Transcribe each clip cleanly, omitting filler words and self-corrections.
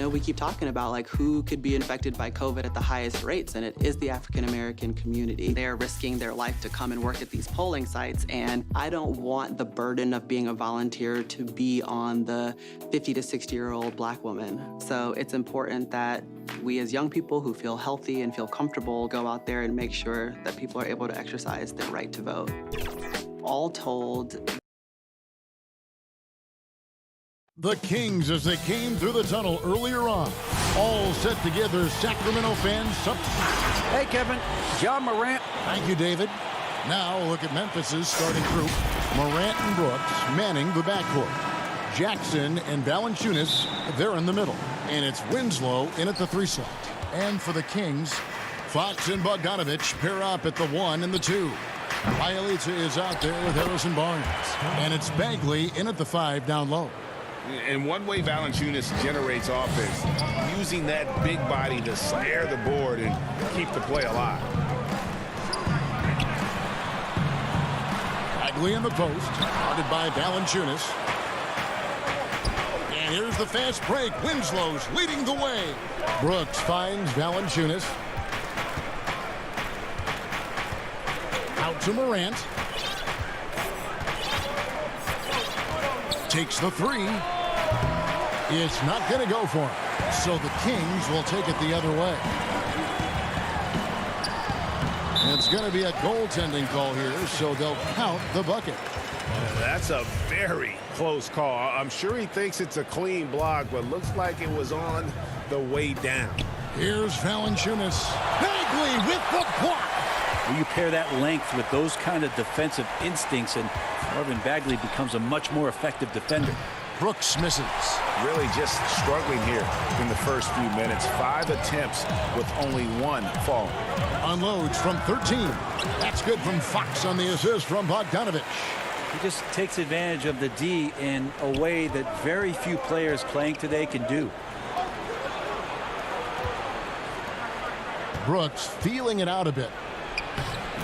We keep talking about like who could be infected by COVID at the highest rates, and it is the African American community. They're risking their life to come and work at these polling sites, and I don't want the burden of being a volunteer to be on the 50 to 60-year-old Black woman. So it's important that we as young people who feel healthy and feel comfortable go out there and make sure that people are able to exercise their right to vote. All told, the Kings as they came through the tunnel earlier on. All set to give their Sacramento fans something. Hey, Kevin. John Morant. Thank you, David. Now look at Memphis's starting group. Morant and Brooks manning the backcourt. Jackson and Valanciunas, they're in the middle. And it's Winslow in at the 3 slot. And for the Kings, Fox and Bogdanovich pair up at the 1 and the 2. Bielitsa is out there with Harrison Barnes. And it's Bagley in at the 5 down low. And one way Valanciunas generates offense, using that big body to snare the board and keep the play alive. Bagley in the post, guarded by Valanciunas. And here's the fast break. Winslow's leading the way. Brooks finds Valanciunas. Out to Morant. Takes the 3. It's not going to go for him. So the Kings will take it the other way. It's going to be a goaltending call here, so they'll count the bucket. That's a very close call. I'm sure he thinks it's a clean block, but looks like it was on the way down. Here's Valanciunas. Bagley with the block. Well, you pair that length with those kind of defensive instincts, and Marvin Bagley becomes a much more effective defender. Brooks misses. Really just struggling here in the first few minutes. 5 attempts with only 1 fall. Unloads from 13. That's good from Fox on the assist from Bogdanovich. He just takes advantage of the D in a way that very few players playing today can do. Brooks feeling it out a bit.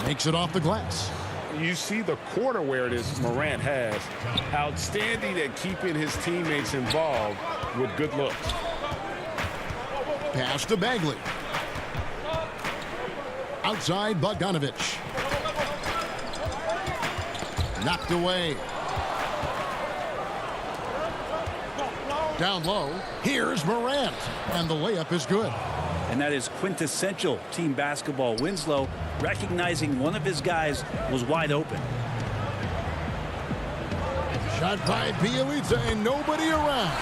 Makes it off the glass. You see the court awareness Morant has. Outstanding at keeping his teammates involved with good looks. Pass to Bagley. Outside Bogdanovich. Knocked away. Down low. Here's Morant. And the layup is good. And that is quintessential team basketball. Winslow recognizing one of his guys was wide open. Shot by Bielitsa and nobody around.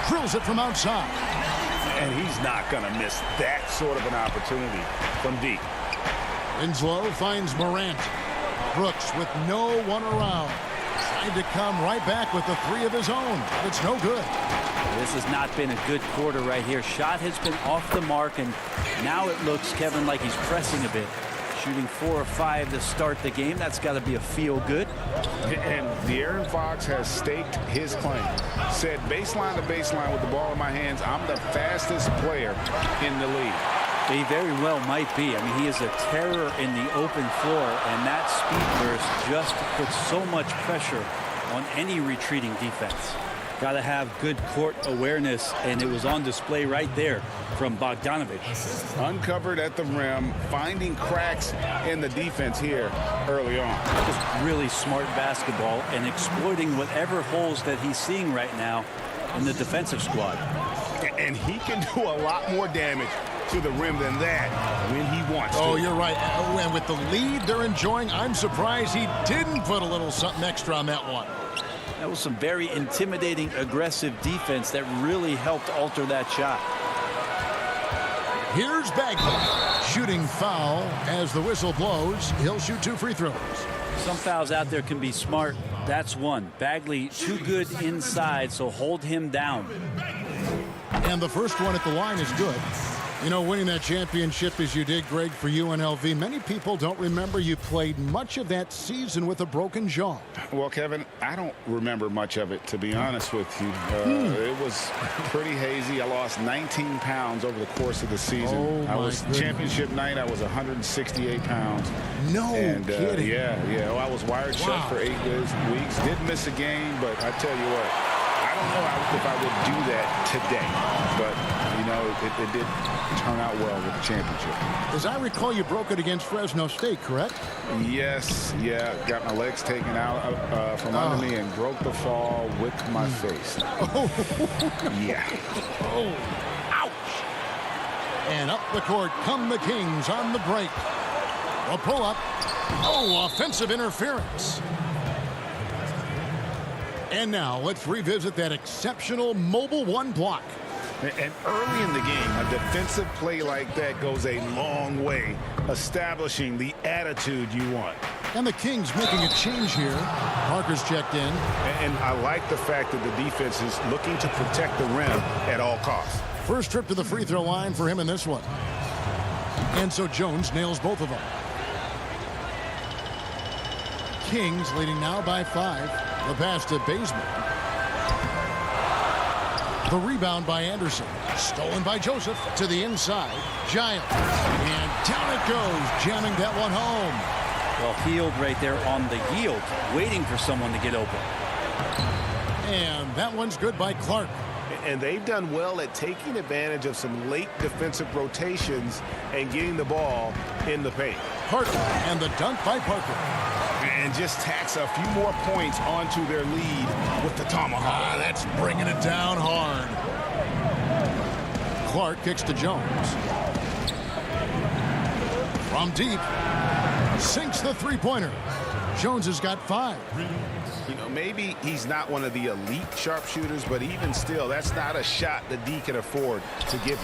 Drills it from outside. And he's not going to miss that sort of an opportunity from deep. Winslow finds Morant. Brooks with no one around. Trying to come right back with the 3 of his own. But it's no good. This has not been a good quarter right here. Shot has been off the mark, and now it looks, Kevin, like he's pressing a bit. Shooting 4 or 5 to start the game. That's got to be a feel good. And De'Aaron Fox has staked his claim. Said baseline to baseline with the ball in my hands, I'm the fastest player in the league. He very well might be. I mean, he is a terror in the open floor, and that speed burst just puts so much pressure on any retreating defense. Got to have good court awareness, and it was on display right there from Bogdanovich. Uncovered at the rim, finding cracks in the defense here early on. Just really smart basketball and exploiting whatever holes that he's seeing right now in the defensive squad. And he can do a lot more damage to the rim than that when he wants to. Oh, you're right. And with the lead they're enjoying, I'm surprised he didn't put a little something extra on that one. That was some very intimidating, aggressive defense that really helped alter that shot. Here's Bagley. Shooting foul as the whistle blows. He'll shoot 2 free throws. Some fouls out there can be smart. That's one. Bagley too good inside, so hold him down. And the first one at the line is good. You know, winning that championship as you did, Greg, for UNLV, many people don't remember you played much of that season with a broken jaw. Well, Kevin, I don't remember much of it, to be honest with you. It was pretty hazy. I lost 19 pounds over the course of the season. Oh, I was goodness. Championship night, I was 168 pounds. No kidding. Yeah. Well, I was wired shut for 8 weeks. Did miss a game, but I tell you what, I don't know if I would do that today. But it did turn out well with the championship. As I recall, you broke it against Fresno State, correct? Yes, yeah. Got my legs taken out from under me and broke the fall with my face. Yeah. Oh, ouch. And up the court come the Kings on the break. A pull-up. Oh, offensive interference. And now let's revisit that exceptional mobile one block. And early in the game, a defensive play like that goes a long way, establishing the attitude you want. And the Kings making a change here. Parker's checked in. And I like the fact that the defense is looking to protect the rim at all costs. First trip to the free throw line for him in this one. And so Jones nails both of them. Kings leading now by 5. The pass to Bazemore. The rebound by Anderson. Stolen by Joseph to the inside. Giles. And down it goes, jamming that one home. Well, Hield right there on the yield, waiting for someone to get open. And that one's good by Clark. And they've done well at taking advantage of some late defensive rotations and getting the ball in the paint. Parker, and the dunk by Parker. And just tacks a few more points onto their lead with the tomahawk. That's bringing it down hard. Clark kicks to Jones. From deep. Sinks the three-pointer. Jones has got 5. You know, maybe he's not one of the elite sharpshooters, but even still, that's not a shot that D can afford to give.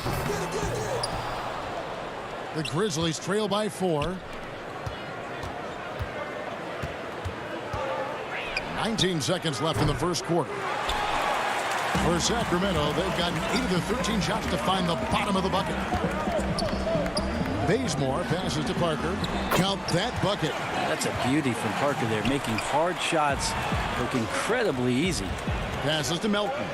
The Grizzlies trail by 4. 19 seconds left in the first quarter. For Sacramento, they've gotten 8 of their 13 shots to find the bottom of the bucket. Bazemore passes to Parker. Count that bucket. That's a beauty from Parker there, making hard shots look incredibly easy. Passes to Melton.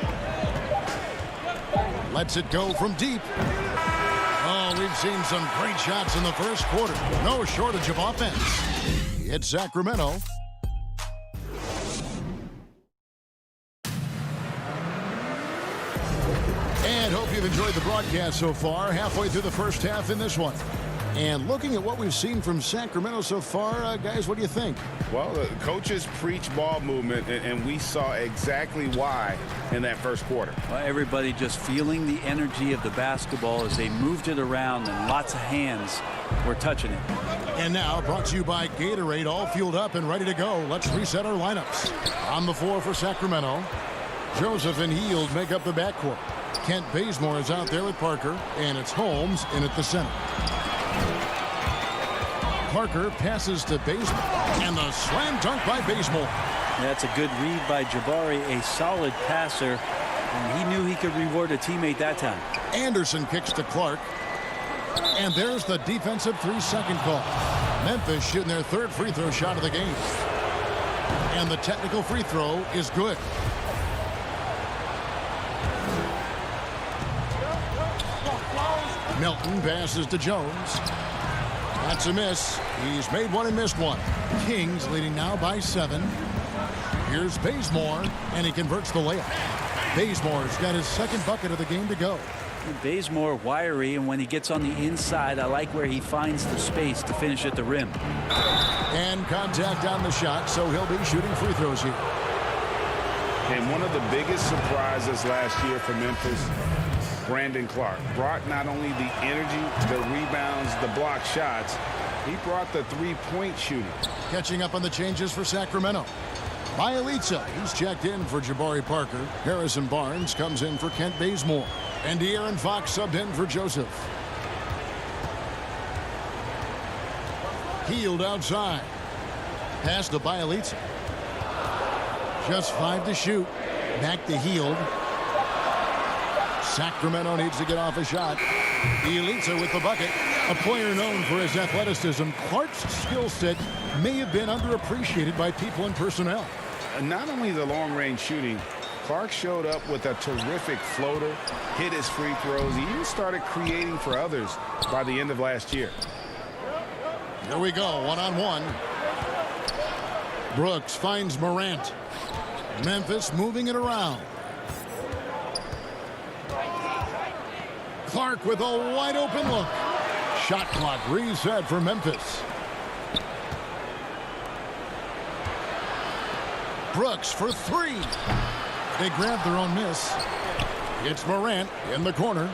Lets it go from deep. Oh, we've seen some great shots in the first quarter. No shortage of offense. It's Sacramento. And hope you've enjoyed the broadcast so far. Halfway through the first half in this one. And looking at what we've seen from Sacramento so far, guys, what do you think? Well, the coaches preach ball movement, and we saw exactly why in that first quarter. Well, everybody just feeling the energy of the basketball as they moved it around, and lots of hands were touching it. And now, brought to you by Gatorade, all fueled up and ready to go. Let's reset our lineups. On the floor for Sacramento, Joseph and Hield make up the backcourt. Kent Bazemore is out there with Parker, and it's Holmes in at the center. Parker passes to Bazemore, and the slam dunk by Bazemore. That's a good read by Jabari, a solid passer, and he knew he could reward a teammate that time. Anderson kicks to Clark, and there's the defensive 3-second call. Memphis shooting their 3rd free throw shot of the game, and the technical free throw is good. Melton passes to Jones. That's a miss. He's made one and missed one. Kings leading now by 7. Here's Bazemore, and he converts the layup. Bazemore's got his 2nd bucket of the game to go. Bazemore wiry, and when he gets on the inside, I like where he finds the space to finish at the rim. And contact on the shot, so he'll be shooting free throws here. And one of the biggest surprises last year for Memphis, Brandon Clark, brought not only the energy, the rebounds, the block shots, he brought the three-point shooting. Catching up on the changes for Sacramento. Bielitsa, he's checked in for Jabari Parker. Harrison Barnes comes in for Kent Bazemore. And De'Aaron Fox subbed in for Joseph. Hield outside. Pass to Bielitsa. Just 5 to shoot. Back to Hield. Sacramento needs to get off a shot. Bielitsa with the bucket. A player known for his athleticism. Clark's skill set may have been underappreciated by people in personnel. Not only the long-range shooting, Clark showed up with a terrific floater, hit his free throws. He even started creating for others by the end of last year. Here we go, one-on-one. Brooks finds Morant. Memphis moving it around. Clark with a wide open look. Shot clock reset for Memphis. Brooks for three. They grab their own miss. It's Morant in the corner.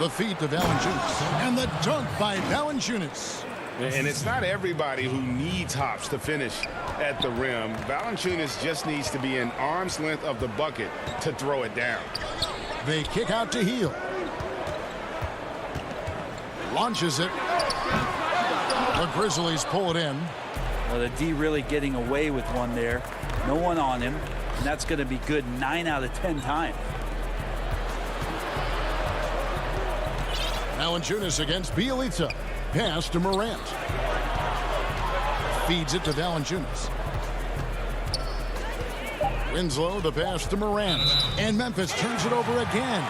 The feet to Valanciunas. And the dunk by Valanciunas. And it's not everybody who needs hops to finish at the rim. Valanciunas just needs to be an arm's length of the bucket to throw it down. They kick out to Heel. Launches it. The Grizzlies pull it in. Well, the D really getting away with one there. No one on him. And that's going to be good 9 out of 10 times. Valanciunas against Bielitsa. Pass to Morant. Feeds it to Valanciunas. Winslow, the pass to Morant. And Memphis turns it over again.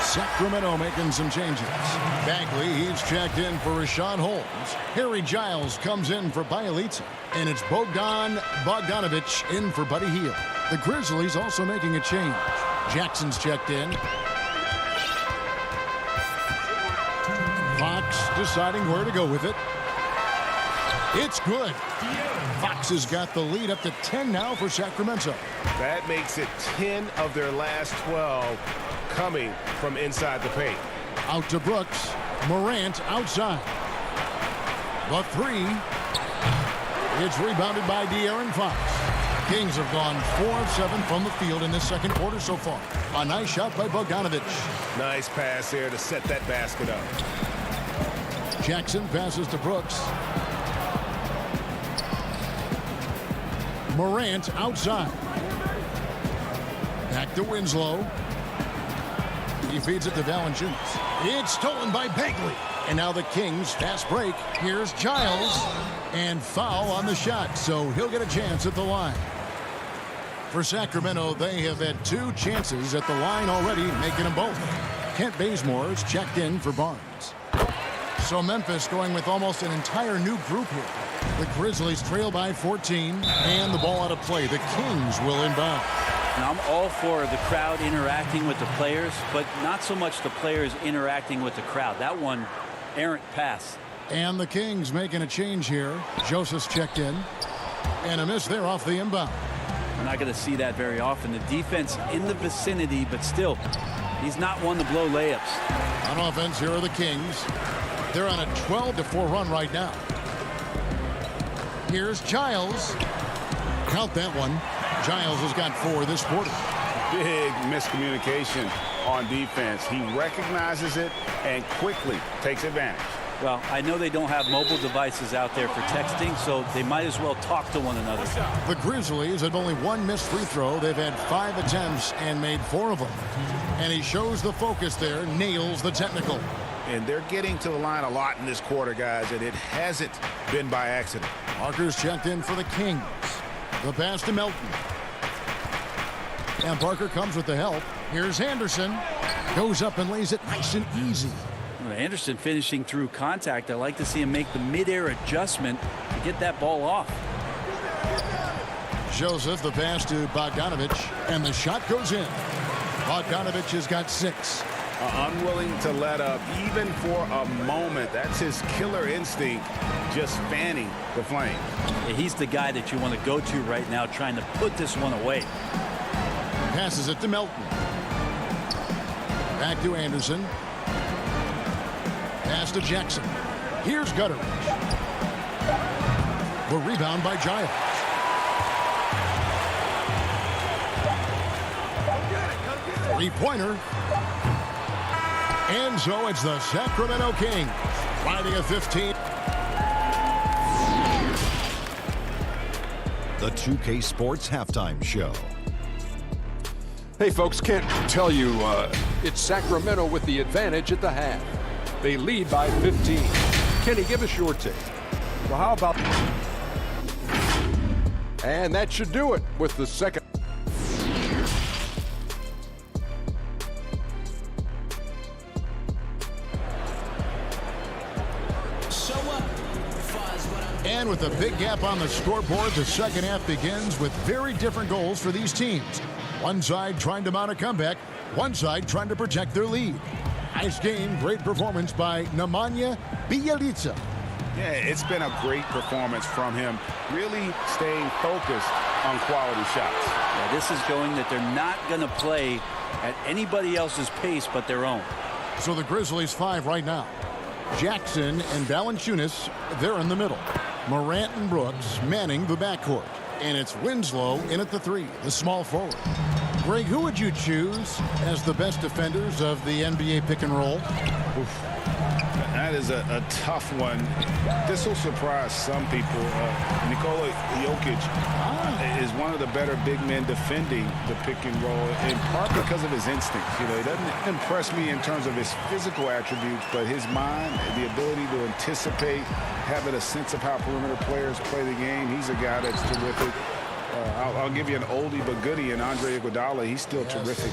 Sacramento making some changes. Bagley, he's checked in for Rashawn Holmes. Harry Giles comes in for Bielitsa. And it's Bogdanovic in for Buddy Hield. The Grizzlies also making a change. Jackson's checked in. Fox deciding where to go with it. It's good. Fox has got the lead up to 10 now for Sacramento. That makes it 10 of their last 12 coming from inside the paint. Out to Brooks. Morant outside. The three. It's rebounded by De'Aaron Fox. Kings have gone 4 of 7 from the field in this second quarter so far. A nice shot by Bogdanovic. Nice pass there to set that basket up. Jackson passes to Brooks. Morant outside. Back to Winslow. He feeds it to Valanciunas. It's stolen by Bagley. And now the Kings fast break. Here's Giles. And foul on the shot, so he'll get a chance at the line. For Sacramento, they have had 2 chances at the line already, making them both. Kent Bazemore is checked in for Barnes. So Memphis going with almost an entire new group here. The Grizzlies trail by 14, and the ball out of play. The Kings will inbound. And I'm all for the crowd interacting with the players, but not so much the players interacting with the crowd. That one, errant pass. And the Kings making a change here. Joseph's checked in. And a miss there off the inbound. We're not going to see that very often. The defense in the vicinity, but still, he's not one to blow layups. On offense, here are the Kings. They're on a 12-4 run right now. Here's Giles. Count that one. Giles has got 4 this quarter. Big miscommunication on defense. He recognizes it and quickly takes advantage. Well, I know they don't have mobile devices out there for texting, so they might as well talk to one another. The Grizzlies have only 1 missed free throw. They've had 5 attempts and made 4 of them. And he shows the focus there, nails the technical. And they're getting to the line a lot in this quarter, guys, and it hasn't been by accident. Parker's checked in for the Kings. The pass to Melton. And Parker comes with the help. Here's Anderson. Goes up and lays it nice and easy. Anderson finishing through contact. I like to see him make the mid-air adjustment to get that ball off. Joseph, the pass to Bogdanovic, and the shot goes in. Bogdanovic has got 6. Unwilling to let up even for a moment. That's his killer instinct, just fanning the flame. Yeah, he's the guy that you want to go to right now, trying to put this one away. Passes it to Melton. Back to Anderson. Pass to Jackson. Here's Gutteridge. The rebound by Giles. Three-pointer. And so it's the Sacramento Kings riding a 15. The 2K Sports Halftime Show. Hey, folks, can't tell you it's Sacramento with the advantage at the half. They lead by 15. Kenny, give us your take. Well, how about... And that should do it with the second. And with a big gap on the scoreboard, the second half begins with very different goals for these teams. One side trying to mount a comeback, one side trying to protect their lead. Nice game, great performance by Nemanja Bjelica. Yeah, it's been a great performance from him, really staying focused on quality shots. Yeah, this is showing that they're not going to play at anybody else's pace but their own. So the Grizzlies 5 right now. Jackson and Valanciunas, they're in the middle. Morant and Brooks manning the backcourt. And it's Winslow in at the 3, the small forward. Greg, who would you choose as the best defenders of the NBA pick and roll? Oof. That is a tough one. This will surprise some people. Nikola Jokic is one of the better big men defending the pick and roll, in part because of his instincts. You know, he doesn't impress me in terms of his physical attributes, but his mind, the ability to anticipate, having a sense of how perimeter players play the game. He's a guy that's terrific. I'll give you an oldie but goodie in Andre Iguodala. He's still terrific.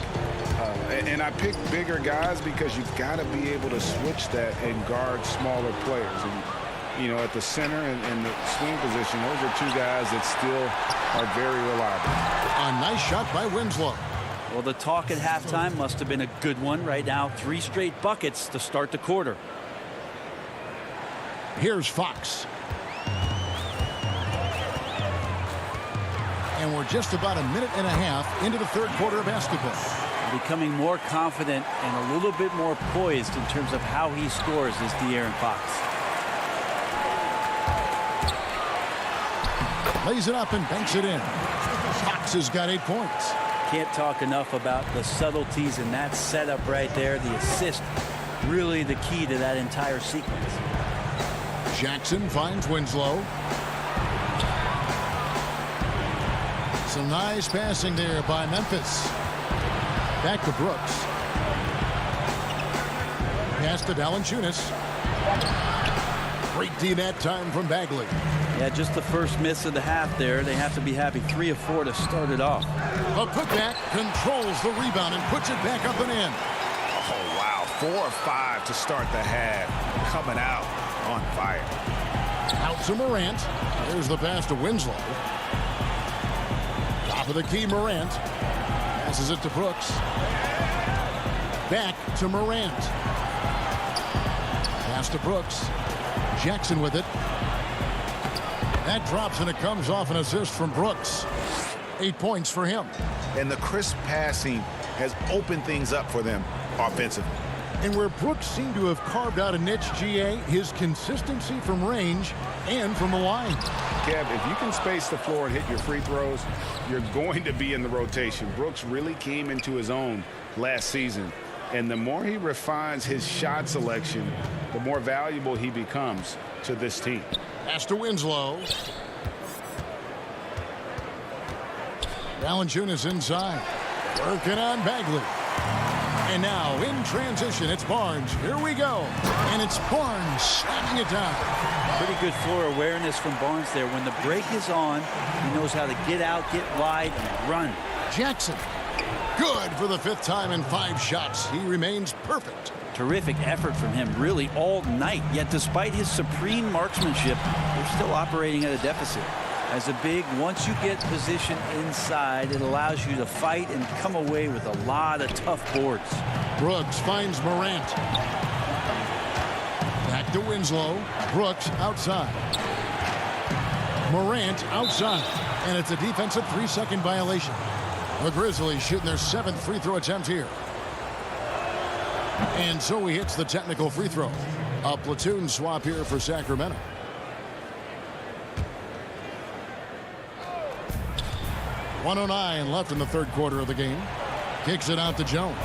And I pick bigger guys because you've got to be able to switch that and guard smaller players. And, you know, at the center and the swing position, those are two guys that still are very reliable. A nice shot by Winslow. Well, the talk at halftime must have been a good one. Right now, 3 straight buckets to start the quarter. Here's Fox. And we're just about a minute and a half into the third quarter of basketball. Becoming more confident and a little bit more poised in terms of how he scores is De'Aaron Fox. Lays it up and banks it in. Fox has got 8 points. Can't talk enough about the subtleties in that setup right there. The assist, really the key to that entire sequence. Jackson finds Winslow. Some nice passing there by Memphis. Back to Brooks. Pass to Valanciunas. Great D that time from Bagley. Yeah, just the first miss of the half there. They have to be happy. 3 of 4 to start it off. A putback controls the rebound and puts it back up and in. Oh, wow. 4 of 5 to start the half. Coming out on fire. Out to Morant. There's the pass to Winslow. Top of the key, Morant. Passes it to Brooks. Back to Morant. Pass to Brooks. Jackson with it. That drops and it comes off an assist from Brooks. 8 points for him. And the crisp passing has opened things up for them offensively. And where Brooks seemed to have carved out a niche, GA, his consistency from range and from the line. Kev, if you can space the floor and hit your free throws, you're going to be in the rotation. Brooks really came into his own last season. And the more he refines his shot selection, the more valuable he becomes to this team. Pass to Winslow. Valanciunas inside. Working on Bagley. And now in transition, it's Barnes. Here we go. And it's Barnes slamming it down. Pretty good floor awareness from Barnes there. When the break is on, he knows how to get out, get wide, and run. Jackson. Good for the 5th time in 5 shots. He remains perfect. Terrific effort from him really all night. Yet despite his supreme marksmanship, they're still operating at a deficit. As a big, once you get position inside, it allows you to fight and come away with a lot of tough boards. Brooks finds Morant. Back to Winslow. Brooks outside. Morant outside. And it's a defensive 3-second violation. The Grizzlies shooting their 7th free throw attempt here. And so he hits the technical free throw. A platoon swap here for Sacramento. .109 left in the third quarter of the game. Kicks it out to Jones.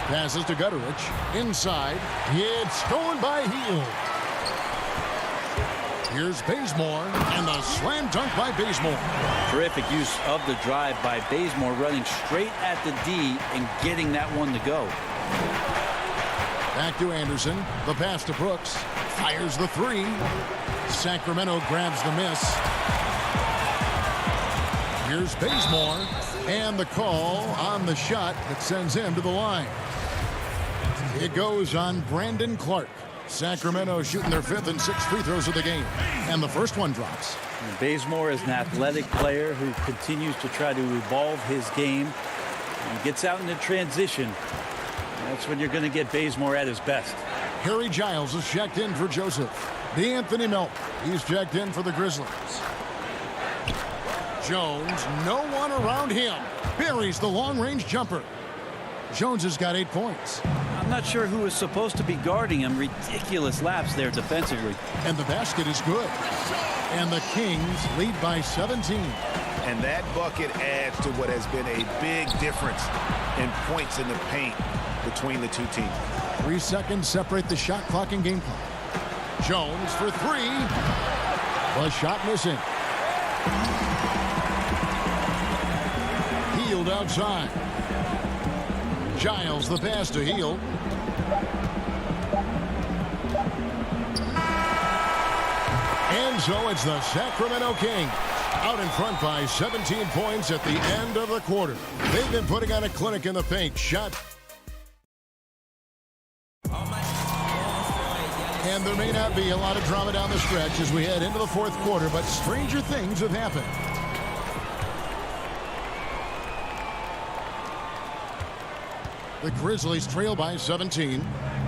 Passes to Gutterich. Inside. It's stolen by Hield. Here's Bazemore. And the slam dunk by Bazemore. Terrific use of the drive by Bazemore, running straight at the D and getting that one to go. Back to Anderson. The pass to Brooks. Fires the 3. Sacramento grabs the miss. Here's Bazemore. And the call on the shot that sends him to the line. It goes on Brandon Clark. Sacramento shooting their 5th and 6th free throws of the game. And the first one drops. And Bazemore is an athletic player who continues to try to evolve his game. He gets out into transition. That's when you're going to get Bazemore at his best. Harry Giles is checked in for Joseph. DeAnthony Melton, he's checked in for the Grizzlies. Jones, no one around him. Buries the long-range jumper. Jones has got 8 points. I'm not sure who is supposed to be guarding him. Ridiculous laps there defensively. And the basket is good. And the Kings lead by 17. And that bucket adds to what has been a big difference in points in the paint between the two teams. 3 seconds separate the shot clock and game clock. Jones for 3. The shot missing. Healed outside. Giles the pass to Heal. And so it's the Sacramento Kings out in front by 17 points at the end of the quarter. They've been putting on a clinic in the paint. Shot. And there may not be a lot of drama down the stretch as we head into the fourth quarter, but stranger things have happened. The Grizzlies trail by 17.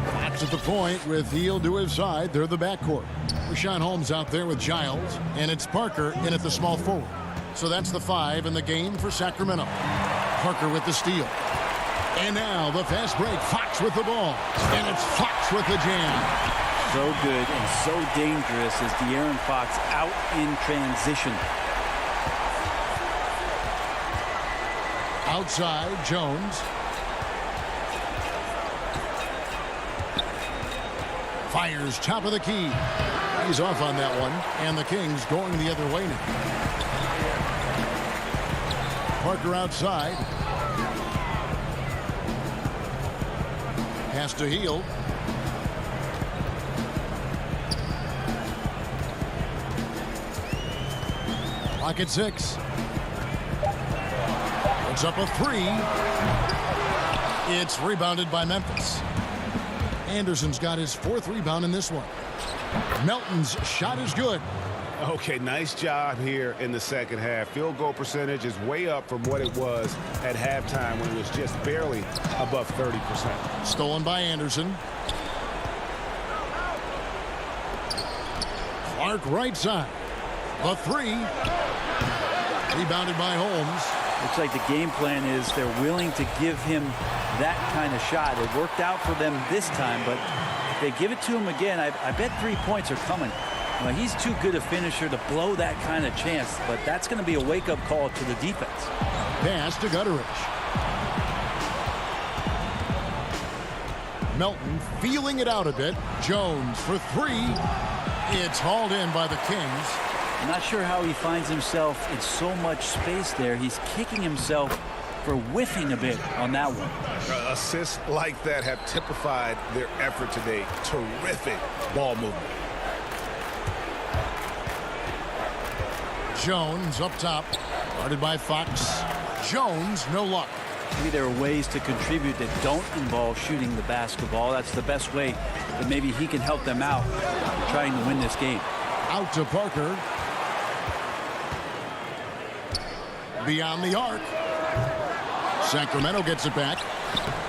Fox at the point with Heel to his side. They're the backcourt. Rashawn Holmes out there with Giles, and it's Parker in at the small forward. So that's the 5 in the game for Sacramento. Parker with the steal. And now the fast break. Fox with the ball. And it's Fox with the jam. So good and so dangerous is De'Aaron Fox out in transition. Outside, Jones. Fires top of the key. He's off on that one. And the Kings going the other way now. Parker outside. Pass to Heel. Clock at 6. It's up a 3. It's rebounded by Memphis. Anderson's got his 4th rebound in this one. Melton's shot is good. Okay, nice job here in the second half. Field goal percentage is way up from what it was at halftime when it was just barely above 30%. Stolen by Anderson. Clark right side. The 3. Rebounded by Holmes. Looks like the game plan is they're willing to give him that kind of shot. It worked out for them this time, but if they give it to him again, I bet 3 points are coming. Well, he's too good a finisher to blow that kind of chance, but that's going to be a wake-up call to the defense. Pass to Gutteridge. Melton feeling it out a bit. Jones for 3. It's hauled in by the Kings. I'm not sure how he finds himself in so much space there. He's kicking himself for whiffing a bit on that one. Assists like that have typified their effort today. Terrific ball movement. Jones up top, guarded by Fox. Jones, no luck. Maybe there are ways to contribute that don't involve shooting the basketball. That's the best way that maybe he can help them out trying to win this game. Out to Parker. Beyond the arc. Sacramento gets it back.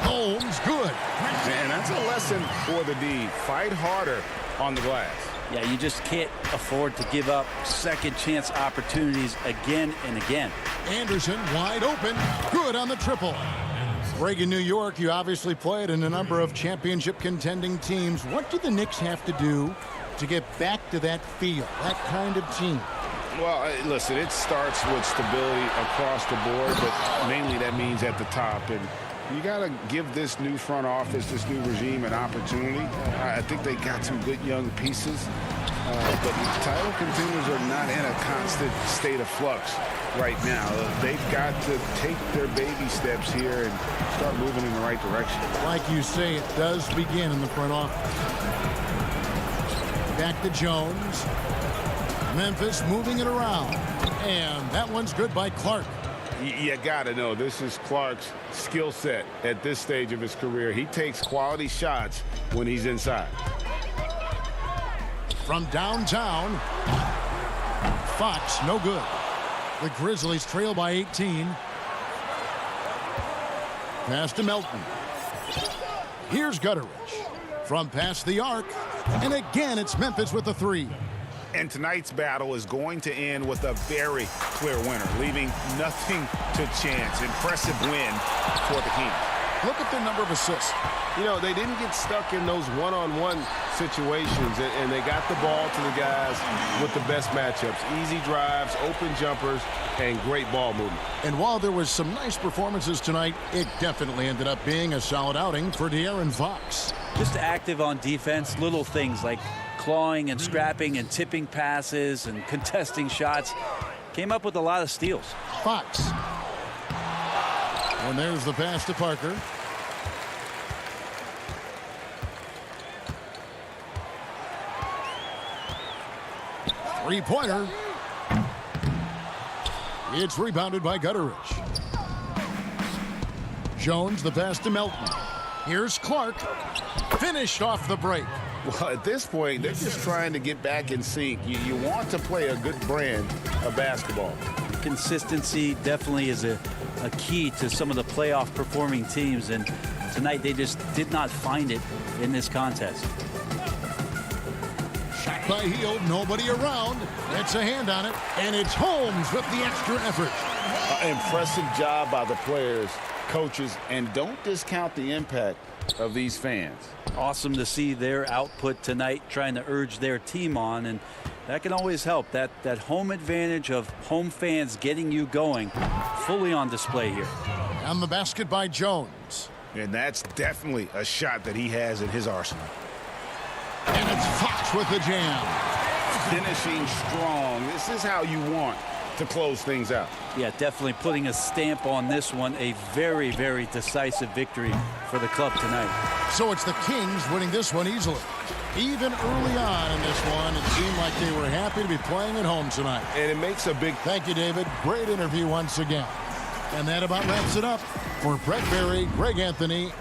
Holmes, good. And that's a lesson for the D. Fight harder on the glass. Yeah, you just can't afford to give up second chance opportunities again and again. Anderson wide open. Good on the triple. Reagan, New York, you obviously played in a number of championship contending teams. What do the Knicks have to do to get back to that feel, that kind of team? Well, listen, it starts with stability across the board, but mainly that means at the top. And you got to give this new front office, this new regime, an opportunity. I think they got some good young pieces, but the title contenders are not in a constant state of flux right now. They've got to take their baby steps here and start moving in the right direction. Like you say, it does begin in the front office. Back to Jones. Memphis moving it around. And that one's good by Clark. You got to know this is Clark's skill set at this stage of his career. He takes quality shots when he's inside. From downtown, Fox, no good. The Grizzlies trail by 18. Pass to Melton. Here's Gutteridge from past the arc. And again, it's Memphis with the three. And tonight's battle is going to end with a very clear winner, leaving nothing to chance. Impressive win for the Kings. Look at their number of assists. You know, they didn't get stuck in those one-on-one situations, and they got the ball to the guys with the best matchups. Easy drives, open jumpers, and great ball movement. And while there was some nice performances tonight, it definitely ended up being a solid outing for De'Aaron Fox. Just active on defense, little things like clawing and scrapping and tipping passes and contesting shots. Came up with a lot of steals. Fox. And there's the pass to Parker. Three-pointer. It's rebounded by Gutteridge. Jones, the pass to Melton. Here's Clark. Finished off the break. Well, at this point, they're just trying to get back in sync. You want to play a good brand of basketball. Consistency definitely is a key to some of the playoff performing teams, and tonight they just did not find it in this contest. Shot by Hield, nobody around. Gets a hand on it, and it's Holmes with the extra effort. Impressive job by the players, coaches, and don't discount the impact of these fans. Awesome to see their output tonight, trying to urge their team on, and that can always help. That home advantage of home fans getting you going, fully on display here. On the basket by Jones. And that's definitely a shot that he has in his arsenal. And it's Fox with the jam. Finishing strong. This is how you want to close things out. Yeah, definitely putting a stamp on this one. A very, very decisive victory for the club tonight. So it's the Kings winning this one easily. Even early on in this one, it seemed like they were happy to be playing at home tonight. And it makes a big... Thank you, David. Great interview once again. And that about wraps it up. For Brett Berry, Greg Anthony,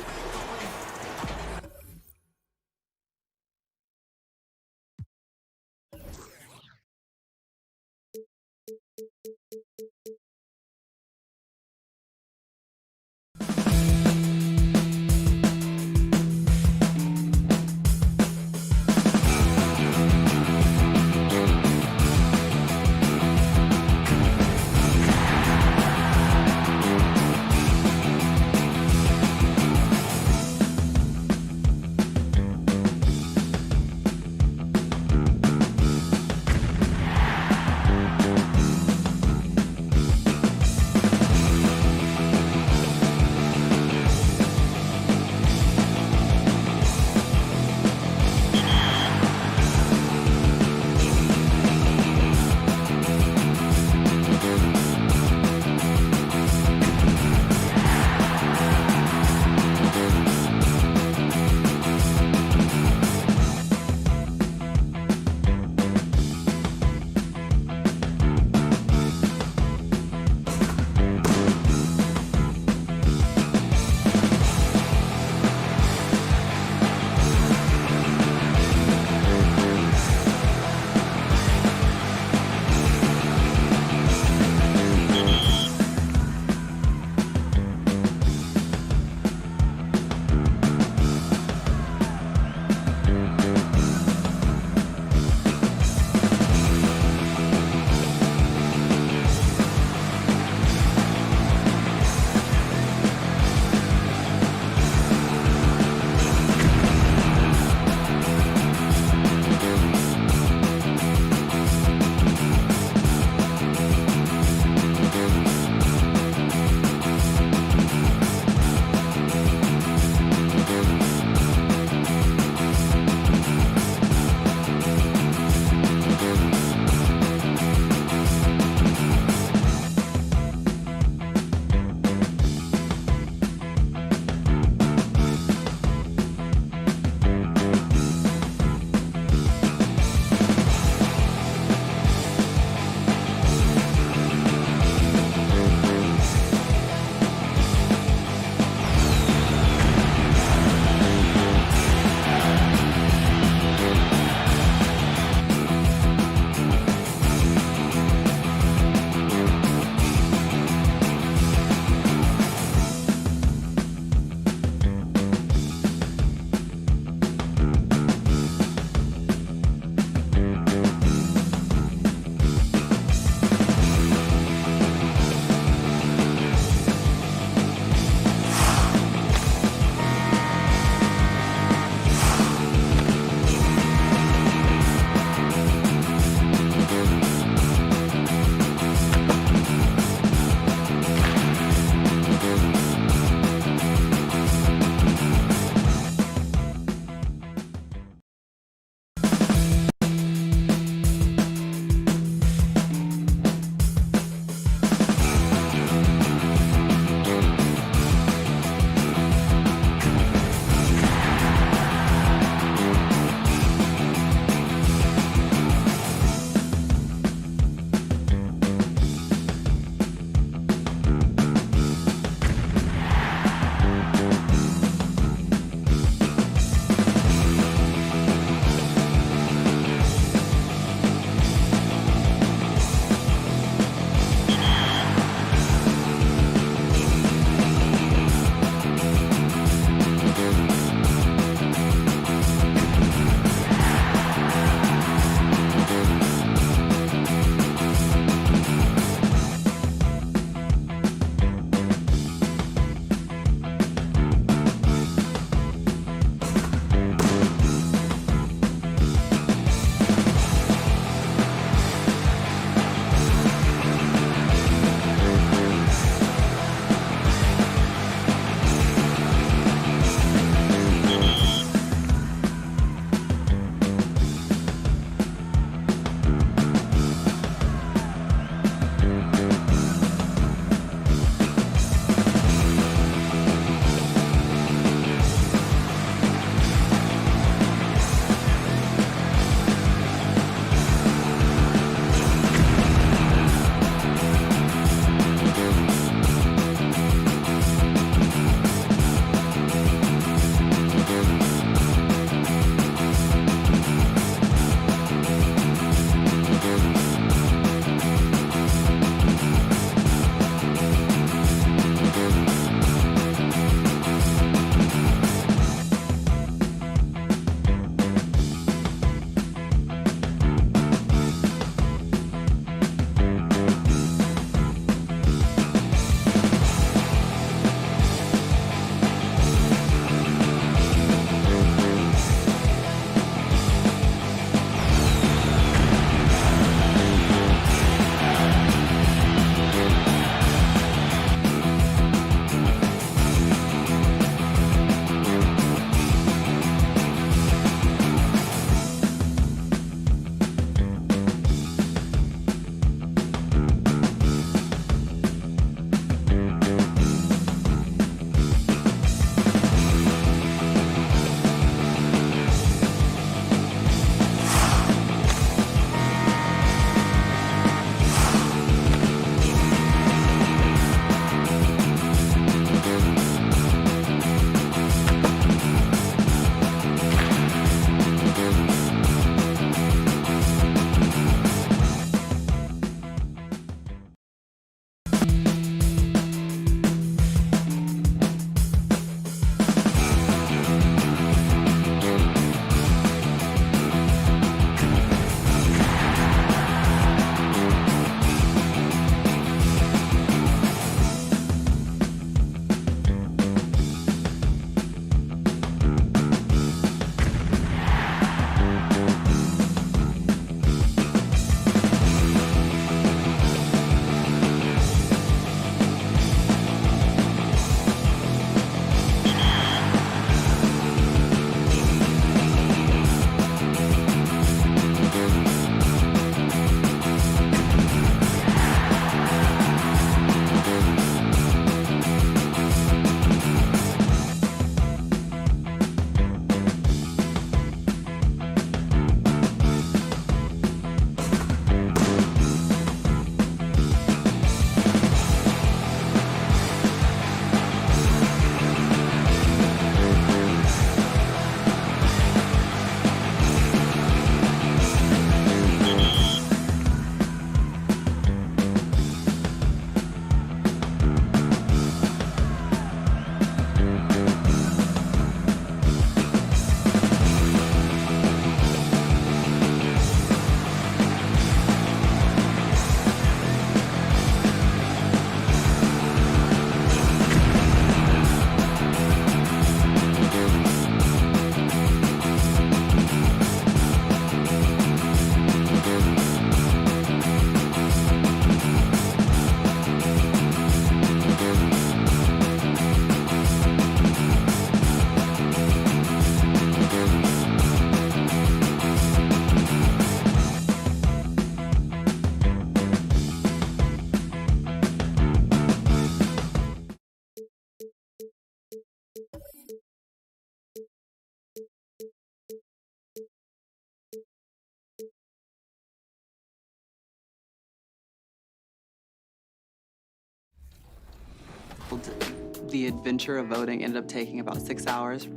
The adventure of voting ended up taking about 6 hours.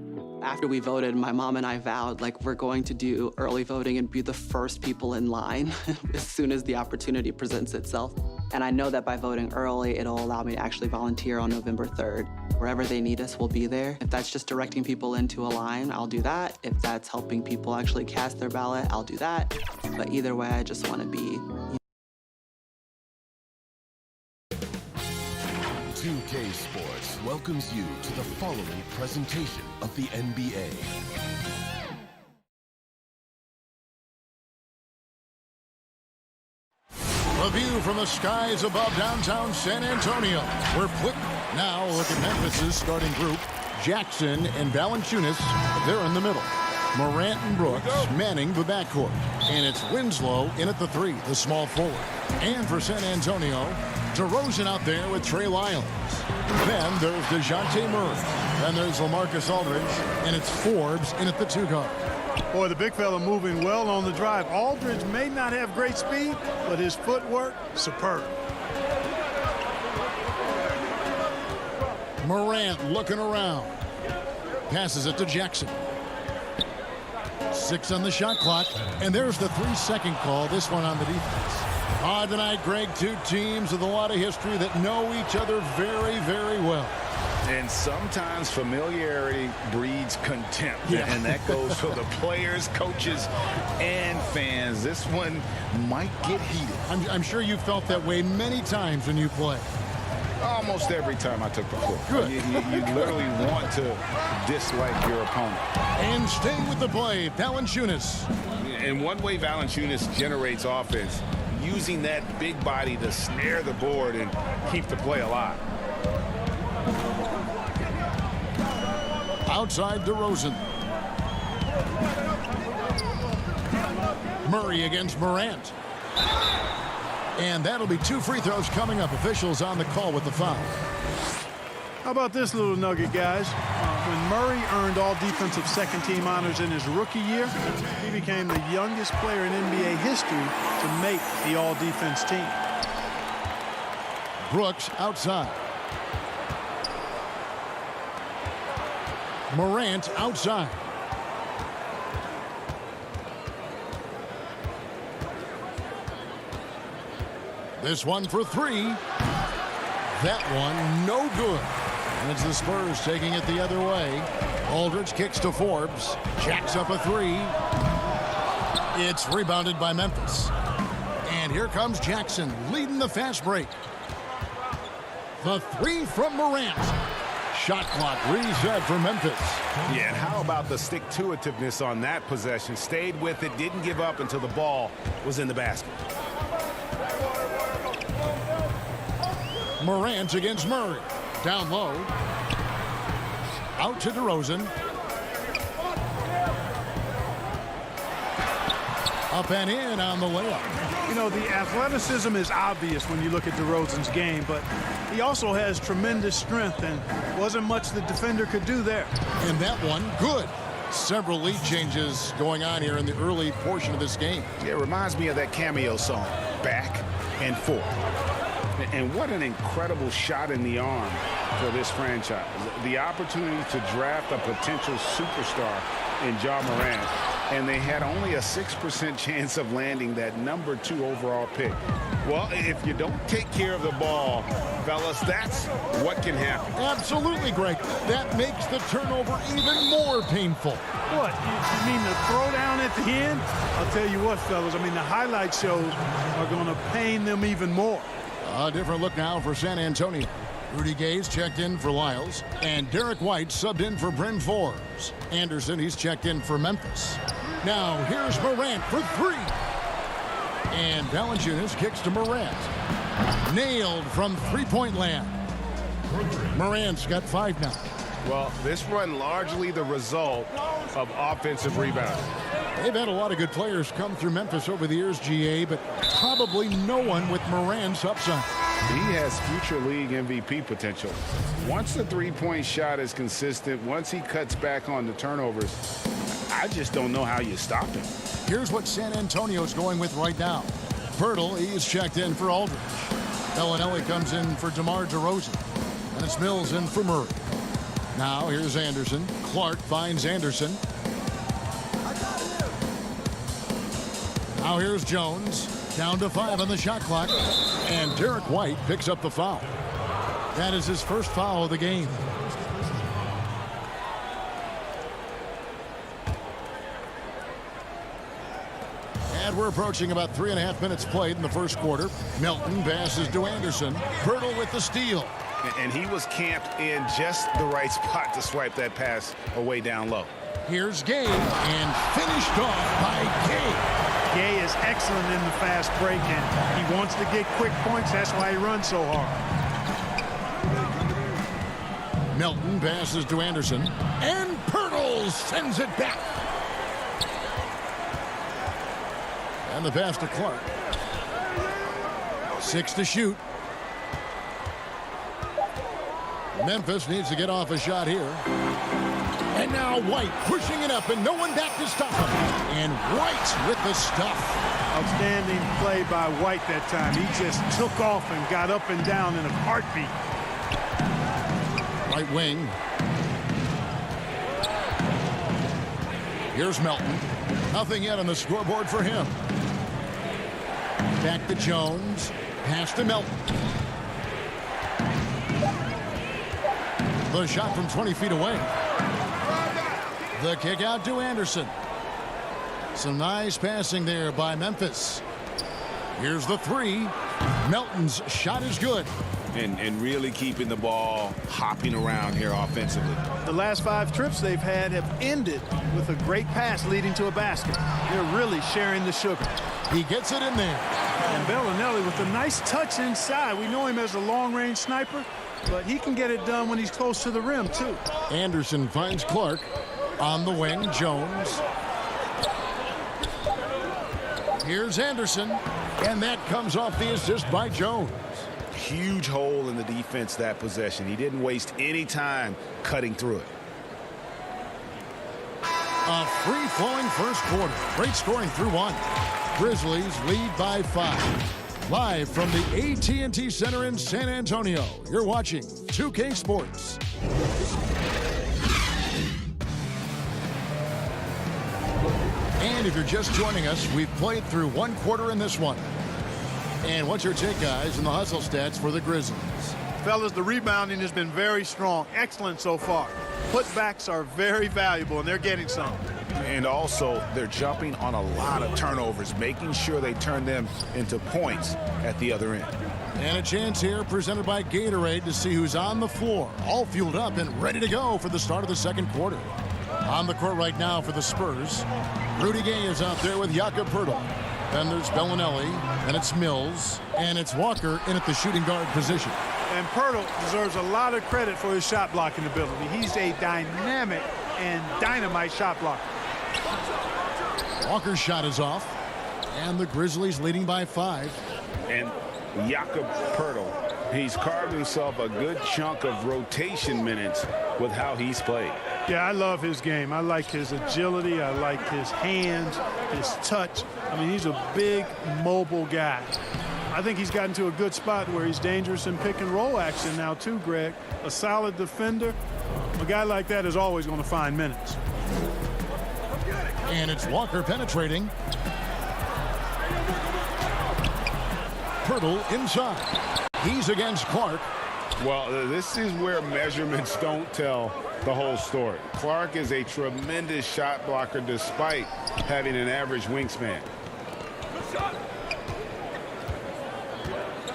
After we voted, my mom and I vowed, like, we're going to do early voting and be the first people in line as soon as the opportunity presents itself. And I know that by voting early, it'll allow me to actually volunteer on November 3rd. Wherever they need us, we'll be there. If that's just directing people into a line, I'll do that. If that's helping people actually cast their ballot, I'll do that. But either way, I just want to be. 2K Sports welcomes you to the following presentation of the NBA. A view from the skies above downtown San Antonio. We're flipping. Now look at Memphis' starting group. Jackson and Valanciunas, they're in the middle. Morant and Brooks manning the backcourt. And it's Winslow in at the 3, the small forward. And for San Antonio, DeRozan out there with Trey Lyles. Then there's DeJounte Murray. Then there's LaMarcus Aldridge. And it's Forbes in at the 2 guard. Boy, the big fella moving well on the drive. Aldridge may not have great speed, but his footwork, superb. Morant looking around. Passes it to Jackson. 6 on the shot clock. And there's the 3-second call, this one on the defense. Tonight, Greg, 2 teams with a lot of history that know each other very, very well. And sometimes familiarity breeds contempt. Yeah. And that goes for the players, coaches, and fans. This one might get heated. I'm sure you felt that way many times when you play. Almost every time I took the court. Good. You literally want to dislike your opponent. And staying with the play, Valanciunas. And one way Valanciunas generates offense, using that big body to snare the board and keep the play alive. Outside DeRozan. Murray against Morant. And that'll be 2 free throws coming up. Officials on the call with the foul. How about this little nugget, guys? When Murray earned all defensive second-team honors in his rookie year, he became the youngest player in NBA history to make the all-defense team. Brooks outside. Morant outside. This one for 3. That one no good. And it's the Spurs taking it the other way. Aldridge kicks to Forbes. Jacks up a 3. It's rebounded by Memphis. And here comes Jackson leading the fast break. The 3 from Morant. Shot clock reset for Memphis. Yeah, and how about the stick-to-itiveness on that possession? Stayed with it, didn't give up until the ball was in the basket. Morant against Murray. Down low. Out to DeRozan. Up and in on the layup. You know, the athleticism is obvious when you look at DeRozan's game, but he also has tremendous strength, and wasn't much the defender could do there. And that one, good. Several lead changes going on here in the early portion of this game. It reminds me of that cameo song, Back and Forth. And what an incredible shot in the arm for this franchise. The opportunity to draft a potential superstar in Ja Morant, and they had only a 6% chance of landing that number 2 overall pick. Well, if you don't take care of the ball, fellas, that's what can happen. Absolutely, Greg. That makes the turnover even more painful. What, you mean the throwdown at the end? I'll tell you what, fellas, I mean, the highlight shows are going to pain them even more. A different look now for San Antonio. Rudy Gay's checked in for Lyles, and Derek White subbed in for Bryn Forbes. Anderson, he's checked in for Memphis. Now, here's Morant for 3. And Valanciunas kicks to Morant. Nailed from three-point land. Morant's got 5 now. Well, this run largely the result of offensive rebounding. They've had a lot of good players come through Memphis over the years, GA, but probably no one with Morant's upside. He has future league MVP potential. Once the three-point shot is consistent, once he cuts back on the turnovers, I just don't know how you stop him. Here's what San Antonio's going with right now. Pirtle, he's checked in for Aldridge. Bellinelli comes in for DeMar DeRozan. And it's Mills in for Murray. Now here's Anderson. Clark finds Anderson. Now here's Jones. Down to 5 on the shot clock. And Derek White picks up the foul. That is his first foul of the game. And we're approaching about 3.5 minutes played in the first quarter. Melton passes to Anderson. Pirtle with the steal. And he was camped in just the right spot to swipe that pass away down low. Here's Gay, and finished off by Gay. Gay is excellent in the fast break, and he wants to get quick points. That's why he runs so hard. Melton passes to Anderson, and Pirtle sends it back. And the pass to Clark. 6 to shoot. Memphis needs to get off a shot here. And now White pushing it up and no one back to stop him. And White with the stuff. Outstanding play by White that time. He just took off and got up and down in a heartbeat. Right wing. Here's Melton. Nothing yet on the scoreboard for him. Back to Jones. Pass to Melton. The shot from 20 feet away. The kick out to Anderson. Some nice passing there by Memphis. Here's the 3. Melton's shot is good. And really keeping the ball hopping around here offensively. The last 5 trips they've had have ended with a great pass leading to a basket. They're really sharing the sugar. He gets it in there. And Bellinelli with a nice touch inside. We know him as a long-range sniper, but he can get it done when he's close to the rim, too. Anderson finds Clark. On the wing, Jones. Here's Anderson. And that comes off the assist by Jones. Huge hole in the defense that possession. He didn't waste any time cutting through it. A free-flowing first quarter. Great scoring through 1. Grizzlies lead by 5. Live from the AT&T Center in San Antonio, you're watching 2K Sports. And if you're just joining us, we've played through 1 quarter in this one. And what's your take, guys, in the hustle stats for the Grizzlies? Fellas, the rebounding has been very strong. Excellent so far. Putbacks are very valuable, and they're getting some. And also, they're jumping on a lot of turnovers, making sure they turn them into points at the other end. And a chance here presented by Gatorade to see who's on the floor, all fueled up and ready to go for the start of the second quarter. On the court right now for the Spurs, Rudy Gay is out there with Jakob Poeltl. Then there's Bellinelli, and it's Mills, and it's Walker in at the shooting guard position. And Poeltl deserves a lot of credit for his shot blocking ability. He's a dynamic and dynamite shot blocker. Walker's shot is off, and the Grizzlies leading by 5. And Jakob Poeltl, he's carved himself a good chunk of rotation minutes with how he's played. Yeah, I love his game. I like his agility. I like his hands, his touch. I mean, he's a big, mobile guy. I think he's gotten to a good spot where he's dangerous in pick and roll action now, too, Greg. A solid defender. A guy like that is always going to find minutes. And it's Walker penetrating. Poeltl inside. He's against Clark. Well, this is where measurements don't tell the whole story. Clark is a tremendous shot blocker despite having an average wingspan.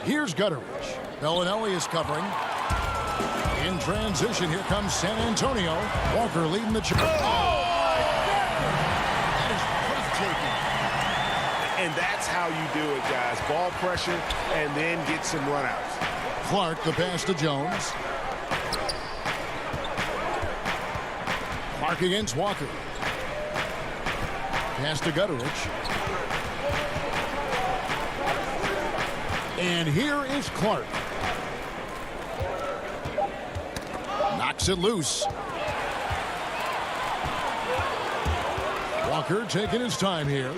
Here's Gutteridge. Bellinelli is covering. In transition, here comes San Antonio. Walker leading the charge. That is breathtaking. And that's how you do it, guys. Ball pressure and then get some runouts. Clark, the pass to Jones. Clark against Walker. Pass to Gutteridge. And here is Clark. Knocks it loose. Walker taking his time here.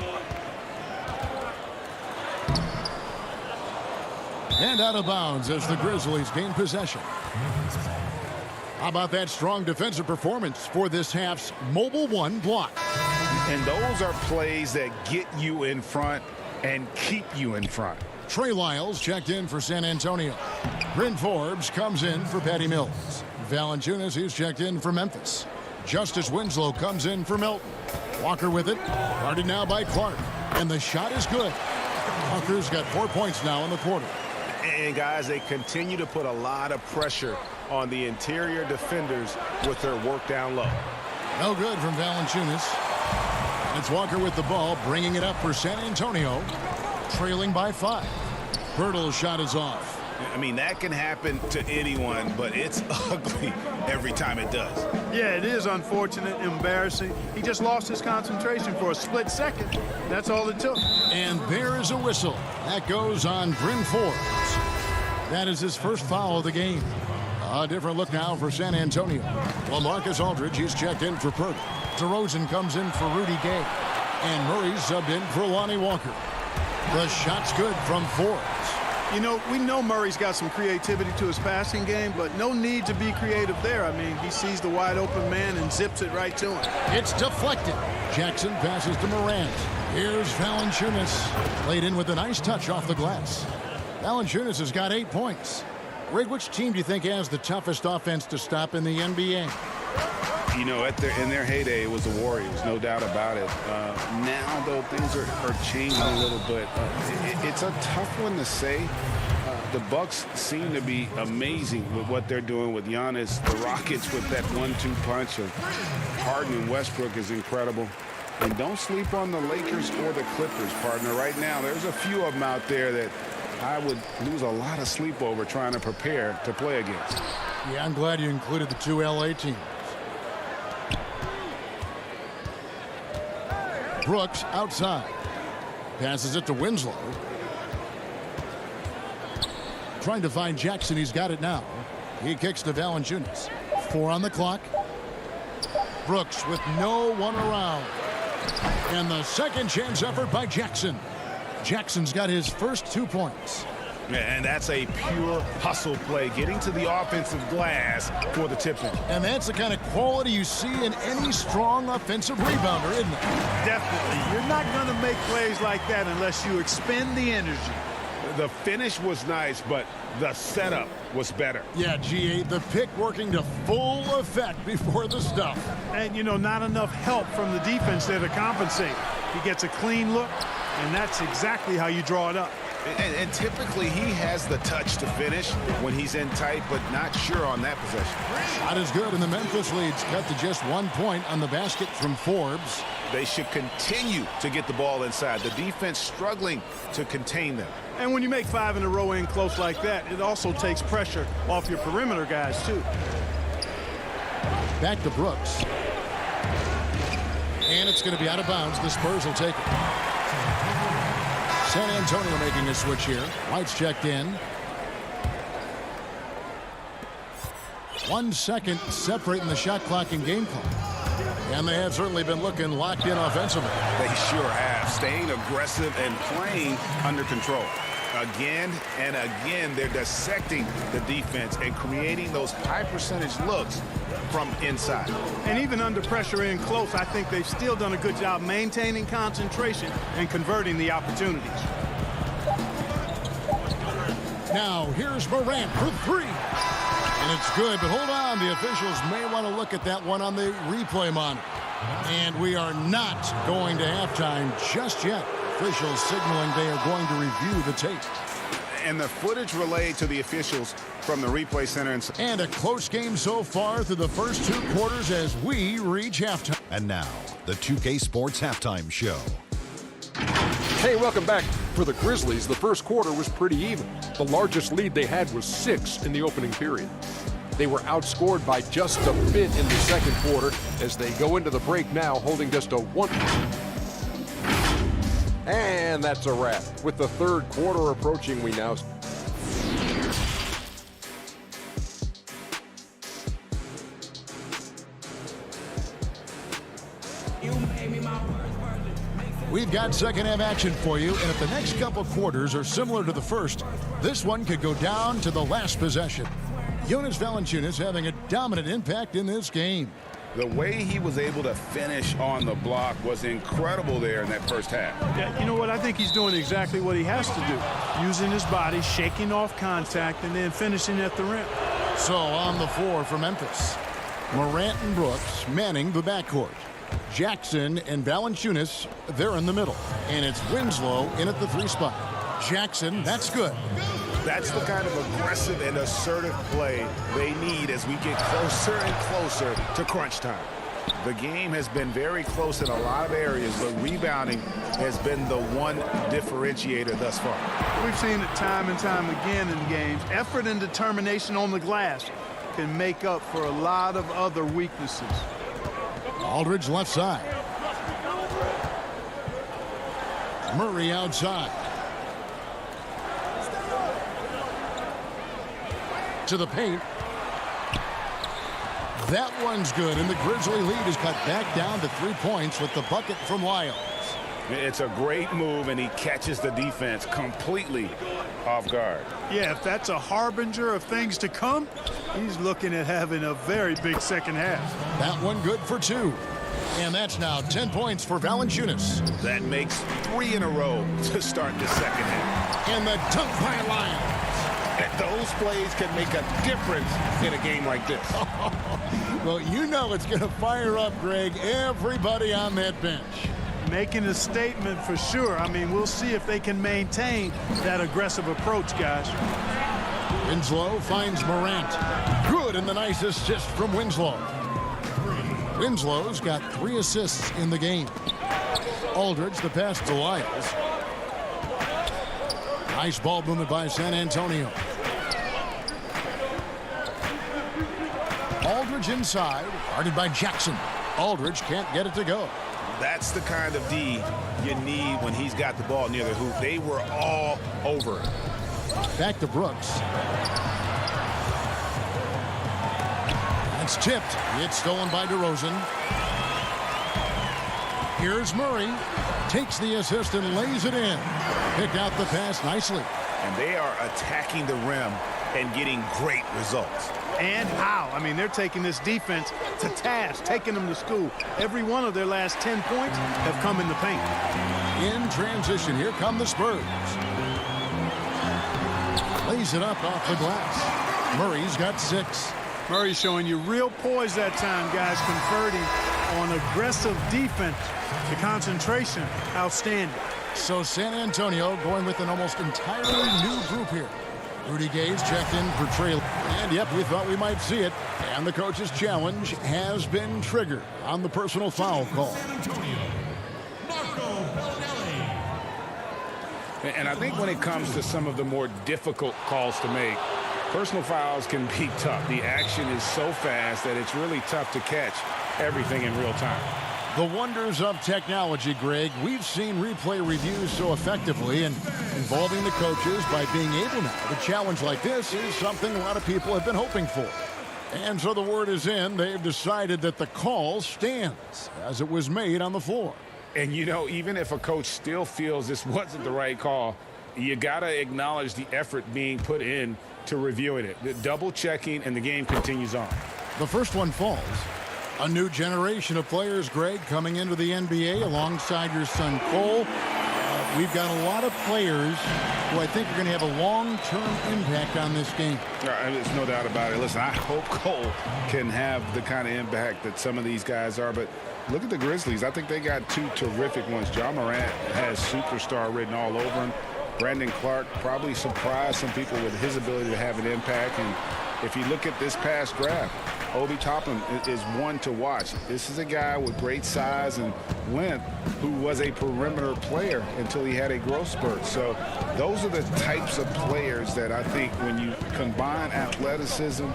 And out of bounds as the Grizzlies gain possession. How about that strong defensive performance for this half's Mobile One block? And those are plays that get you in front and keep you in front. Trey Lyles checked in for San Antonio. Bryn Forbes comes in for Patty Mills. Valanciunas is checked in for Memphis. Justice Winslow comes in for Milton. Walker with it. Guarded now by Clark. And the shot is good. Walker's got 4 points now in the quarter. And, guys, they continue to put a lot of pressure on the interior defenders with their work down low. No good from Valanciunas. It's Walker with the ball, bringing it up for San Antonio. Trailing by 5. Birtle's shot is off. I mean, that can happen to anyone, but it's ugly every time it does. Yeah, it is unfortunate, embarrassing. He just lost his concentration for a split second. That's all it took. And there is a whistle. That goes on Bryn Forbes. That is his first foul of the game. A different look now for San Antonio. LaMarcus Aldridge, he's checked in for Purdy. DeRozan comes in for Rudy Gay. And Murray's subbed in for Lonnie Walker. The shot's good from Forbes. You know, we know Murray's got some creativity to his passing game, but no need to be creative there. I mean, he sees the wide open man and zips it right to him. It's deflected. Jackson passes to Morant. Here's Valanciunas. Laid in with a nice touch off the glass. Valanciunas has got 8 points. Rig, which team do you think has the toughest offense to stop in the NBA? You know, in their heyday, it was the Warriors, no doubt about it. Now, though, things are changing a little bit. It's a tough one to say. The Bucks seem to be amazing with what they're doing with Giannis. The Rockets with that 1-2 punch of Harden and Westbrook is incredible. And don't sleep on the Lakers or the Clippers, partner. Right now, there's a few of them out there that I would lose a lot of sleep over trying to prepare to play against. Yeah, I'm glad you included the 2 LA teams. Brooks outside. Passes it to Winslow. Trying to find Jackson. He's got it now. He kicks to Valanciunas. 4 on the clock. Brooks with no one around. And the second chance effort by Jackson. Jackson's got his first 2 points. And that's a pure hustle play, getting to the offensive glass for the tip-in. And that's the kind of quality you see in any strong offensive rebounder, isn't it? Definitely. You're not going to make plays like that unless you expend the energy. The finish was nice, but the setup was better. Yeah, G8, the pick working to full effect before the stuff. And, you know, not enough help from the defense there to compensate. He gets a clean look, and that's exactly how you draw it up. And typically he has the touch to finish when he's in tight, but not sure on that possession. Shot is good, and the Memphis lead's cut to just 1 point on the basket from Forbes. They should continue to get the ball inside. The defense struggling to contain them. And when you make 5 in a row in close like that, it also takes pressure off your perimeter guys, too. Back to Brooks. And it's going to be out of bounds. The Spurs will take it. San Antonio making a switch here. White's checked in. 1 second separating the shot clock and game clock. And they have certainly been looking locked in offensively. They sure have. Staying aggressive and playing under control. Again and again, they're dissecting the defense and creating those high percentage looks from inside. And even under pressure in close, I think they've still done a good job maintaining concentration and converting the opportunities. Now, here's Morant for 3. And it's good, but hold on. The officials may want to look at that one on the replay monitor. And we are not going to halftime just yet. Officials signaling they are going to review the tape. And the footage relayed to the officials from the replay center. And a close game so far through the first 2 quarters as we reach halftime. And now, the 2K Sports Halftime Show. Hey, welcome back. For the Grizzlies, the first quarter was pretty even. The largest lead they had was 6 in the opening period. They were outscored by just a bit in the second quarter as they go into the break now holding just a 1. And that's a wrap. With the third quarter approaching, we now... We've got second half action for you, and if the next couple quarters are similar to the first, this one could go down to the last possession. Jonas Valanciunas having a dominant impact in this game. The way he was able to finish on the block was incredible there in that first half. Yeah, you know what? I think he's doing exactly what he has to do. Using his body, shaking off contact, and then finishing at the rim. So on the floor for Memphis, Morant and Brooks manning the backcourt. Jackson and Valanciunas, they're in the middle. And it's Winslow in at the 3 spot. Jackson, that's good. That's the kind of aggressive and assertive play they need as we get closer and closer to crunch time. The game has been very close in a lot of areas, but rebounding has been the one differentiator thus far. We've seen it time and time again in games. Effort and determination on the glass can make up for a lot of other weaknesses. Aldridge left side. Murray outside. To the paint. That one's good, and the Grizzly lead is cut back down to 3 points with the bucket from Lyles. It's a great move, and he catches the defense completely off guard. Yeah, if that's a harbinger of things to come, he's looking at having a very big second half. That one good for 2. And that's now 10 points for Valanciunas. That makes 3 in a row to start the second half. And the dunk by Lyles. Those plays can make a difference in a game like this. Well, you know it's going to fire up, Greg, everybody on that bench. Making a statement for sure. I mean, we'll see if they can maintain that aggressive approach, guys. Winslow finds Morant. Good, and the nice assist from Winslow. Winslow's got 3 assists in the game. Aldridge, the pass to Lyles. Nice ball movement by San Antonio. Aldridge inside, guarded by Jackson. Aldridge can't get it to go. That's the kind of D you need when he's got the ball near the hoop. They were all over it. Back to Brooks. It's tipped. It's stolen by DeRozan. Here's Murray. Takes the assist and lays it in. Picked out the pass nicely. And they are attacking the rim and getting great results. And how? I mean, they're taking this defense to task, taking them to school. Every one of their last 10 points have come in the paint. In transition, here come the Spurs. Lays it up off the glass. Murray's got 6. Murray showing you real poise that time, guys, converting on aggressive defense. The concentration, outstanding. So San Antonio going with an almost entirely new group here. Rudy Gay's checked in for Trey. And yep, we thought we might see it. And the coach's challenge has been triggered on the personal foul call. And I think when it comes to some of the more difficult calls to make, personal fouls can be tough. The action is so fast that it's really tough to catch everything in real time. The wonders of technology, Greg. We've seen replay reviews so effectively, and involving the coaches by being able now to challenge like this is something a lot of people have been hoping for. And so the word is in. They've decided that the call stands as it was made on the floor. And, you know, even if a coach still feels this wasn't the right call, you got to acknowledge the effort being put in to reviewing it. The double checking, and the game continues on. The first one falls. A new generation of players, Greg, coming into the NBA alongside your son Cole. We've got a lot of players who I think are going to have a long-term impact on this game. There's no doubt about it. Listen, I hope Cole can have the kind of impact that some of these guys are, but look at the Grizzlies. I think they got 2 terrific ones. Ja Morant has superstar written all over him. Brandon Clark probably surprised some people with his ability to have an impact. And if you look at this past draft, Obi Toppin is one to watch. This is a guy with great size and length who was a perimeter player until he had a growth spurt. So those are the types of players that I think when you combine athleticism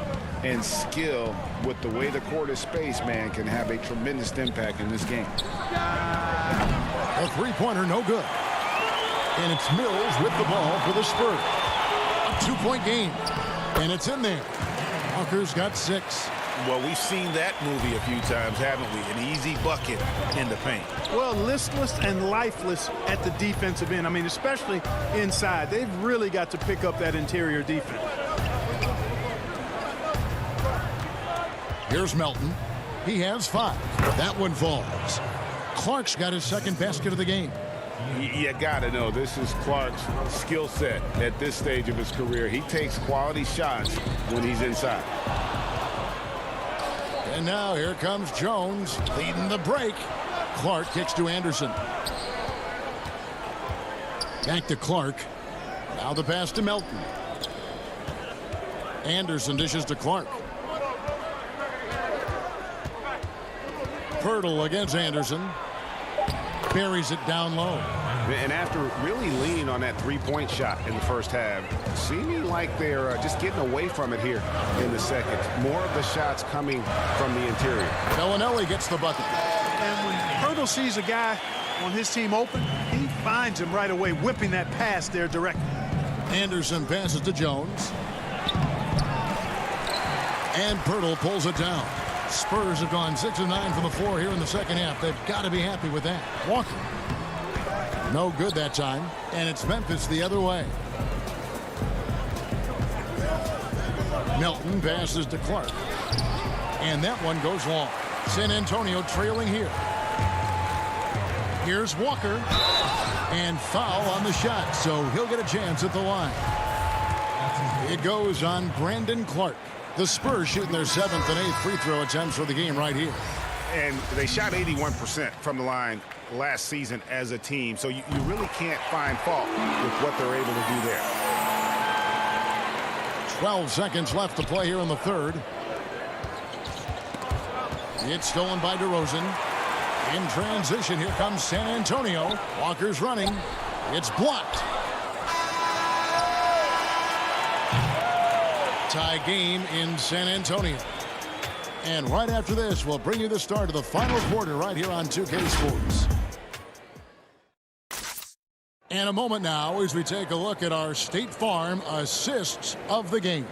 and skill with the way the court is spaced, man, can have a tremendous impact in this game. A three-pointer, no good. And it's Mills with the ball for the Spurs. A 2-point game. And it's in there. Walker's got 6. Well, we've seen that movie a few times, haven't we? An easy bucket in the paint. Well, listless and lifeless at the defensive end. I mean, especially inside. They've really got to pick up that interior defense. Here's Melton. He has 5. That one falls. Clark's got his second basket of the game. You got to know this is Clark's skill set at this stage of his career. He takes quality shots when he's inside. And now here comes Jones leading the break. Clark kicks to Anderson. Back to Clark. Now the pass to Melton. Anderson dishes to Clark. Pirtle against Anderson. Buries it down low. And after really leaning on that three-point shot in the first half, seeming like they're just getting away from it here in the second. More of the shots coming from the interior. Bellinelli gets the bucket. And when Pirtle sees a guy on his team open, he finds him right away, whipping that pass there directly. Anderson passes to Jones. And Pirtle pulls it down. Spurs have gone 6 of 9 from the floor here in the second half. They've got to be happy with that. Walker. No good that time. And it's Memphis the other way. Melton passes to Clark. And that one goes long. San Antonio trailing here. Here's Walker. And foul on the shot, so he'll get a chance at the line. It goes on Brandon Clark. The Spurs shooting their 7th and 8th free throw attempts for the game right here. And they shot 81% from the line last season as a team, so you really can't find fault with what they're able to do there. 12 seconds left to play here in the third. It's stolen by DeRozan. In transition, here comes San Antonio. Walker's running. It's blocked. Tie game in San Antonio. And right after this, we'll bring you the start of the final quarter right here on 2K Sports. And a moment now as we take a look at our State Farm assists of the game.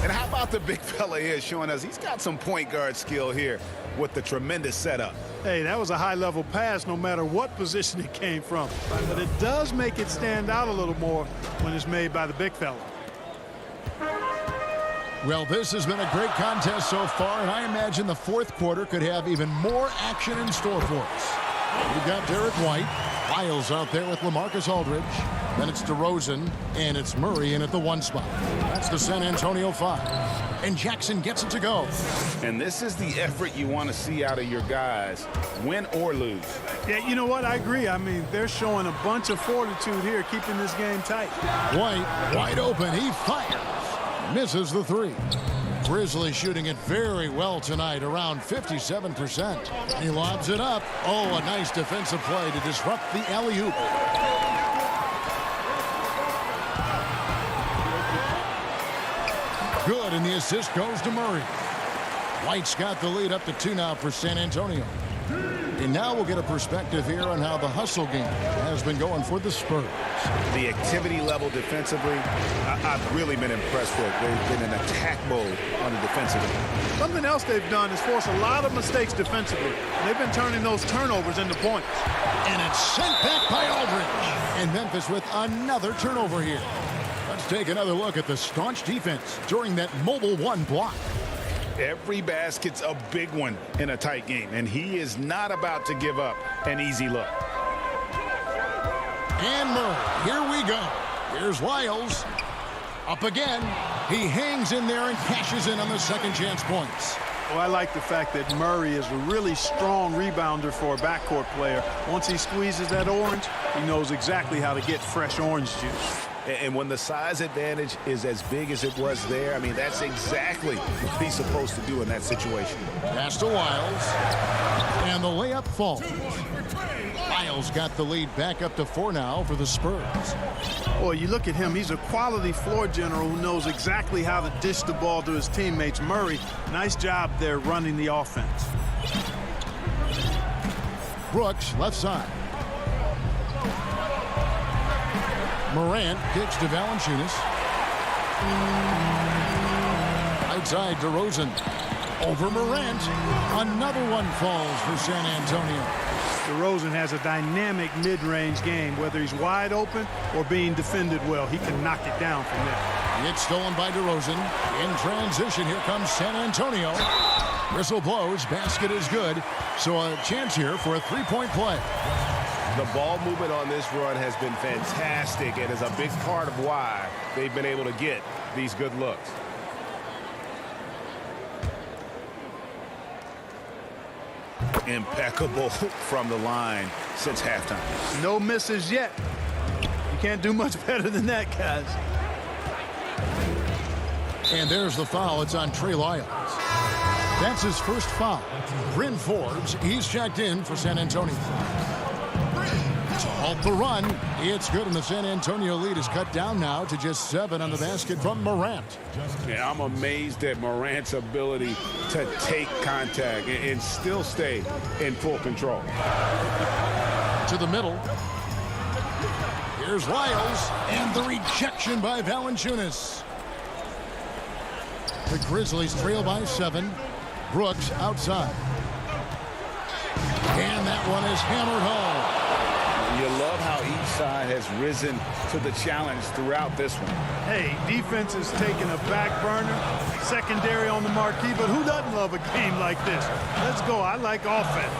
And how about the big fella here showing us he's got some point guard skill here with the tremendous setup. Hey, that was a high-level pass no matter what position it came from. But it does make it stand out a little more when it's made by the big fella. Well, this has been a great contest so far, and I imagine the fourth quarter could have even more action in store for us. We've got Derek White, Lyles out there with LaMarcus Aldridge. Then it's DeRozan, and it's Murray in at the 1 spot. That's the San Antonio 5. And Jackson gets it to go. And this is the effort you want to see out of your guys, win or lose. Yeah, you know what? I agree. I mean, they're showing a bunch of fortitude here, keeping this game tight. White, wide open. He fires. Misses the 3. Grizzlies shooting it very well tonight, around 57%. He lobs it up. Oh, a nice defensive play to disrupt the alley-oop. Good, and the assist goes to Murray. White's got the lead up to 2 now for San Antonio. And now we'll get a perspective here on how the hustle game has been going for the Spurs. The activity level defensively, I've really been impressed with. They've been in attack mode on the defensive end. Something else they've done is force a lot of mistakes defensively. They've been turning those turnovers into points. And it's sent back by Aldridge. And Memphis with another turnover here. Let's take another look at the staunch defense during that mobile 1 block. Every basket's a big one in a tight game, and he is not about to give up an easy look. And Murray, here we go. Here's Lyles. Up again. He hangs in there and cashes in on the second chance points. Well, I like the fact that Murray is a really strong rebounder for a backcourt player. Once he squeezes that orange, he knows exactly how to get fresh orange juice. And when the size advantage is as big as it was there, I mean, that's exactly what he's supposed to do in that situation. Pass to Lyles. And the layup falls. Lyles got the lead back up to 4 now for the Spurs. Boy, you look at him. He's a quality floor general who knows exactly how to dish the ball to his teammates. Murray, nice job there running the offense. Brooks, left side. Morant kicks to Valanciunas. Right side, DeRozan. Over Morant. Another one falls for San Antonio. DeRozan has a dynamic mid-range game. Whether he's wide open or being defended well, he can knock it down from there. It's stolen by DeRozan. In transition, here comes San Antonio. Whistle blows. Basket is good. So a chance here for a three-point play. The ball movement on this run has been fantastic and is a big part of why they've been able to get these good looks. Impeccable from the line since halftime. No misses yet. You can't do much better than that, guys. And there's the foul. It's on Trey Lyles. That's his first foul. Bryn Forbes, he's checked in for San Antonio. To halt the run, it's good, and the San Antonio lead is cut down now to just 7 on the basket from Morant. Yeah, I'm amazed at Morant's ability to take contact and still stay in full control. To the middle. Here's Lyles, and the rejection by Valanciunas. The Grizzlies trail by 7. Brooks outside. And that one is hammered home. You love how each side has risen to the challenge throughout this one. Hey, defense is taking a back burner, secondary on the marquee, but who doesn't love a game like this? Let's go. I like offense.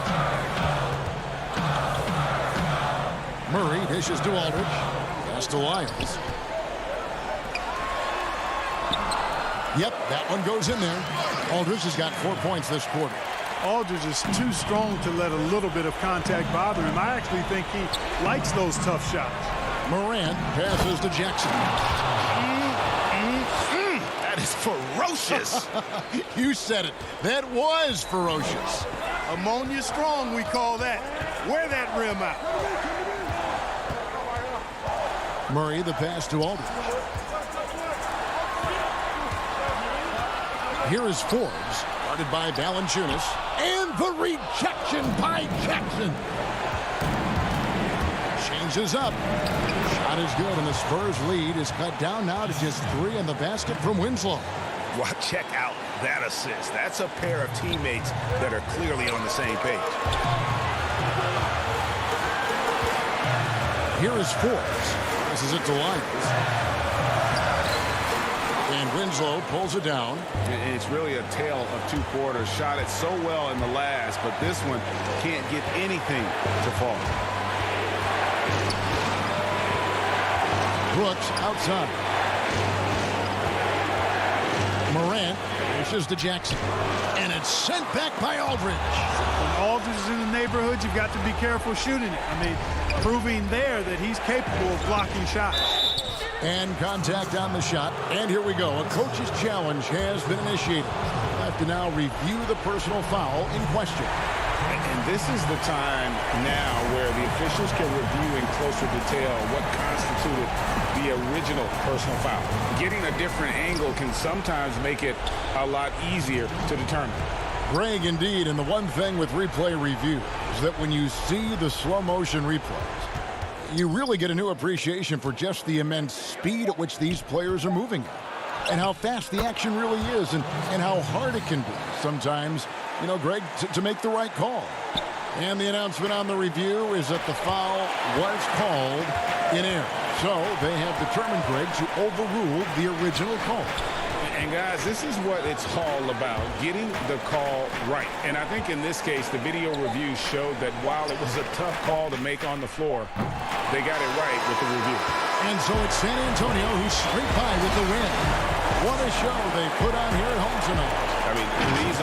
Murray dishes to Aldridge. Pass to Lyles. Yep, that one goes in there. Aldridge has got 4 points this quarter. Aldridge is too strong to let a little bit of contact bother him. I actually think he likes those tough shots. Morant passes to Jackson. That is ferocious. You said it. That was ferocious. Ammonia strong, we call that. Wear that rim out. Murray, the pass to Aldridge. Here is Forbes, guarded by Valanciunas, and the rejection by Jackson. Changes up. Shot is good, and the Spurs lead is cut down now to just 3 on the basket from Winslow. Well, check out that assist. That's a pair of teammates that are clearly on the same page. Here is Forbes. This is it to Lyles. And Winslow pulls it down. And it's really a tale of 2 quarters. Shot it so well in the last, but this one can't get anything to fall. Brooks outside. Morant pushes to Jackson. And it's sent back by Aldridge. When Aldridge is in the neighborhood, you've got to be careful shooting it. I mean, proving there that he's capable of blocking shots. And contact on the shot. And here we go. A coach's challenge has been initiated. We'll have to now review the personal foul in question. And this is the time now where the officials can review in closer detail what constituted the original personal foul. Getting a different angle can sometimes make it a lot easier to determine. Greg, indeed, and the one thing with replay review is that when you see the slow motion replays, you really get a new appreciation for just the immense speed at which these players are moving and how fast the action really is and how hard it can be sometimes, you know, Greg, to make the right call. And the announcement on the review is that the foul was called in error. So they have determined, Greg, to overrule the original call. And guys, this is what it's all about, getting the call right. And I think in this case, the video review showed that while it was a tough call to make on the floor, they got it right with the review. And so it's San Antonio who's straight by with the win. What a show they put on here at home tonight. I mean, these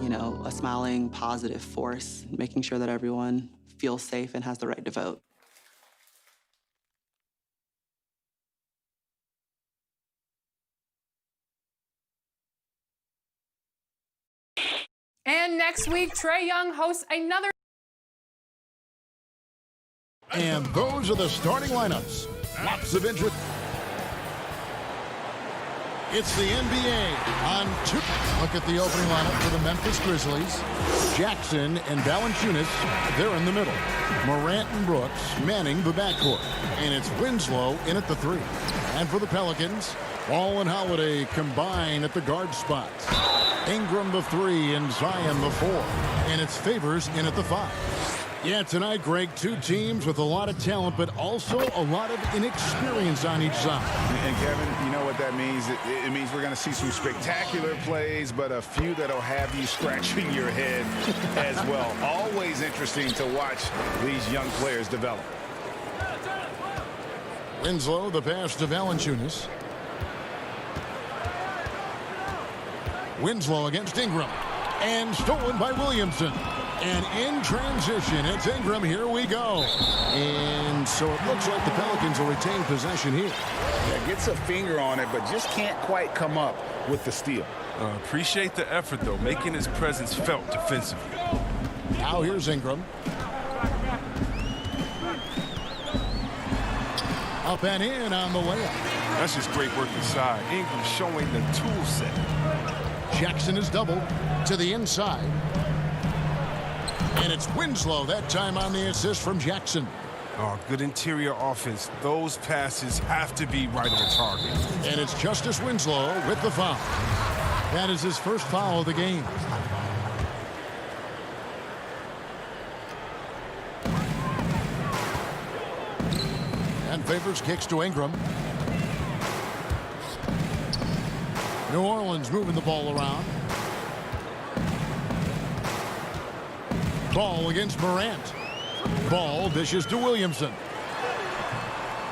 you know, a smiling, positive force, making sure that everyone feels safe and has the right to vote. And next week, Trae Young hosts another. And those are the starting lineups. Lots of interest. It's the NBA on 2. Look at the opening lineup for the Memphis Grizzlies. Jackson and Valanciunas, they're in the middle. Morant and Brooks manning the backcourt. And it's Winslow in at the 3. And for the Pelicans, Ball and Holiday combine at the guard spots. Ingram the 3 and Zion the 4. And it's Favors in at the 5. Yeah, tonight, Greg, 2 teams with a lot of talent, but also a lot of inexperience on each side. And Kevin, you know what that means? It means we're going to see some spectacular plays, but a few that'll have you scratching your head as well. Always interesting to watch these young players develop. Winslow, the pass to Valanciunas. Winslow against Ingram. And stolen by Williamson. And in transition, it's Ingram. Here we go. And so it looks like the Pelicans will retain possession here. Yeah, gets a finger on it, but just can't quite come up with the steal. Appreciate the effort, though, making his presence felt defensively. Now here's Ingram. Up and in on the layup. That's just great work inside. Ingram showing the tool set. Jackson is doubled to the inside. And it's Winslow that time on the assist from Jackson. Oh, good interior offense. Those passes have to be right on target. And it's Justice Winslow with the foul. That is his first foul of the game. And Favors kicks to Ingram. New Orleans moving the ball around. Ball against Morant. Ball dishes to Williamson.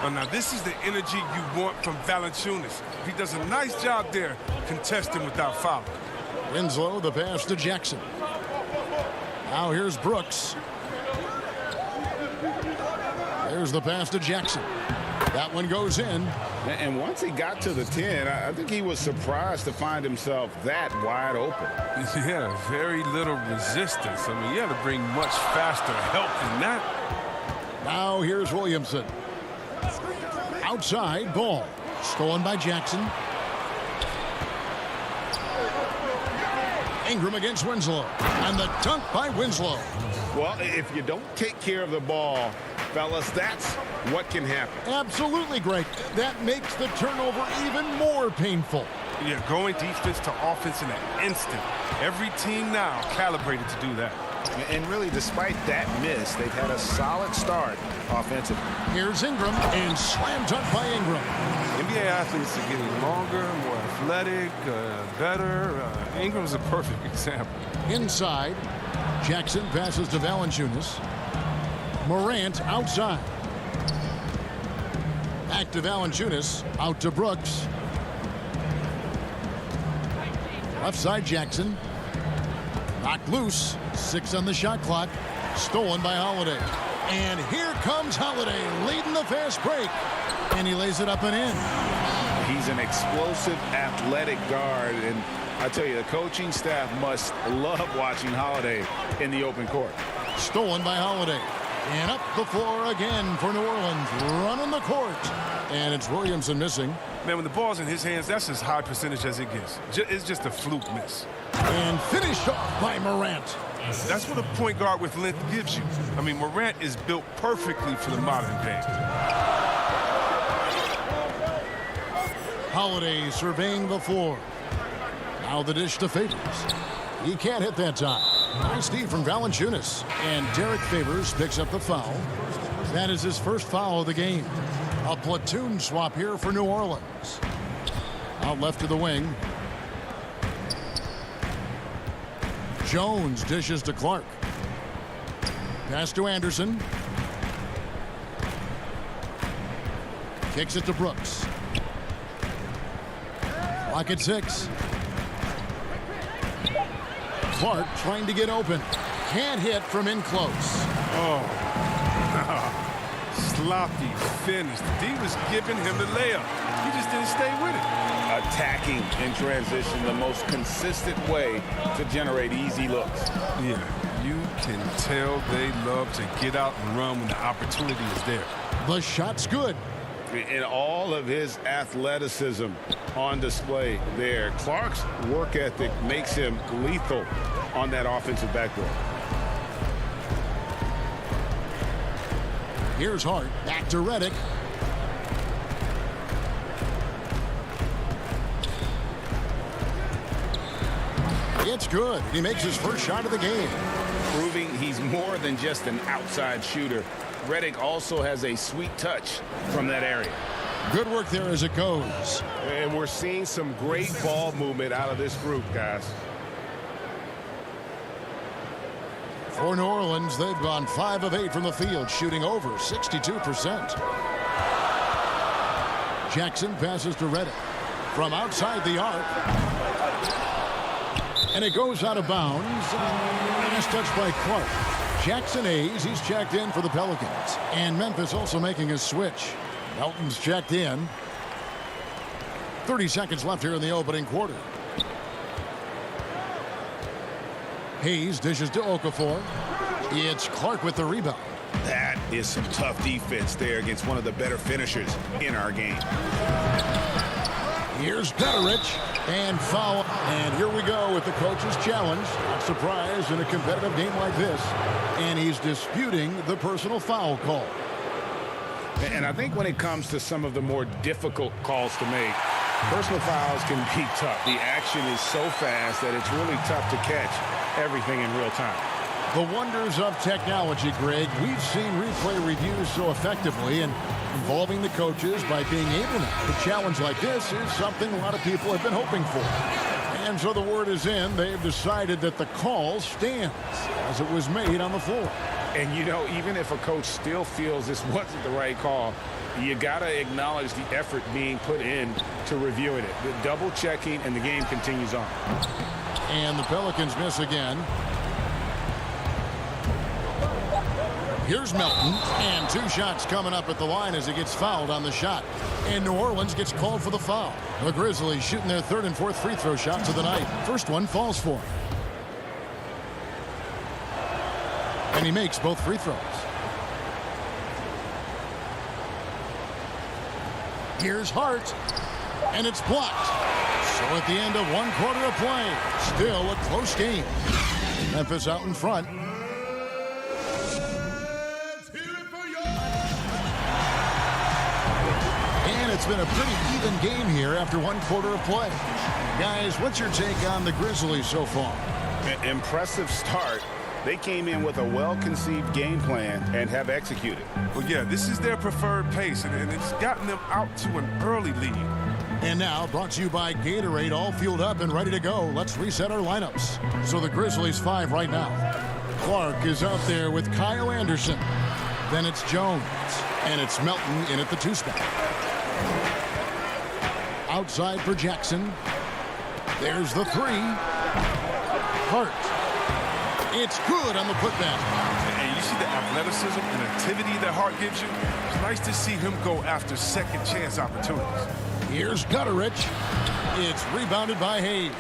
Oh, now this is the energy you want from Valanciunas. He does a nice job there contesting without fouling. Winslow, the pass to Jackson. Now here's Brooks. There's the pass to Jackson. That one goes in. And once he got to the 10, I think he was surprised to find himself that wide open. Yeah, very little resistance. I mean, you have to bring much faster help than that. Now here's Williamson. Outside, ball. Stolen by Jackson. Ingram against Winslow. And the dunk by Winslow. Well, if you don't take care of the ball, fellas, that's what can happen. Absolutely, Greg. That makes the turnover even more painful. Yeah, going defense to offense in an instant. Every team now calibrated to do that. And really, despite that miss, they've had a solid start offensively. Here's Ingram, and slam dunk by Ingram. NBA athletes are getting longer, more athletic, better. Ingram's a perfect example. Inside, Jackson passes to Valanciunas. Morant outside. Back to Valanciunas, out to Brooks. Left side, Jackson. Knocked loose. 6 on the shot clock. Stolen by Holiday. And here comes Holiday leading the fast break. And he lays it up and in. He's an explosive, athletic guard. And I tell you, the coaching staff must love watching Holiday in the open court. Stolen by Holiday. And up the floor again for New Orleans. Running the court. And it's Williamson missing. Man, when the ball's in his hands, that's as high percentage as it gets. It's just a fluke miss. And finished off by Morant. That's what a point guard with length gives you. I mean, Morant is built perfectly for the modern game. Holiday surveying the floor. Now the dish to Favors. He can't hit that time. Nice D from Valanciunas. And Derek Favors picks up the foul. That is his first foul of the game. A platoon swap here for New Orleans. Out left to the wing. Jones dishes to Clark. Pass to Anderson. Kicks it to Brooks. Clock at 6. Clark trying to get open. Can't hit from in close. Oh, sloppy finish. The D was giving him the layup. He just didn't stay with it. Attacking in transition, the most consistent way to generate easy looks. Yeah, you can tell they love to get out and run when the opportunity is there. The shot's good. And all of his athleticism on display there. Clark's work ethic makes him lethal on that offensive backboard. Here's Hart. Back to Reddick. It's good. He makes his first shot of the game. Proving he's more than just an outside shooter. Reddick also has a sweet touch from that area. Good work there as it goes. And we're seeing some great ball movement out of this group, guys. For New Orleans, they've gone 5 of 8 from the field, shooting over 62%. Jackson passes to Reddick from outside the arc. And it goes out of bounds. Last touch by Clark. Jackson Hayes, he's checked in for the Pelicans. And Memphis also making a switch. Melton's checked in. 30 seconds left here in the opening quarter. Hayes dishes to Okafor. It's Clark with the rebound. That is some tough defense there against one of the better finishers in our game. Here's Gutterich. And foul. And here we go with the coach's challenge. Not surprised in a competitive game like this. And he's disputing the personal foul call. And I think when it comes to some of the more difficult calls to make, personal fouls can be tough. The action is so fast that it's really tough to catch everything in real time. The wonders of technology, Greg. We've seen replay reviews so effectively, and involving the coaches by being able to challenge like this is something a lot of people have been hoping for. And so the word is in. They've decided that the call stands as it was made on the floor. And, you know, even if a coach still feels this wasn't the right call, you got to acknowledge the effort being put in to reviewing it. The double checking, and the game continues on. And the Pelicans miss again. Here's Melton, and 2 shots coming up at the line as he gets fouled on the shot. And New Orleans gets called for the foul. The Grizzlies shooting their 3rd and 4th free throw shots of the night. First one falls for him. And he makes both free throws. Here's Hart, and it's blocked. So at the end of 1 quarter of play, still a close game. Memphis out in front. And it's been a pretty even game here after 1 quarter of play. Guys, what's your take on the Grizzlies so far? Impressive start. They came in with a well-conceived game plan and have executed. Well, yeah, this is their preferred pace, and it's gotten them out to an early lead. And now, brought to you by Gatorade, all fueled up and ready to go. Let's reset our lineups. So the Grizzlies 5 right now. Clark is out there with Kyle Anderson. Then it's Jones. And it's Melton in at the 2 spot. Outside for Jackson. There's the 3. Hart. It's good on the putback. And you see the athleticism and activity that Hart gives you? It's nice to see him go after second chance opportunities. Here's Gutterich. It's rebounded by Hayes.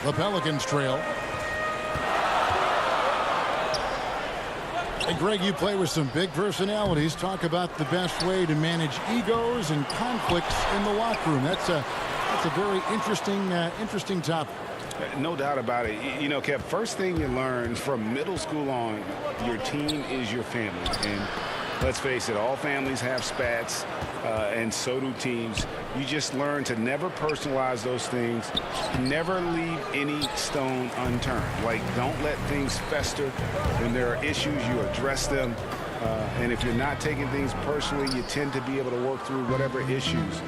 The Pelicans trail. Hey, Greg, you play with some big personalities. Talk about the best way to manage egos and conflicts in the locker room. That's a very interesting topic. No doubt about it. You know, Kev, first thing you learn from middle school on, your team is your family. And let's face it, all families have spats, and so do teams. You just learn to never personalize those things. Never leave any stone unturned. Like, don't let things fester. When there are issues, you address them. And if you're not taking things personally, you tend to be able to work through whatever issues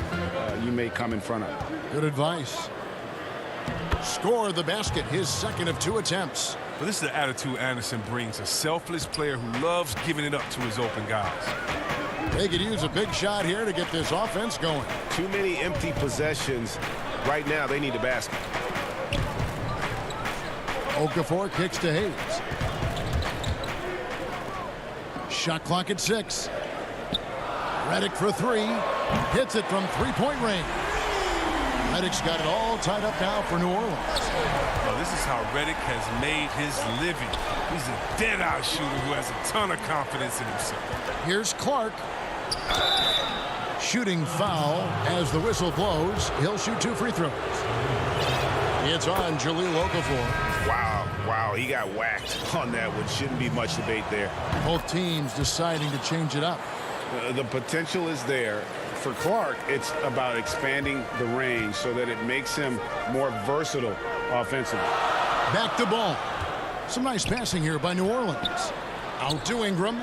you may come in front of. Good advice. Score the basket, his 2nd of 2 attempts. But this is the attitude Anderson brings, a selfless player who loves giving it up to his open guys. They could use a big shot here to get this offense going. Too many empty possessions. Right now, they need a basket. Okafor kicks to Hayes. Shot clock at 6. Redick for 3. Hits it from three-point range. Redick's got it all tied up now for New Orleans. Well, this is how Redick has made his living. He's a dead-eye shooter who has a ton of confidence in himself. Here's Clark. Shooting foul as the whistle blows. He'll shoot 2 free throws. It's on Jahlil Okafor. Wow, he got whacked on that one. Shouldn't be much debate there. Both teams deciding to change it up. The potential is there. For Clark, it's about expanding the range so that it makes him more versatile offensively. Back to ball. Some nice passing here by New Orleans. Out to Ingram.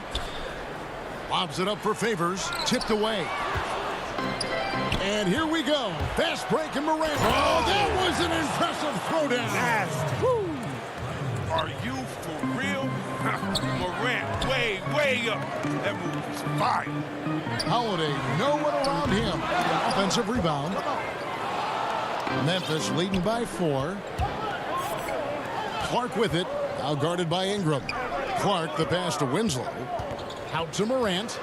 Lobs it up for Favors. Tipped away. And here we go. Fast break and Morant. Oh, that was an impressive throwdown. Woo. Are you for real? Morant, way up. That move was fire. Holiday, no one around him. Offensive rebound. Memphis leading by 4. Clark with it. Now guarded by Ingram. Clark, the pass to Winslow. Out to Morant.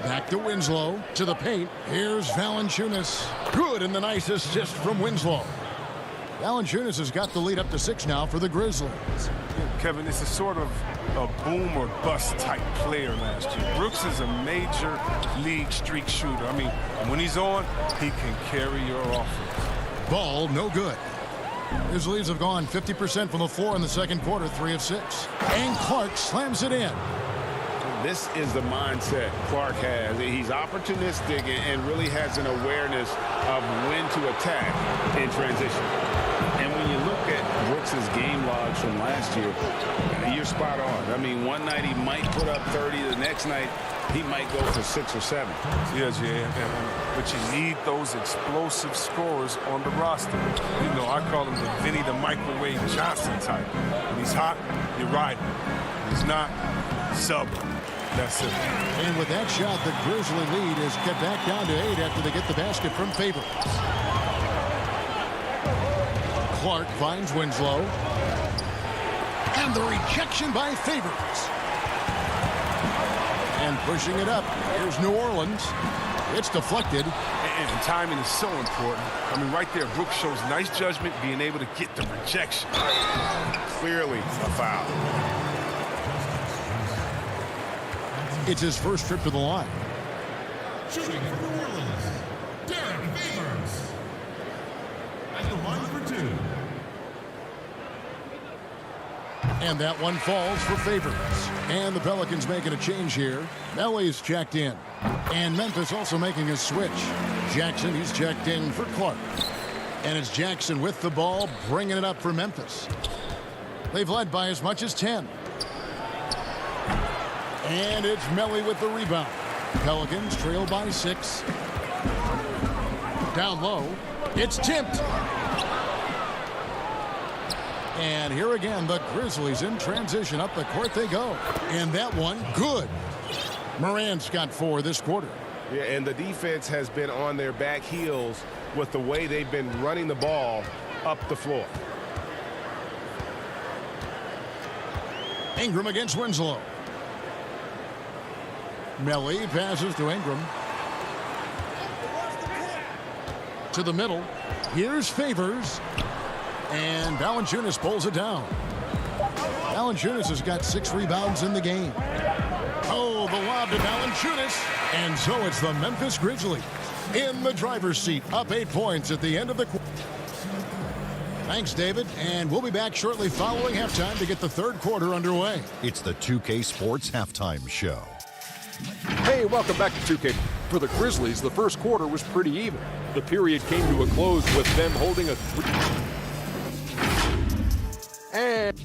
Back to Winslow. To the paint. Here's Valanciunas. Good, and the nice assist from Winslow. Valanciunas has got the lead up to 6 now for the Grizzlies. Kevin, this is sort of a boom or bust type player last year. Brooks is a major league streak shooter. I mean, when he's on, he can carry your offense. Ball, no good. His leads have gone 50% from the floor in the second quarter, 3 of 6. And Clark slams it in. This is the mindset Clark has. He's opportunistic and really has an awareness of when to attack in transition. And when you look at Brooks's game logs from last year, you're spot on. I mean, one night he might put up 30. The next night he might go for 6 or 7. Yes, but you need those explosive scorers on the roster. You know, I call him the Vinny the Microwave Johnson type. When he's hot, you ride him. When he's not, sub him. That's it. And with that shot, the Grizzly lead is cut back down to 8 after they get the basket from Favors. Clark finds Winslow. And the rejection by Favors. And pushing it up. Here's New Orleans. It's deflected. And timing is so important. I mean, right there, Brooks shows nice judgment, being able to get the rejection. Clearly a foul. It's his first trip to the line. Shooting for New Orleans, Derek Favors. At the line for 2. And that one falls for Favors. And the Pelicans making a change here. Melly's checked in. And Memphis also making a switch. Jackson, he's checked in for Clark. And it's Jackson with the ball, bringing it up for Memphis. They've led by as much as 10. And it's Melly with the rebound. Pelicans trail by 6. Down low. It's tipped. And here again, the Grizzlies in transition. Up the court they go. And that one, good. Morant's got 4 this quarter. Yeah, and the defense has been on their back heels with the way they've been running the ball up the floor. Ingram against Winslow. Melly passes to Ingram. To the middle. Here's Favors. And Valanciunas pulls it down. Valanciunas has got 6 rebounds in the game. Oh, the lob to Valanciunas. And so it's the Memphis Grizzlies in the driver's seat, up 8 points at the end of the quarter. Thanks, David. And we'll be back shortly following halftime to get the third quarter underway. It's the 2K Sports Halftime Show. Hey, welcome back to 2K. For the Grizzlies, the first quarter was pretty even. The period came to a close with them holding a and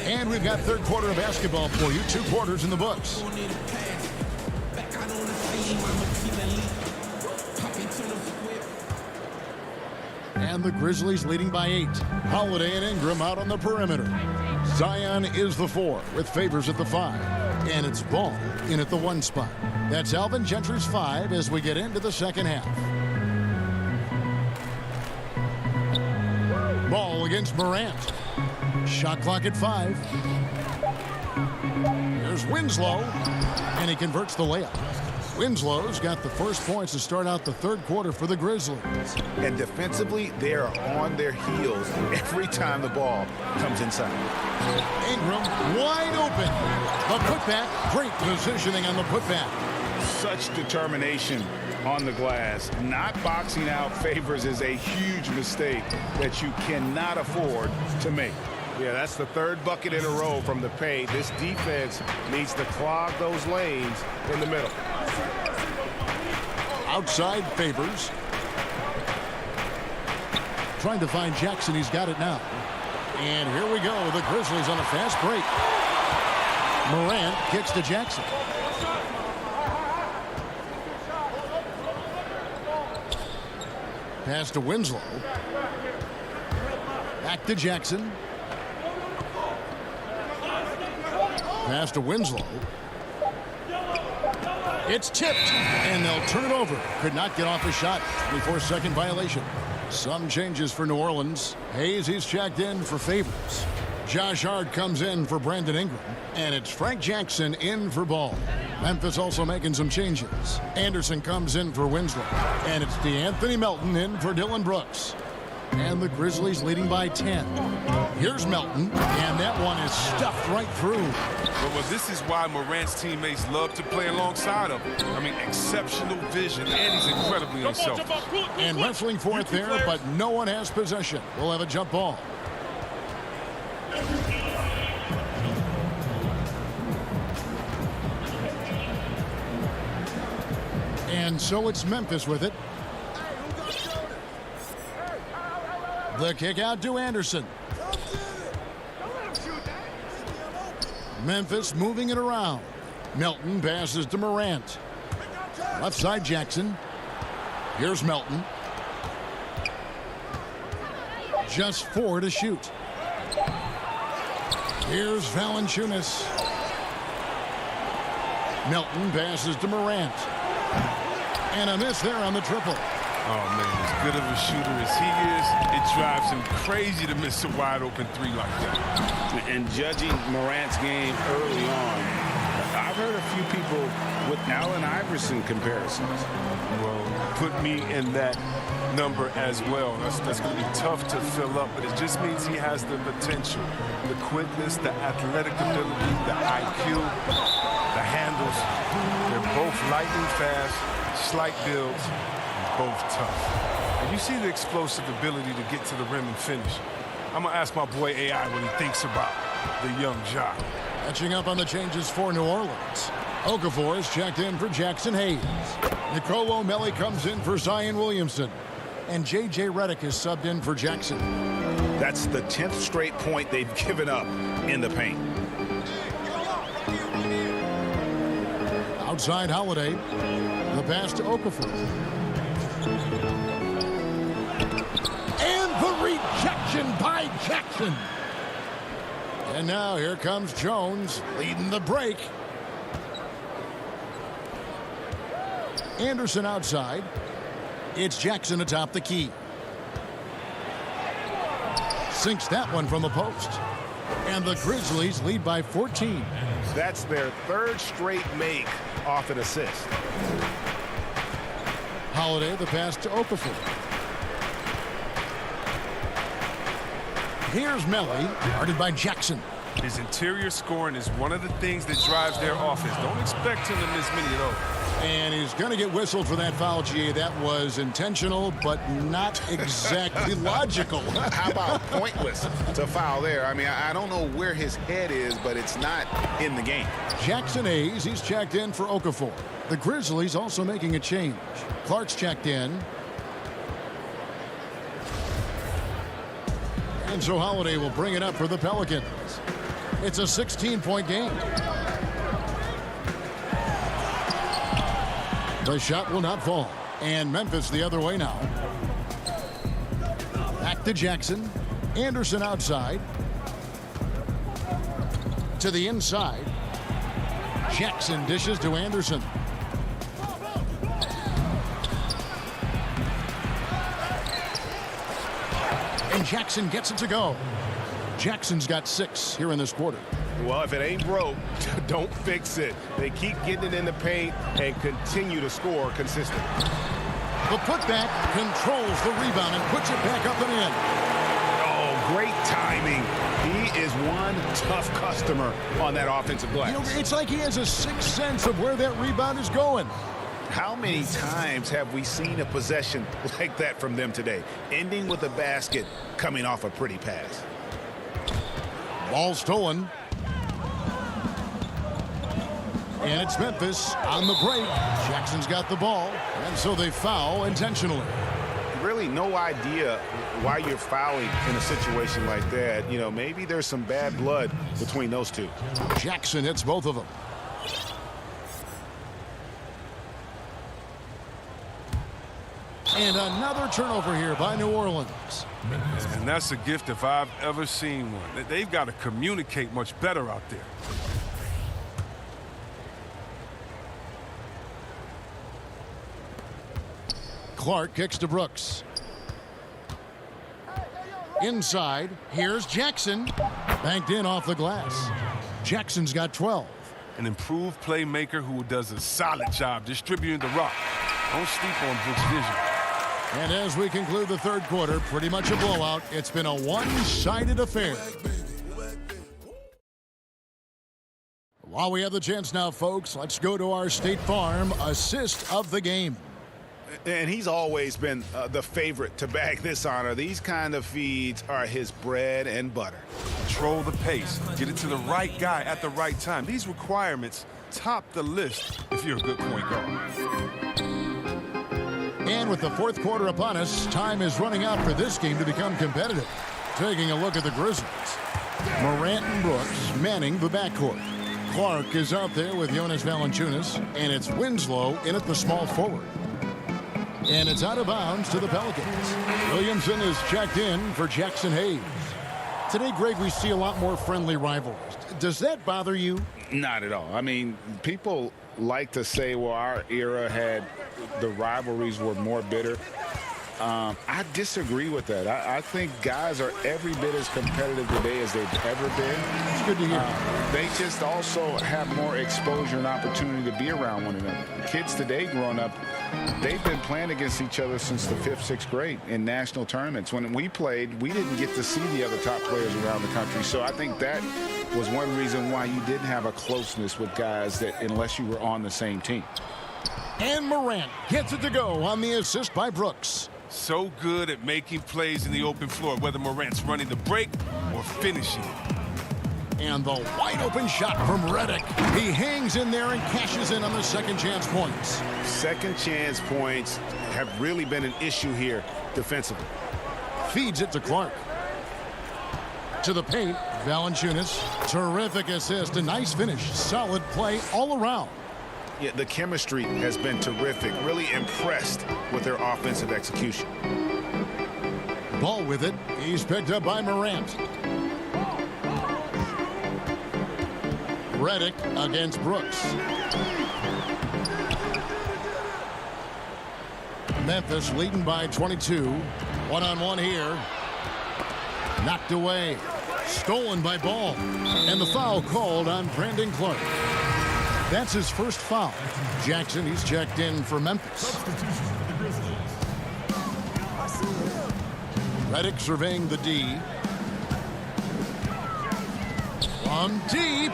And we've got third quarter of basketball for you. 2 quarters in the books. And And the Grizzlies leading by 8. Holiday and Ingram out on the perimeter. Zion is the 4 with Favors at the 5. And it's Ball in at the 1 spot. That's Alvin Gentry's 5 as we get into the second half. Ball against Morant. Shot clock at 5. Here's Winslow, and he converts the layup. Winslow's got the first points to start out the third quarter for the Grizzlies. And defensively, they are on their heels every time the ball comes inside. Ingram wide open. The putback, great positioning on the putback. Such determination on the glass. Not boxing out Favors is a huge mistake that you cannot afford to make. Yeah, that's the third bucket in a row from the paint. This defense needs to clog those lanes in the middle. Outside Favors. Trying to find Jackson. He's got it now. And here we go. The Grizzlies on a fast break. Morant kicks to Jackson. Pass to Winslow. Back to Jackson. Pass to Winslow. It's tipped, and they'll turn it over. Could not get off a shot. 24-second violation. Some changes for New Orleans. Hayes, he's checked in for Favors. Josh Hart comes in for Brandon Ingram. And it's Frank Jackson in for Ball. Memphis also making some changes. Anderson comes in for Winslow. And it's DeAnthony Melton in for Dylan Brooks. And the Grizzlies leading by 10. Here's Melton, and that one is stuffed right through. Well, this is why Morant's teammates love to play alongside him. I mean, exceptional vision, and he's incredibly unselfish. And wrestling for it there, but no one has possession. We'll have a jump ball. And so it's Memphis with it. The kick out to Anderson. Memphis moving it around. Melton passes to Morant. Left side Jackson. Here's Melton. Just 4 to shoot. Here's Valanciunas. Melton passes to Morant. And a miss there on the triple. Oh, man, as good of a shooter as he is, it drives him crazy to miss a wide-open 3 like that. And judging Morant's game early on, I've heard a few people with Allen Iverson comparisons. Well, put me in that number as well. That's going to be tough to fill up, but it just means he has the potential, the quickness, the athletic ability, the IQ, the handles. They're both lightning fast, slight builds. Both tough. And you see the explosive ability to get to the rim and finish. I'm going to ask my boy AI what he thinks about the young Ja. Catching up on the changes for New Orleans. Okafor is checked in for Jackson Hayes. Nicolo O'Malley comes in for Zion Williamson. And J.J. Redick is subbed in for Jackson. That's the 10th straight point they've given up in the paint. Outside Holiday. The pass to Okafor. And the rejection by Jackson. And now here comes Jones leading the break. Anderson outside. It's Jackson atop the key. Sinks that one from the post. And the Grizzlies lead by 14. That's their 3rd straight make off an assist. Holiday, the pass to Okafor. Here's Melly, guarded by Jackson. His interior scoring is one of the things that drives their offense. Don't expect him to miss many of those. And he's going to get whistled for that foul, GA. That was intentional, but not exactly logical. How about pointless to foul there? I mean, I don't know where his head is, but it's not in the game. Jackson Hayes, he's checked in for Okafor. The Grizzlies also making a change. Clark's checked in. And so Holiday will bring it up for the Pelicans. It's a 16-point game. The shot will not fall. And Memphis the other way now. to Jackson. Anderson outside. To the inside. Jackson dishes to Anderson. And Jackson gets it to go. Jackson's got 6 here in this quarter. Well, if it ain't broke, don't fix it. They keep getting it in the paint and continue to score consistently. The putback controls the rebound and puts it back up and in. Oh, great timing. He is one tough customer on that offensive glass. You know, it's like he has a sixth sense of where that rebound is going. How many times have we seen a possession like that from them today? Ending with a basket, coming off a pretty pass. Ball stolen. And it's Memphis on the break. Jackson's got the ball, and so they foul intentionally. Really no idea why you're fouling in a situation like that. You know, maybe there's some bad blood between those two. Jackson hits both of them. And another turnover here by New Orleans. And that's a gift if I've ever seen one. They've got to communicate much better out there. Clark kicks to Brooks. Inside, here's Jackson. Banked in off the glass. Jackson's got 12. An improved playmaker who does a solid job distributing the rock. Don't sleep on Brooks' vision. And as we conclude the third quarter, pretty much a blowout. It's been a one-sided affair. While we have the chance now, folks, let's go to our State Farm assist of the game. And he's always been the favorite to bag this honor. These kind of feeds are his bread and butter. Control the pace. Get it to the right guy at the right time. These requirements top the list if you're a good point guard. And with the fourth quarter upon us, time is running out for this game to become competitive. Taking a look at the Grizzlies. Morant and Brooks manning the backcourt. Clark is out there with Jonas Valanciunas, and it's Winslow in at the small forward. And it's out of bounds to the Pelicans. Williamson is checked in for Jackson Hayes. Today, Greg, we see a lot more friendly rivalries. Does that bother you? Not at all. I mean, people like to say, well, our era had the rivalries were more bitter. I disagree with that. I think guys are every bit as competitive today as they've ever been. It's good to hear. They just also have more exposure and opportunity to be around one another. Kids today growing up, they've been playing against each other since the 5th, 6th grade in national tournaments. When we played, we didn't get to see the other top players around the country. So I think that was one reason why you didn't have a closeness with guys that unless you were on the same team. And Morant gets it to go on the assist by Brooks. So good at making plays in the open floor, whether Morant's running the break or finishing it. And the wide open shot from Redick. He hangs in there and cashes in on the second chance points. Second chance points have really been an issue here defensively. Feeds it to Clark. To the paint, Valanciunas. Terrific assist, a nice finish. Solid play all around. Yeah, the chemistry has been terrific. Really impressed with their offensive execution. Ball with it. He's picked up by Morant. Redick against Brooks. Memphis leading by 22. One-on-one here. Knocked away. Stolen by Ball. And the foul called on Brandon Clark. That's his first foul. Jackson, he's checked in for Memphis. Redick surveying the D. From deep.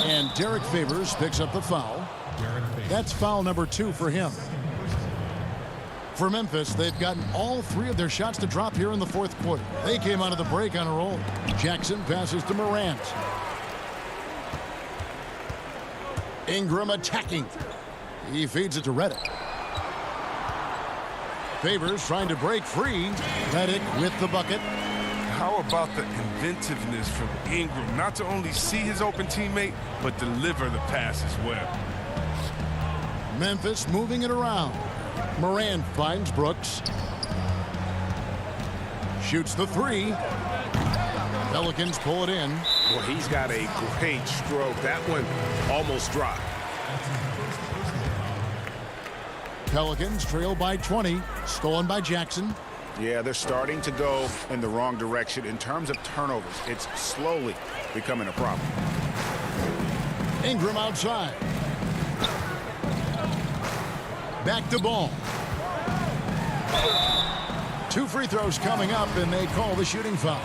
And Derek Favors picks up the foul. That's foul number 2 for him. For Memphis, they've gotten all 3 of their shots to drop here in the fourth quarter. They came out of the break on a roll. Jackson passes to Morant. Ingram attacking. He feeds it to Redick. Favors trying to break free. Redick with the bucket. How about the inventiveness from Ingram? Not to only see his open teammate, but deliver the pass as well. Memphis moving it around. Morant finds Brooks. Shoots the three. Pelicans pull it in. Well, he's got a great stroke. That one almost dropped. Pelicans trail by 20. Stolen by Jackson. Yeah, they're starting to go in the wrong direction. In terms of turnovers, it's slowly becoming a problem. Ingram outside. Back to Ball. 2 free throws coming up, and they call the shooting foul.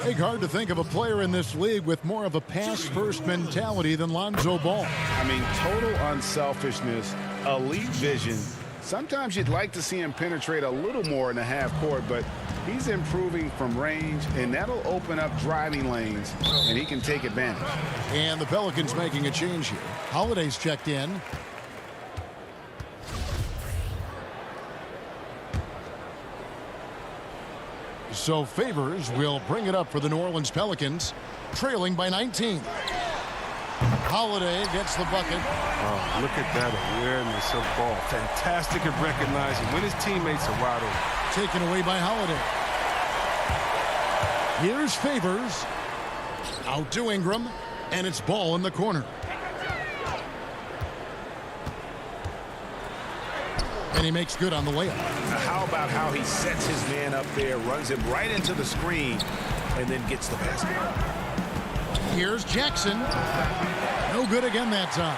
Greg, hard to think of a player in this league with more of a pass-first mentality than Lonzo Ball. I mean, total unselfishness, elite vision. Sometimes you'd like to see him penetrate a little more in the half court, but he's improving from range, and that'll open up driving lanes, and he can take advantage. And the Pelicans making a change here. Holiday's checked in. So Favors will bring it up for the New Orleans Pelicans, trailing by 19. Holiday gets the bucket. Oh, look at that awareness of ball. Fantastic at recognizing when his teammates are wide open. Taken away by Holiday. Here's Favors. Out to Ingram, and it's Ball in the corner. And he makes good on the layup. Now, how about how he sets his man up there, runs him right into the screen, and then gets the basket. Here's Jackson. No good again that time.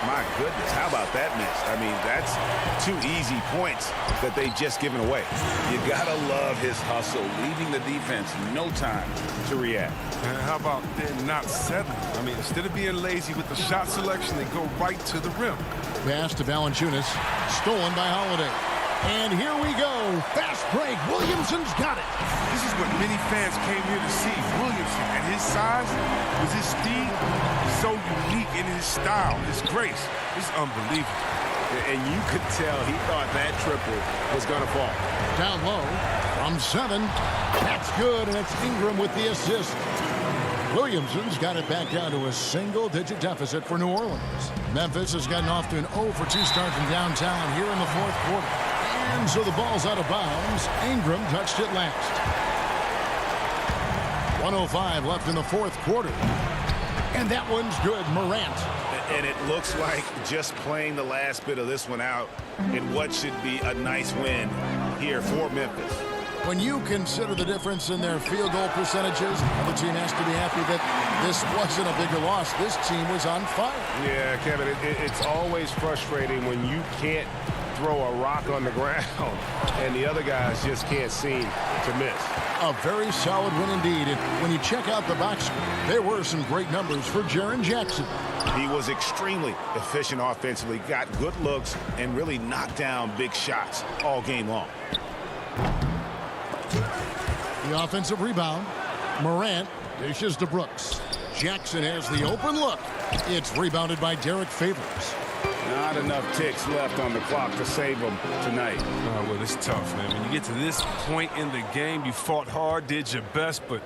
My goodness, how about that miss? I mean, that's 2 easy points that they just given away. You gotta love his hustle, leaving the defense no time to react. And how about they're not settling? I mean, instead of being lazy with the shot selection, they go right to the rim. Pass to Valanciunas, stolen by Holiday. And here we go. Fast break. Williamson's got it. This is what many fans came here to see. Williamson, at his size, with his speed, so unique in his style, his grace. It's unbelievable. And you could tell he thought that triple was going to fall. Down low from 7. That's good, and it's Ingram with the assist. Williamson's got it back down to a single-digit deficit for New Orleans. Memphis has gotten off to an 0-for-2 start from downtown here in the 4th quarter. And so the ball's out of bounds. Ingram touched it last. 1:05 left in the 4th quarter. And that one's good. Morant. And it looks like just playing the last bit of this one out in what should be a nice win here for Memphis. When you consider the difference in their field goal percentages, the team has to be happy that this wasn't a bigger loss. This team was on fire. Yeah, Kevin, it's always frustrating when you can't throw a rock on the ground and the other guys just can't seem to miss. A very solid win indeed. And when you check out the box score, there were some great numbers for Jaren Jackson. He was extremely efficient offensively, got good looks, and really knocked down big shots all game long. The offensive rebound. Morant dishes to Brooks. Jackson has the open look. It's rebounded by Derek Favors. Not enough ticks left on the clock to save them tonight. Oh, well, it's tough, man. When you get to this point in the game, you fought hard, did your best, but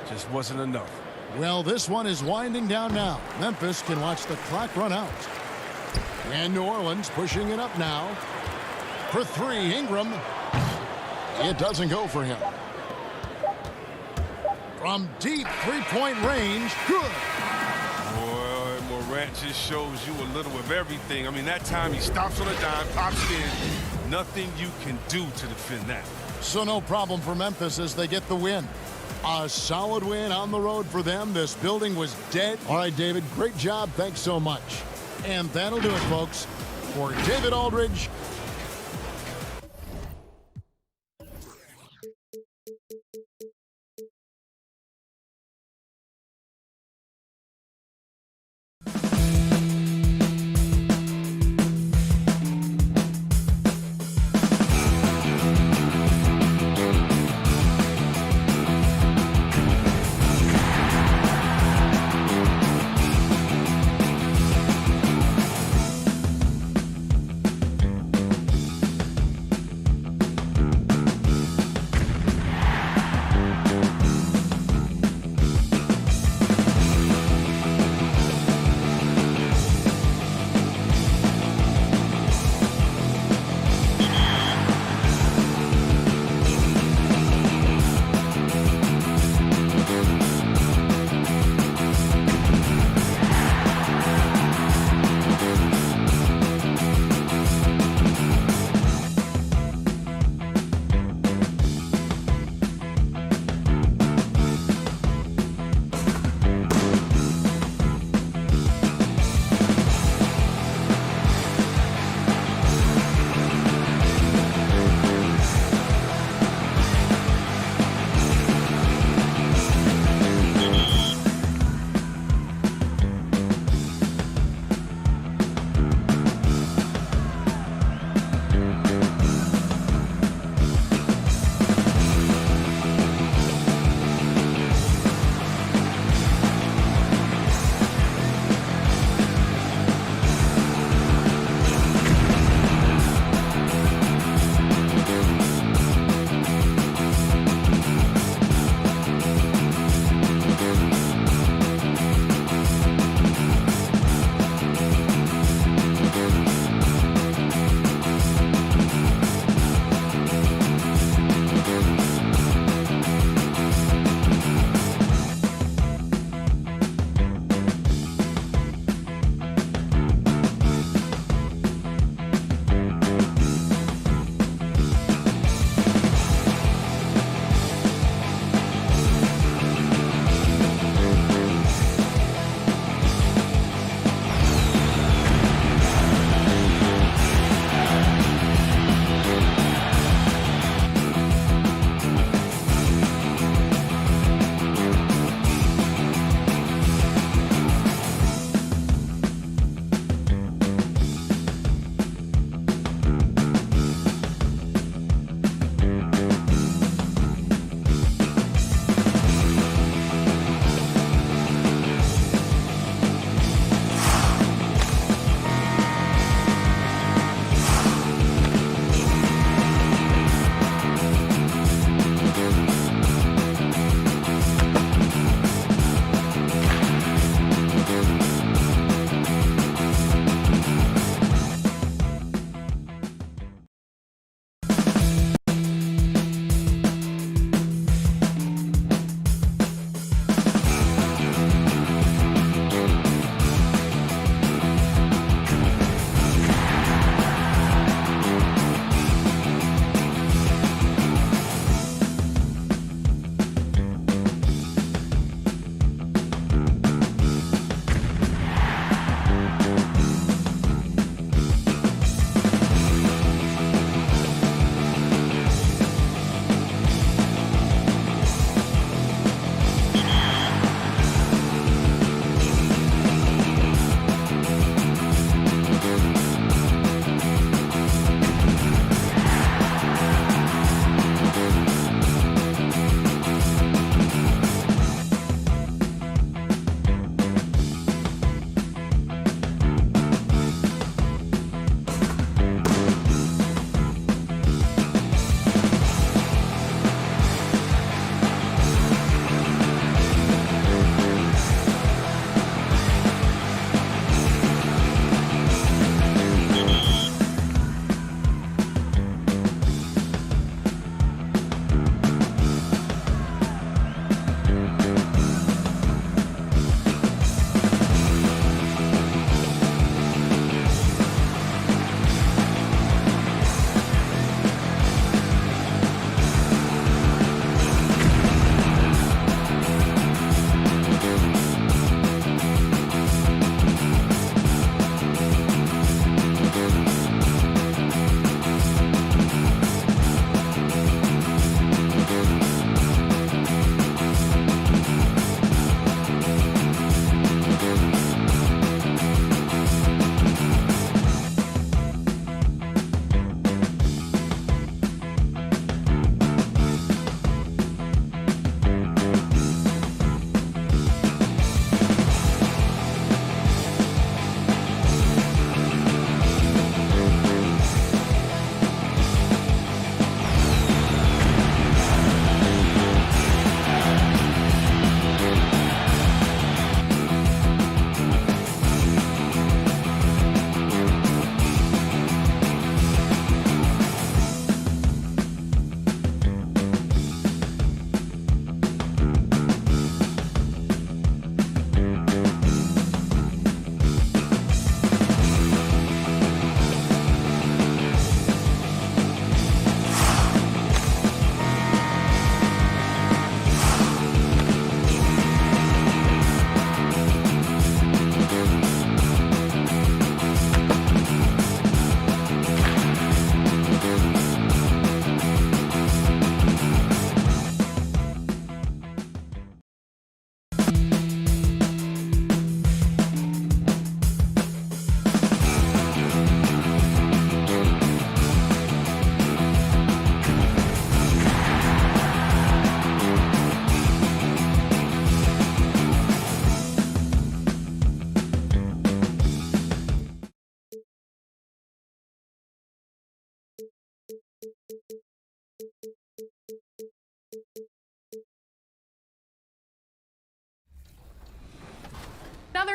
just wasn't enough. Well, this one is winding down now. Memphis can watch the clock run out. And New Orleans pushing it up now. For 3, Ingram. It doesn't go for him. From deep 3-point range, good. Boy, Morant just shows you a little of everything. I mean, that time he stops on a dime, pops it in. Nothing you can do to defend that. So no problem for Memphis as they get the win. A solid win on the road for them. This building was dead. All right, David, great job. Thanks so much. And that'll do it, folks. For David Aldridge,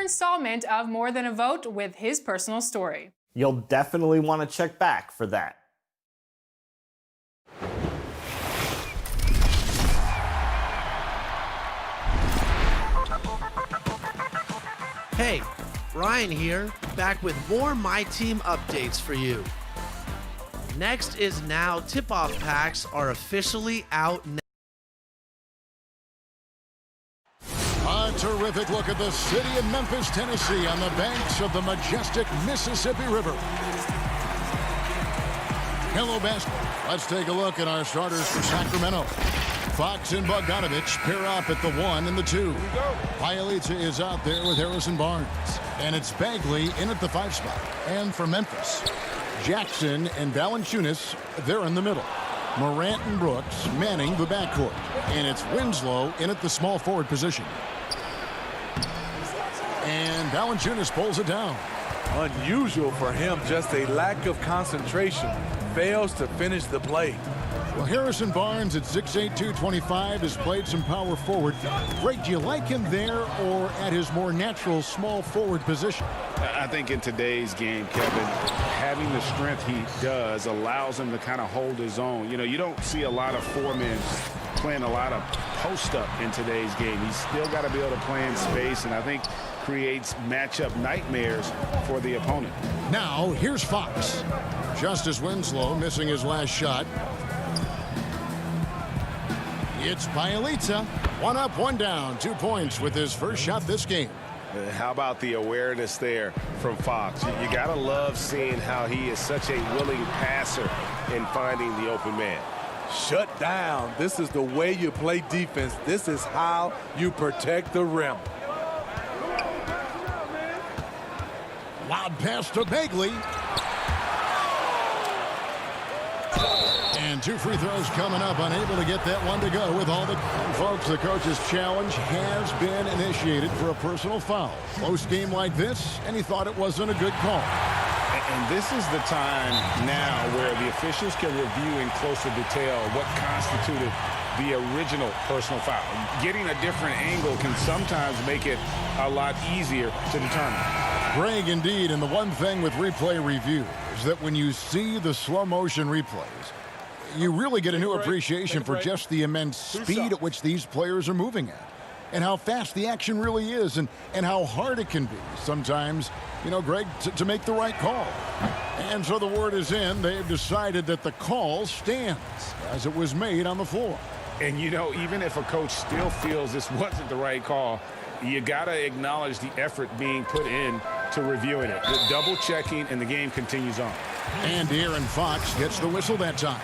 installment of More Than a Vote with his personal story. You'll definitely want to check back for that. Hey, Ryan here, back with more My Team updates for you. Next is Now tip-off packs are officially out now. A terrific look at the city of Memphis, Tennessee on the banks of the majestic Mississippi River. Hello, basketball. Let's take a look at our starters for Sacramento. Fox and Bogdanovich pair up at the 1 and the 2. Bielitsa is out there with Harrison Barnes. And it's Bagley in at the 5 spot. And for Memphis, Jackson and Valanciunas, they're in the middle. Morant and Brooks manning the backcourt. And it's Winslow in at the small forward position. And Valanciunas pulls it down. Unusual for him, just a lack of concentration. Fails to finish the play. Well, Harrison Barnes at 6'8", 225 has played some power forward. Greg, do you like him there or at his more natural small forward position? I think in today's game, Kevin, having the strength he does allows him to kind of hold his own. You know, you don't see a lot of four-men playing a lot of post-up in today's game. He's still got to be able to play in space, and I think creates matchup nightmares for the opponent. Now, here's Fox. Justice Winslow missing his last shot. It's Bielitsa. 1 up, 1 down. 2 points with his first shot this game. How about the awareness there from Fox? You got to love seeing how he is such a willing passer in finding the open man. Shut down. This is the way you play defense. This is how you protect the rim. Loud pass to Bagley. And 2 free throws coming up, unable to get that one to go with all the folks. The coach's challenge has been initiated for a personal foul. Close game like this, and he thought it wasn't a good call. And this is the time now where the officials can review in closer detail what constituted the original personal foul. Getting a different angle can sometimes make it a lot easier to determine. Greg, indeed, and the one thing with replay review is that when you see the slow motion replays, you really get a new appreciation for just the immense speed at which these players are moving at and how fast the action really is and how hard it can be sometimes, you know, Greg, to make the right call. And so the word is in. They've decided that the call stands as it was made on the floor. And, you know, even if a coach still feels this wasn't the right call, you got to acknowledge the effort being put in to reviewing it. The double checking, and the game continues on. And Aaron Fox gets the whistle that time.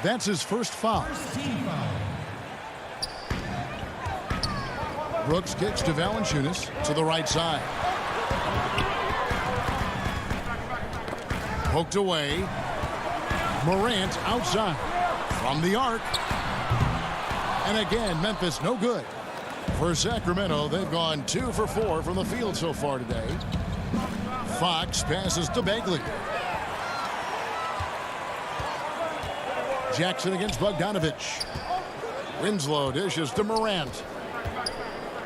That's his first foul. Brooks kicks to Valanciunas to the right side. Poked away. Morant outside from the arc. And again, Memphis no good. For Sacramento, they've gone 2 for 4 from the field so far today. Fox passes to Bagley. Jackson against Bogdanovich. Winslow dishes to Morant.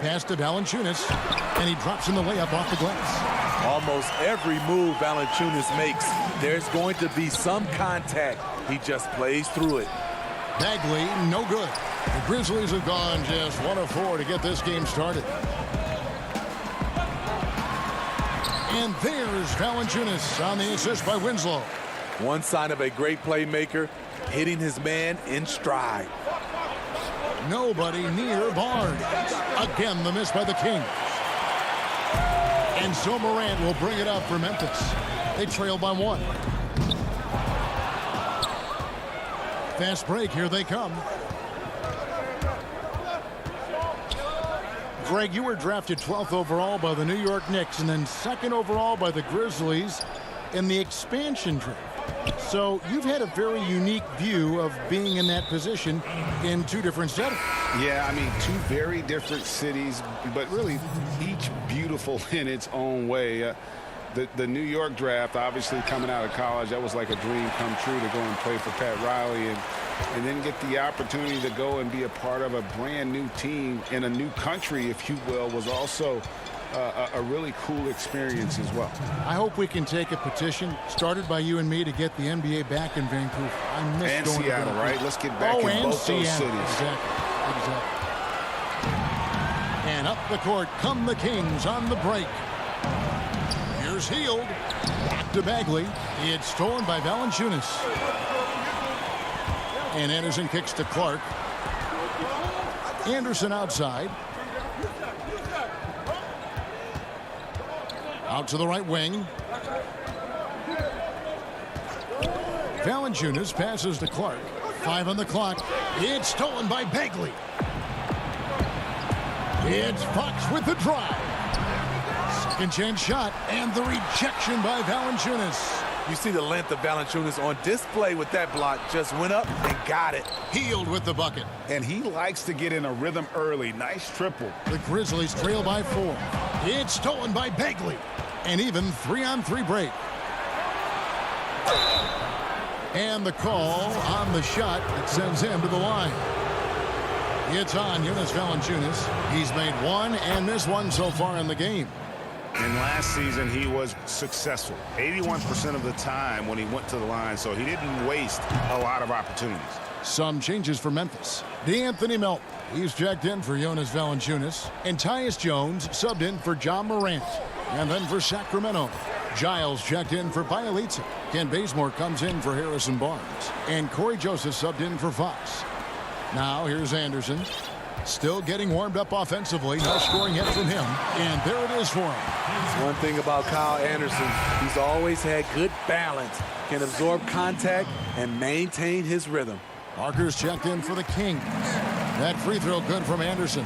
Pass to Valanciunas, and he drops in the layup off the glass. Almost every move Valanciunas makes, there's going to be some contact. He just plays through it. Bagley, no good. The Grizzlies have gone just 1 of 4 to get this game started. And there's Valanciunas on the assist by Winslow. One sign of a great playmaker, hitting his man in stride. Nobody near Barnes. Again, the miss by the Kings. And so Morant will bring it up for Memphis. They trail by 1. Fast break, here they come. Greg, you were drafted 12th overall by the New York Knicks and then 2nd overall by the Grizzlies in the expansion draft. So you've had a very unique view of being in that position in 2 different settings. Yeah, I mean, 2 very different cities, but really each beautiful in its own way. The New York draft, obviously coming out of college, that was like a dream come true to go and play for Pat Riley and then get the opportunity to go and be a part of a brand new team in a new country, if you will, was also a really cool experience as well. I hope we can take a petition started by you and me to get the NBA back in Vancouver. I miss and going Seattle, to right? Let's get back in both those cities. Exactly. And up the court come the Kings on the break. Here's Hield. Back to Bagley. It's stolen by Valanciunas. And Anderson kicks to Clark. Anderson outside. Out to the right wing. Valanciunas passes to Clark. 5 on the clock. It's stolen by Bagley. It's Fox with the drive. Second chance shot, and the rejection by Valanciunas. You see the length of Valanciunas on display with that block. Just went up and got it. Hield with the bucket. And he likes to get in a rhythm early. Nice triple. The Grizzlies trail by 4. It's stolen by Bagley. An even 3-on-3 break. And the call on the shot that sends him to the line. It's on Jonas Valanciunas. He's made 1 and missed 1 so far in the game. And last season, he was successful 81% of the time when he went to the line, so he didn't waste a lot of opportunities. Some changes for Memphis. DeAnthony Melton. He's checked in for Jonas Valanciunas. And Tyus Jones subbed in for John Morant. And then for Sacramento, Giles checked in for Bielitsa. Ken Bazemore comes in for Harrison Barnes. And Corey Joseph subbed in for Fox. Now here's Anderson. Still getting warmed up offensively. No scoring yet from him. And there it is for him. One thing about Kyle Anderson, he's always had good balance. Can absorb contact and maintain his rhythm. Parker's checked in for the Kings. That free throw good from Anderson.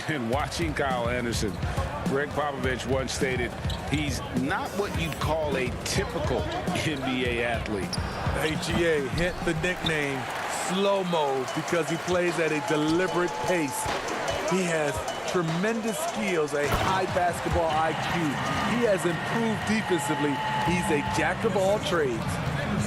And watching Kyle Anderson, Greg Popovich once stated, he's not what you'd call a typical NBA athlete. AGA hit the nickname slow-mo because he plays at a deliberate pace. He has tremendous skills, a high basketball IQ. He has improved defensively. He's a jack of all trades.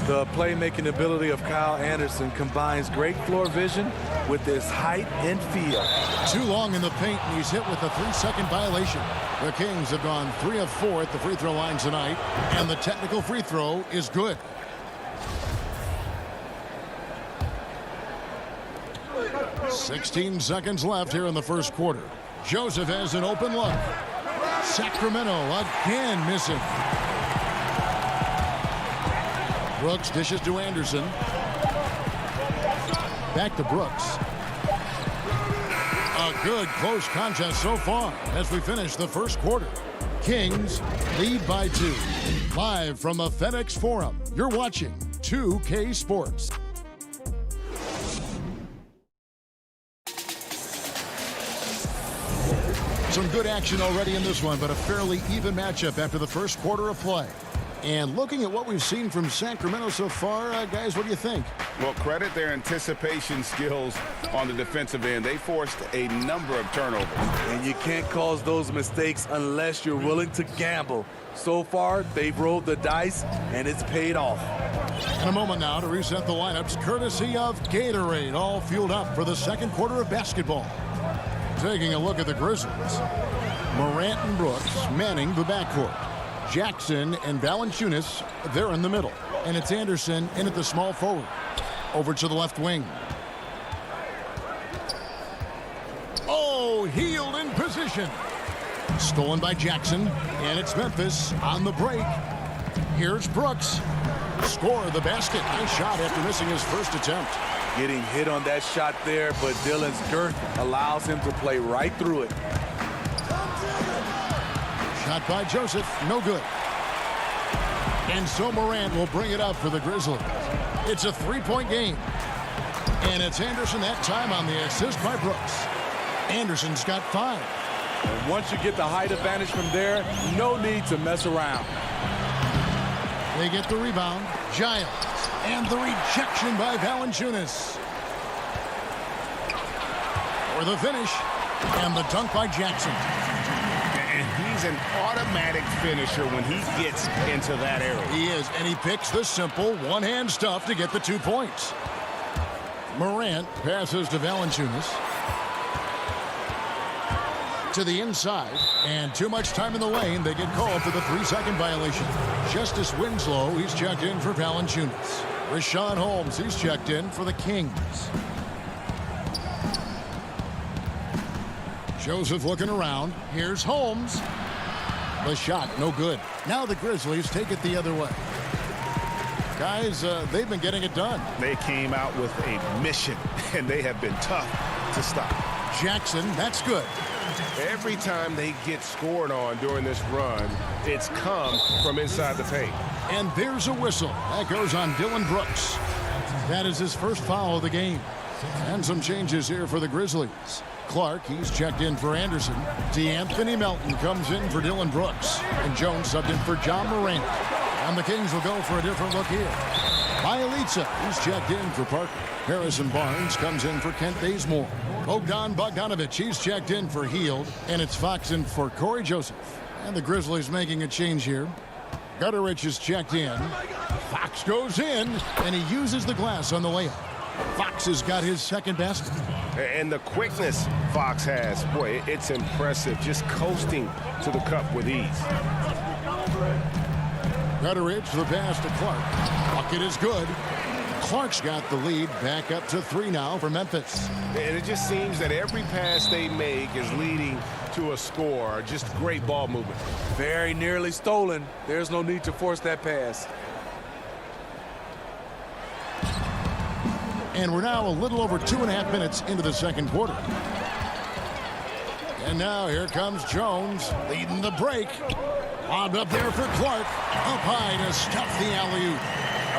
The playmaking ability of Kyle Anderson combines great floor vision with his height and feel. Too long in the paint, and he's hit with a 3-second violation. The Kings have gone 3 of 4 at the free throw line tonight, and the technical free throw is good. .16 seconds left here in the first quarter. Joseph has an open look. Sacramento again missing. Brooks dishes to Anderson. Back to Brooks. A good close contest so far as we finish the first quarter. Kings lead by 2. Live from the FedEx Forum, you're watching 2K Sports. Some good action already in this one, but a fairly even matchup after the first quarter of play. And looking at what we've seen from Sacramento so far, guys, what do you think? Well, credit their anticipation skills on the defensive end. They forced a number of turnovers. And you can't cause those mistakes unless you're willing to gamble. So far, they've rolled the dice, and it's paid off. In a moment now to reset the lineups, courtesy of Gatorade, all fueled up for the second quarter of basketball. Taking a look at the Grizzlies. Morant and Brooks manning the backcourt. Jackson and Valanciunas, they're in the middle. And it's Anderson in at the small forward. Over to the left wing. Oh, Hield in position. Stolen by Jackson, and it's Memphis on the break. Here's Brooks. Score the basket. Nice shot after missing his first attempt. Getting hit on that shot there, but Dillon's girth allows him to play right through it. Shot by Joseph, no good. And so Morant will bring it up for the Grizzlies. It's a 3-point game. And it's Anderson that time on the assist by Brooks. Anderson's got 5. And once you get the height advantage from there, no need to mess around. They get the rebound. Giles. And the rejection by Valanciunas. For the finish. And the dunk by Jackson. And he's an automatic finisher when he gets into that area. He is, and he picks the simple one-hand stuff to get the 2 points. Morant passes to Valanciunas. to the inside, and too much time in the lane. They get called for the 3-second violation. Justice Winslow, he's checked in for Valanciunas. Rashawn Holmes, he's checked in for the Kings. Joseph looking around. Here's Holmes. The shot, no good. Now the Grizzlies take it the other way. Guys, they've been getting it done. They came out with a mission, and they have been tough to stop. Jackson, that's good. Every time they get scored on during this run, it's come from inside the paint. And there's a whistle. That goes on Dylan Brooks. That is his first foul of the game. And some changes here for the Grizzlies. Clark, he's checked in for Anderson. DeAnthony Melton comes in for Dylan Brooks. And Jones subbed in for John Morant. And the Kings will go for a different look here. Bielitsa, he's checked in for Parker. Harrison Barnes comes in for Kent Bazemore. Bogdanovich, he's checked in for Hield. And it's Fox in for Corey Joseph. And the Grizzlies making a change here. Gutterich is checked in. Fox goes in, and he uses the glass on the layup. Fox has got his second basket. And the quickness Fox has, boy, it's impressive. Just coasting to the cup with ease. Gutterich, the pass to Clark. Bucket is good. Clark's got the lead back up to 3 now for Memphis. And it just seems that every pass they make is leading to a score. Just great ball movement. Very nearly stolen. There's no need to force that pass. And we're now a little over 2.5 minutes into the second quarter. And now here comes Jones leading the break. Lobbed up there for Clark. Up high to stuff the alley-oop.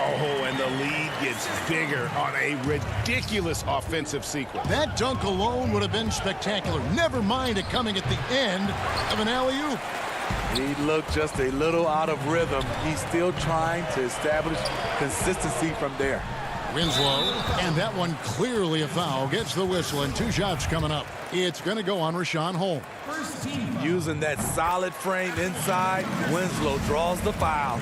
Oh, and the lead gets bigger on a ridiculous offensive sequence. That dunk alone would have been spectacular. Never mind it coming at the end of an alley-oop. He looked just a little out of rhythm. He's still trying to establish consistency from there. Winslow, and that one clearly a foul, gets the whistle, and 2 shots coming up. It's going to go on Rashawn Holmes. Using that solid frame inside, Winslow draws the foul.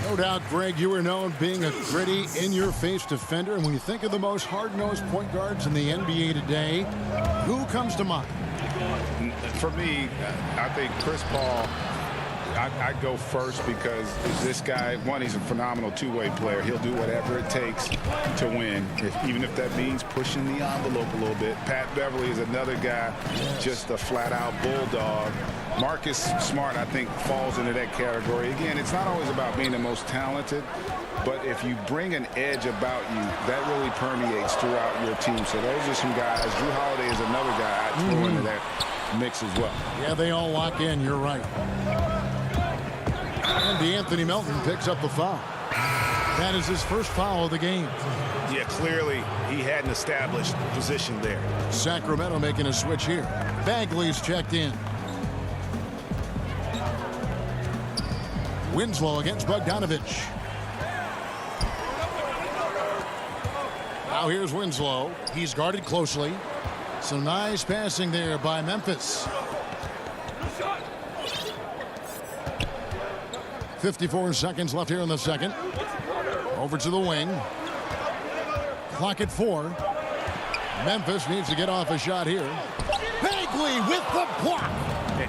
No doubt, Greg, you were known being a gritty, in-your-face defender, and when you think of the most hard-nosed point guards in the NBA today, who comes to mind? For me, I think Chris Paul. I go first because this guy, one, he's a phenomenal two-way player. He'll do whatever it takes to win, even if that means pushing the envelope a little bit. Pat Beverly is another guy, just a flat-out bulldog. Marcus Smart, I think, falls into that category. Again, it's not always about being the most talented, but if you bring an edge about you, that really permeates throughout your team. So those are some guys. Drew Holiday is another guy I'd throw into that mix as well. Yeah, they all lock in. You're right. And DeAnthony Melton picks up the foul. That is his first foul of the game. Yeah, clearly he had an established position there. Sacramento making a switch here. Bagley's checked in. Winslow against Bogdanovich. Now here's Winslow. He's guarded closely. Some nice passing there by Memphis. 54 seconds left here in the second. Over to the wing. Clock at 4. Memphis needs to get off a shot here. Bagley with the block.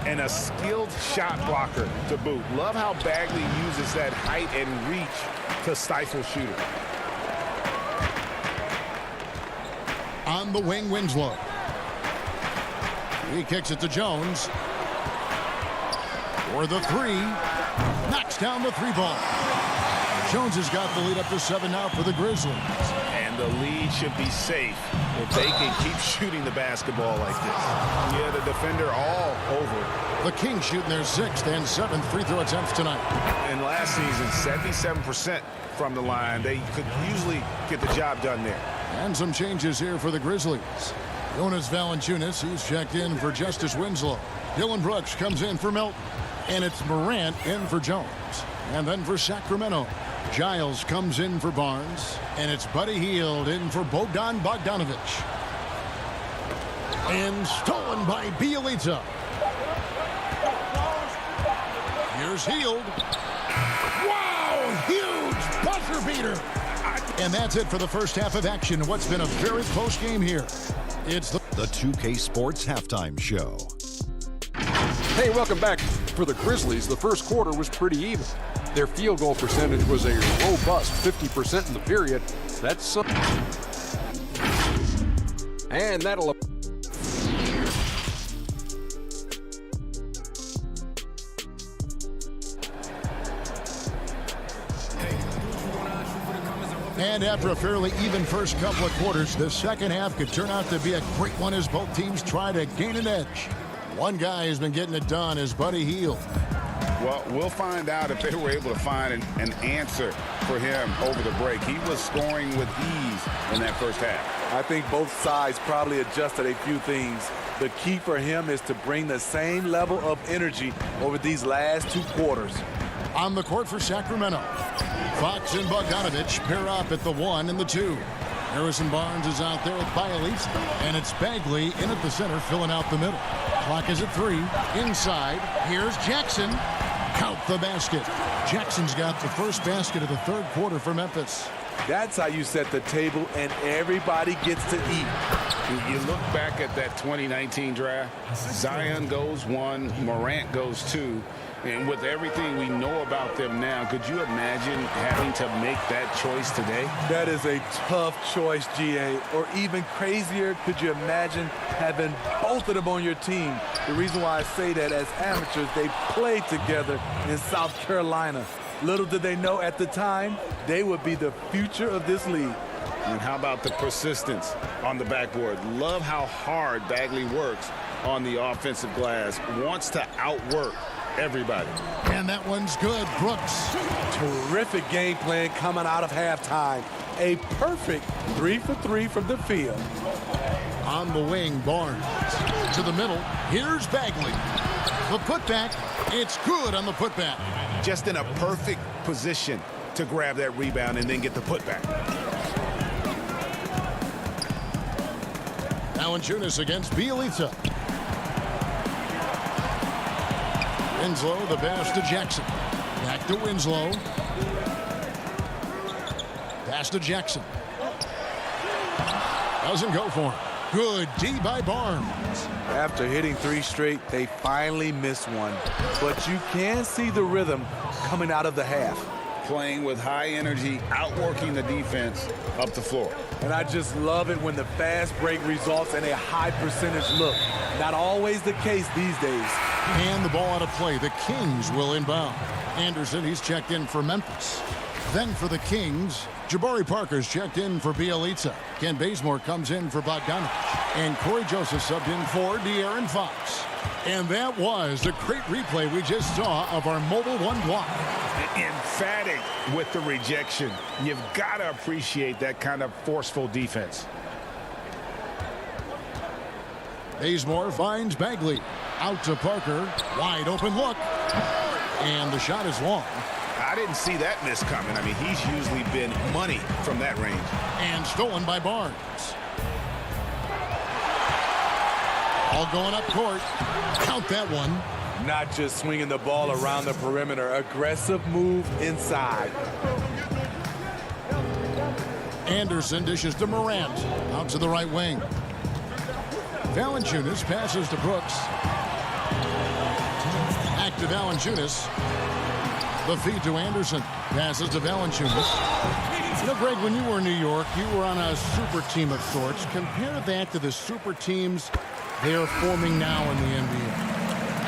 And a skilled shot blocker to boot. Love how Bagley uses that height and reach to stifle shooter. On the wing, Winslow. He kicks it to Jones. For the 3. Knocks down the 3 ball. Jones has got the lead up to 7 now for the Grizzlies. And the lead should be safe if they can keep shooting the basketball like this. Yeah, the defender all over. The Kings shooting their 6th and 7th free throw attempts tonight. And last season, 77% from the line. They could usually get the job done there. And some changes here for the Grizzlies. Jonas Valanciunas, he's checked in for Justice Winslow. Dylan Brooks comes in for Melton. And it's Morant in for Jones. And then for Sacramento, Giles comes in for Barnes. And it's Buddy Hield in for Bogdanovich. And stolen by Bielitsa. Here's Hield. Wow! Huge buzzer beater. And that's it for the first half of action. What's been a very close game here. It's the 2K Sports Halftime Show. Hey, welcome back. For the Grizzlies, the first quarter was pretty even. Their field goal percentage was a robust 50% in the period. That's something. And that'll... And after a fairly even first couple of quarters, the second half could turn out to be a great one as both teams try to gain an edge. One guy who's been getting it done is Buddy Hield. Well, we'll find out if they were able to find an answer for him over the break. He was scoring with ease in that first half. I think both sides probably adjusted a few things. The key for him is to bring the same level of energy over these last 2 quarters. On the court for Sacramento, Fox and Bogdanovich pair up at the 1 and the 2. Harrison Barnes is out there with Bialisa, and it's Bagley in at the center, filling out the middle. Clock is at 3. Inside, here's Jackson. Count the basket. Jackson's got the first basket of the third quarter for Memphis. That's how you set the table, and everybody gets to eat. You look back at that 2019 draft, Zion goes 1, Morant goes 2. And with everything we know about them now, could you imagine having to make that choice today? That is a tough choice, GA. Or even crazier, could you imagine having both of them on your team? The reason why I say that, as amateurs, they played together in South Carolina. Little did they know at the time, they would be the future of this league. And how about the persistence on the backboard? Love how hard Bagley works on the offensive glass. Wants to outwork everybody. And that one's good. Brooks. Terrific game plan coming out of halftime. A perfect 3 for 3 from the field. On the wing, Barnes. To the middle. Here's Bagley. The putback. It's good on the putback. Just in a perfect position to grab that rebound and then get the putback. Valanciunas against Bielitsa. Winslow, the pass to Jackson. Back to Winslow. Pass to Jackson. Doesn't go for him. Good D by Barnes. After hitting 3 straight, they finally missed one. But you can see the rhythm coming out of the half. Playing with high energy, outworking the defense up the floor. And I just love it when the fast break results in a high percentage look. Not always the case these days. And the ball out of play. The Kings will inbound. Anderson, he's checked in for Memphis. Then for the Kings, Jabari Parker's checked in for Bielitsa. Ken Bazemore comes in for Bogdanovich. And Corey Joseph subbed in for De'Aaron Fox. And that was the great replay we just saw of our Mobile One block. Emphatic with the rejection. You've got to appreciate that kind of forceful defense. Bazemore finds Bagley. Out to Parker. Wide open look. And the shot is long. I didn't see that miss coming. I mean, he's usually been money from that range. And stolen by Barnes. All going up court. Count that one. Not just swinging the ball around the perimeter. Aggressive move inside. Anderson dishes to Morant. Out to the right wing. Valanciunas passes to Brooks. Back to Valanciunas. The feed to Anderson. Passes to Valanciunas. You know, Greg, when you were in New York, you were on a super team of sorts. Compare that to the super teams they are forming now in the NBA.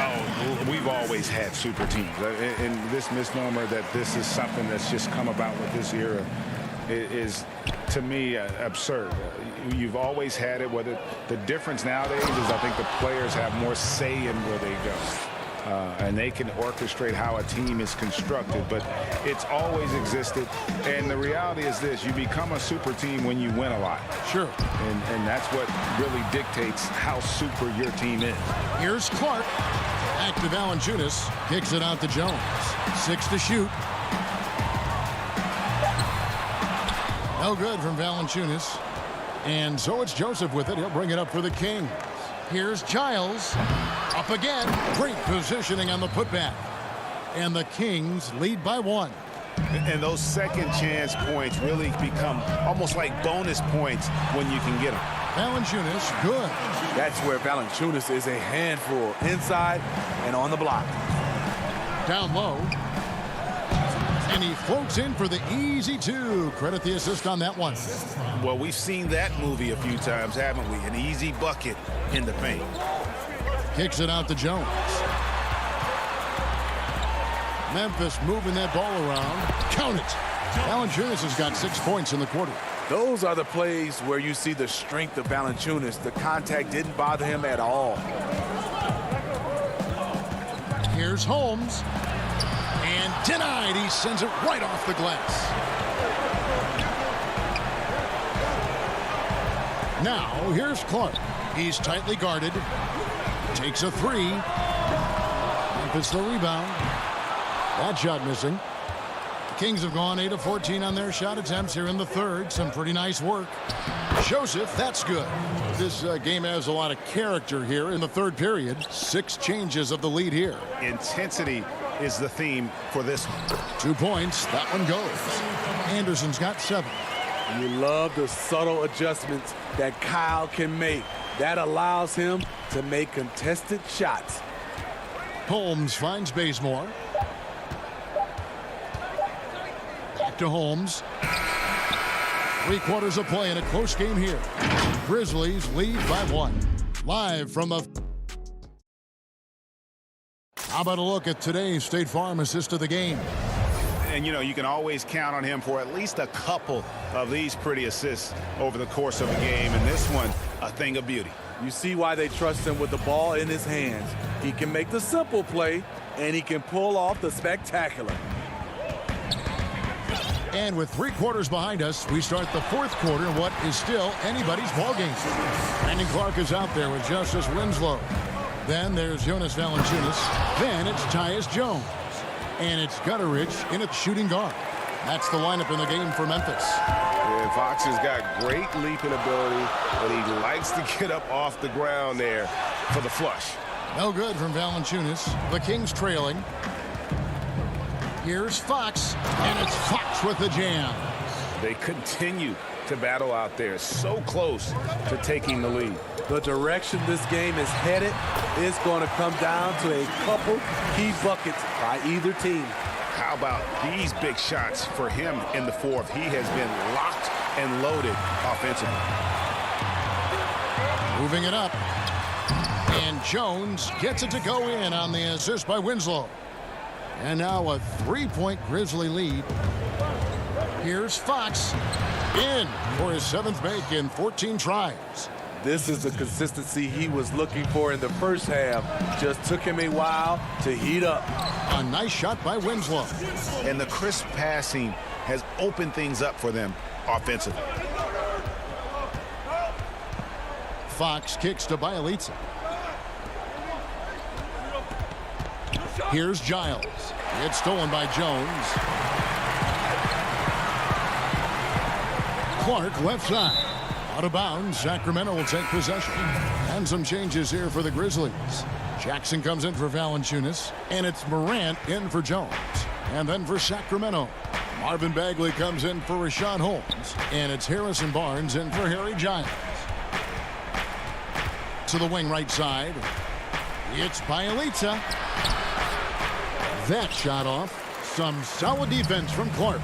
Oh, we've always had super teams. And this misnomer that this is something that's just come about with this era is, to me, absurd. You've always had it. Whether the difference nowadays is I think the players have more say in where they go. And they can orchestrate how a team is constructed, but it's always existed. And the reality is this: you become a super team when you win a lot. Sure. And that's what really dictates how super your team is. Here's Clark. Back to Valanciunas. Kicks it out to Jones. 6 to shoot. No good from Valanciunas. And so it's Joseph with it. He'll bring it up for the Kings. Here's Giles. Up again. Great positioning on the putback. And the Kings lead by 1. And those second chance points really become almost like bonus points when you can get them. Valanciunas, good. That's where Valanciunas is a handful, inside and on the block. Down low. And he floats in for the easy two. Credit the assist on that one. Well, we've seen that movie a few times, haven't we? An easy bucket in the paint. Kicks it out to Jones. Memphis moving that ball around. Count it. Valanciunas has got 6 points in the quarter. Those are the plays where you see the strength of Valanciunas. The contact didn't bother him at all. Here's Holmes. And denied. He sends it right off the glass. Now, here's Clark. He's tightly guarded. Takes a three. Memphis the rebound. That shot missing. The Kings have gone 8 of 14 on their shot attempts here in the third. Some pretty nice work. Joseph, that's good. This game has a lot of character here in the third period. 6 changes of the lead here. Intensity is the theme for this one. 2 points. That one goes. Anderson's got 7. You love the subtle adjustments that Kyle can make. That allows him to make contested shots. Holmes finds Bazemore. Back to Holmes. 3 quarters of play in a close game here. Grizzlies lead by 1. Live from the... How about a look at today's State Farm assist of the game? And, you know, you can always count on him for at least a couple of these pretty assists over the course of a game. And this one, a thing of beauty. You see why they trust him with the ball in his hands. He can make the simple play, and he can pull off the spectacular. And with 3 quarters behind us, we start the 4th quarter in what is still anybody's ball game. Brandon Clark is out there with Justice Winslow. Then there's Jonas Valanciunas. Then it's Tyus Jones. And it's Gutteridge in at shooting guard. That's the lineup in the game for Memphis. Yeah, Fox has got great leaping ability, and he likes to get up off the ground there for the flush. No good from Valanciunas. The Kings trailing. Here's Fox, and it's Fox with the jam. They continue to battle out there, so close to taking the lead. The direction this game is headed is going to come down to a couple key buckets by either team. How about these big shots for him in the fourth? He has been locked and loaded offensively. Moving it up. And Jones gets it to go in on the assist by Winslow. And now a 3-point Grizzly lead. Here's Fox in for his 7th make in 14 tries. This is the consistency he was looking for in the first half. Just took him a while to heat up. A nice shot by Winslow. And the crisp passing has opened things up for them offensively. Fox kicks to Bielitsa. Here's Giles. It's stolen by Jones. Clark left side. Out of bounds. Sacramento will take possession. And some changes here for the Grizzlies. Jackson comes in for Valanciunas. And it's Morant in for Jones. And then for Sacramento, Marvin Bagley comes in for Rashawn Holmes. And it's Harrison Barnes in for Harry Giles. To the wing right side. It's Bielitsa. That shot off. Some solid defense from Clark.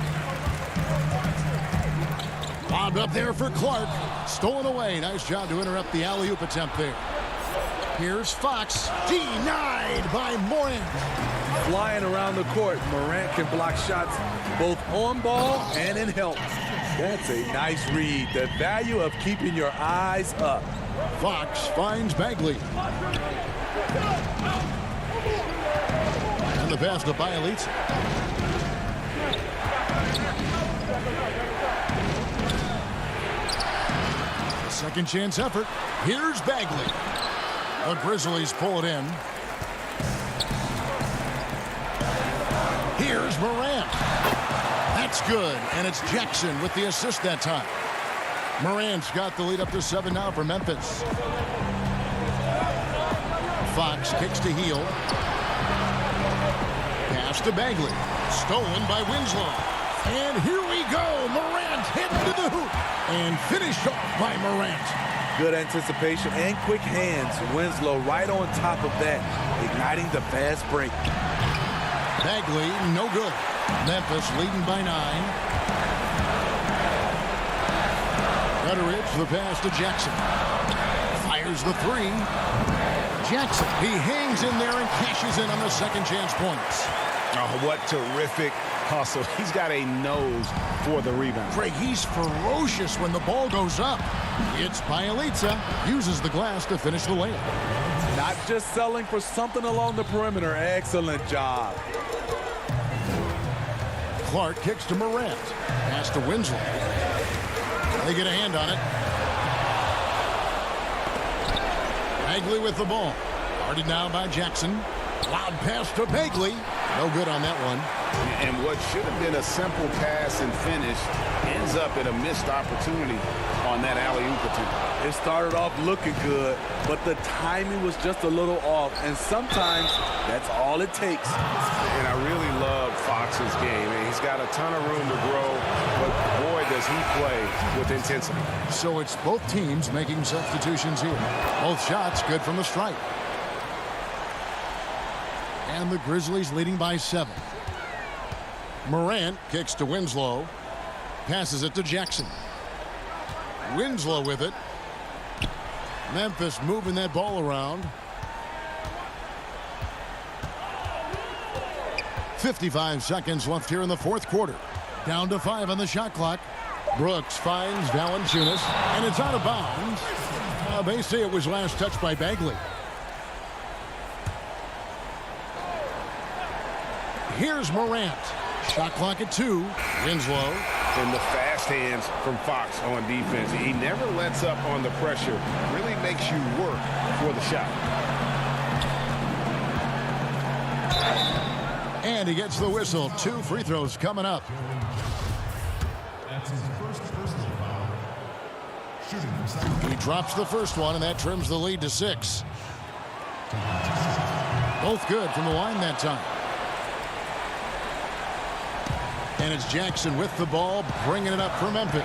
Lobbed up there for Clark. Stolen away. Nice job to interrupt the alley-oop attempt there. Here's Fox. Denied by Morant. Flying around the court, Morant can block shots both on ball and in help. That's a nice read. The value of keeping your eyes up. Fox finds Bagley. And the pass to Bielitsa. Second chance effort. Here's Bagley. The Grizzlies pull it in. Here's Morant. That's good. And it's Jackson with the assist that time. Morant's got the lead up to 7 now for Memphis. Fox kicks to heel. Pass to Bagley. Stolen by Winslow. And here we go. Morant hit to the hoop. And finished off by Morant. Good anticipation and quick hands. Winslow right on top of that, igniting the fast break. Bagley, no good. Memphis leading by 9. Gutteridge, the pass to Jackson. Fires the 3. Jackson, he hangs in there and cashes in on the second chance points. Oh, what terrific hustle. He's got a nose for the rebound. Craig, he's ferocious when the ball goes up. It's Bielitsa, uses the glass to finish the layup. Not just selling for something along the perimeter. Excellent job. Clark kicks to Morant. Pass to Winslow. They get a hand on it. Bagley with the ball. Guarded now by Jackson. Loud pass to Bagley. No good on that one. And what should have been a simple pass and finish ends up in a missed opportunity on that alley-oop attempt. It started off looking good, but the timing was just a little off, and sometimes that's all it takes. And I really love Fox's game. And he's got a ton of room to grow, but boy, does he play with intensity. So it's both teams making substitutions here. Both shots good from the stripe. And the Grizzlies leading by 7. Morant kicks to Winslow. Passes it to Jackson. Winslow with it. Memphis moving that ball around. 55 seconds left here in the fourth quarter. Down to 5 on the shot clock. Brooks finds Valanciunas, and it's out of bounds. They say it was last touched by Bagley. Here's Morant. Shot clock at 2. Winslow. And the fast hands from Fox on defense. He never lets up on the pressure. Really makes you work for the shot. And he gets the whistle. 2 free throws coming up. That's his first personal foul. Shooting from second. He drops the first one, and that trims the lead to 6. Both good from the line that time. And it's Jackson with the ball, bringing it up for Memphis.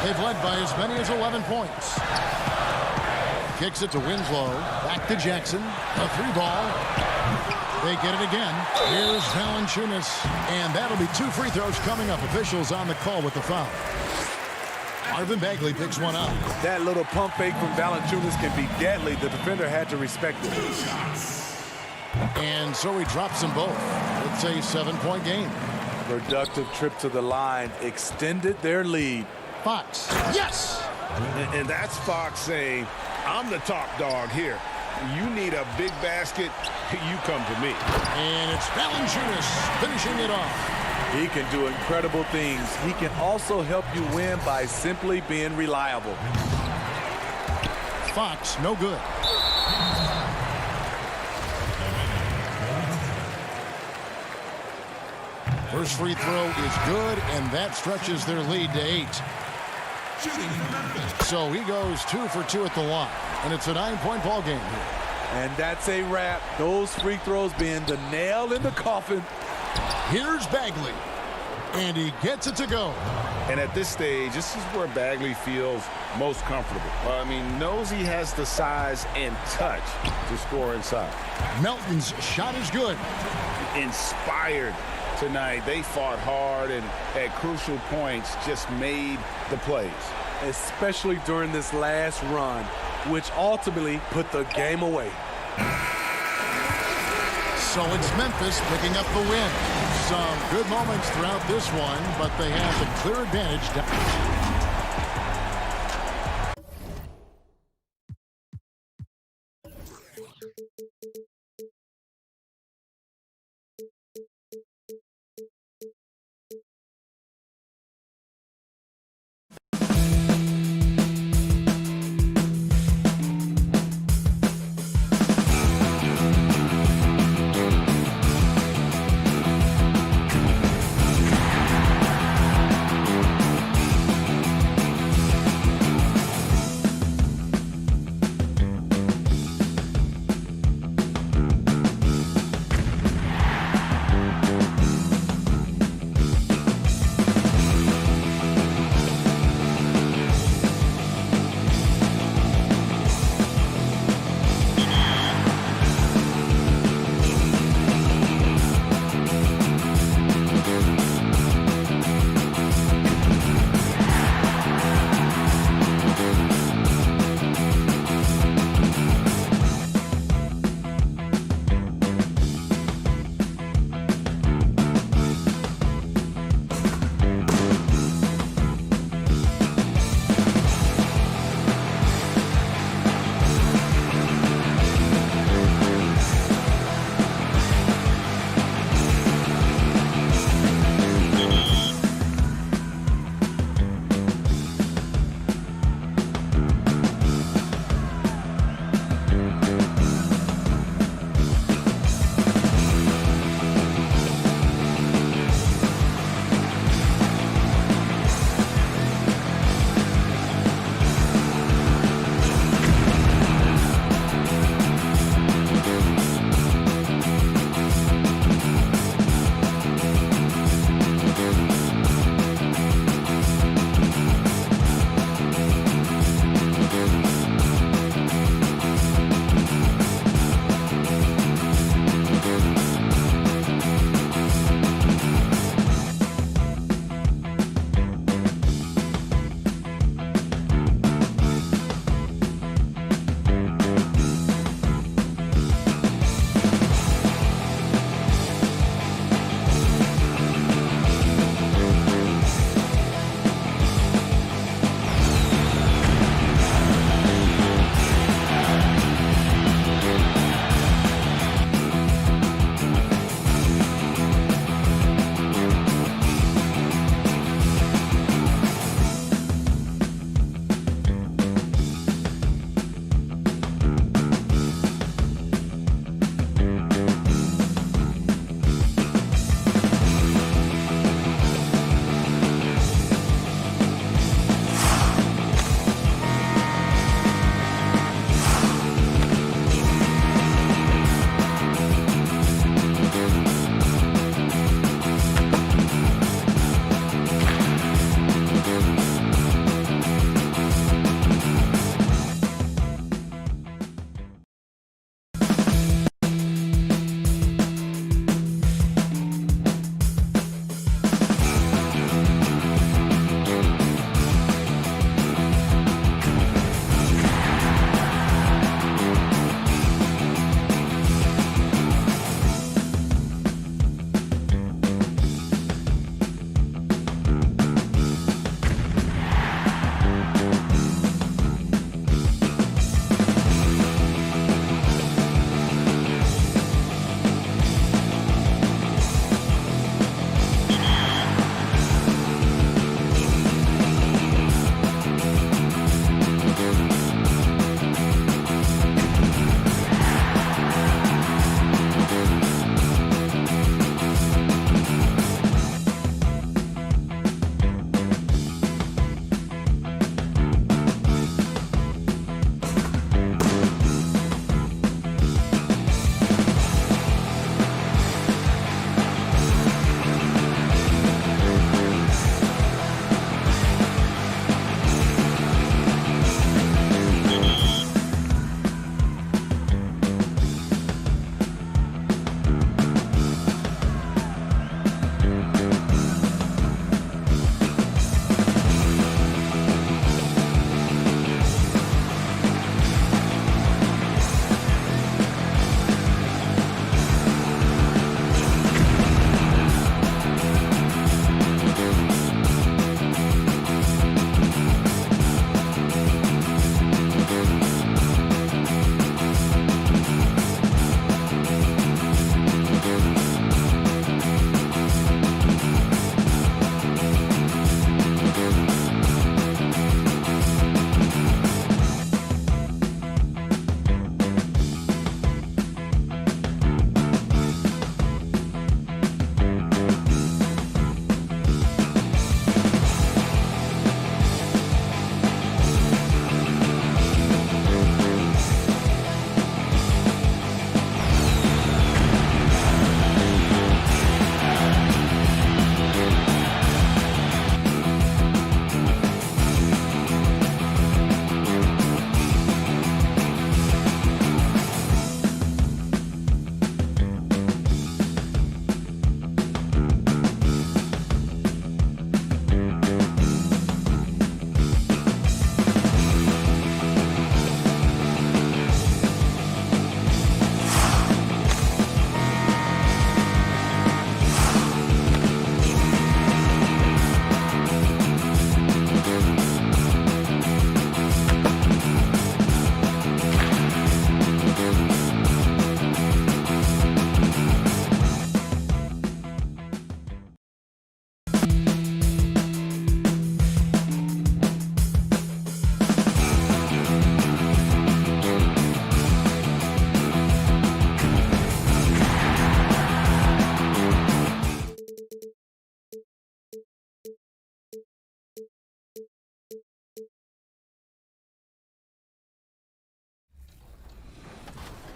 They've led by as many as 11 points. Kicks it to Winslow. Back to Jackson. A 3 ball. They get it again. Here's Valanciunas. And that'll be 2 free throws coming up. Officials on the call with the foul. Marvin Bagley picks one up. That little pump fake from Valanciunas can be deadly. The defender had to respect it. And so he drops them both. It's a 7-point game. Productive trip to the line extended their lead. Fox. Yes! And that's Fox saying, I'm the top dog here. You need a big basket, you come to me. And it's Valanciunas finishing it off. He can do incredible things. He can also help you win by simply being reliable. Fox, no good. First free throw is good, and that stretches their lead to 8. So he goes 2 for 2 at the line, and it's a 9-point ball game here. And that's a wrap. Those free throws being the nail in the coffin. Here's Bagley, and he gets it to go. And at this stage, this is where Bagley feels most comfortable. Knows he has the size and touch to score inside. Melton's shot is good. Inspired tonight. They fought hard and at crucial points just made the plays. Especially during this last run, which ultimately put the game away. So it's Memphis picking up the win. Some good moments throughout this one, but they have the clear advantage down.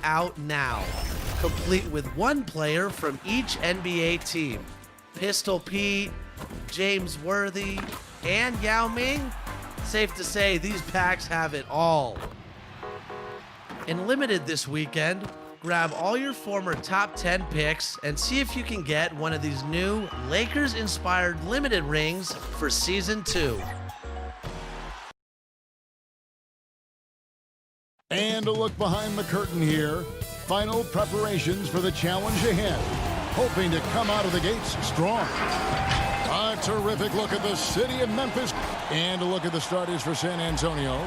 out now, complete with one player from each NBA team. Pistol Pete, James Worthy, and Yao Ming. Safe to say these packs have it all. In Limited this weekend, grab all your former top 10 picks and see if you can get one of these new Lakers-inspired Limited rings for Season 2. And a look behind the curtain here. Final preparations for the challenge ahead. Hoping to come out of the gates strong. A terrific look at the city of Memphis. And a look at the starters for San Antonio.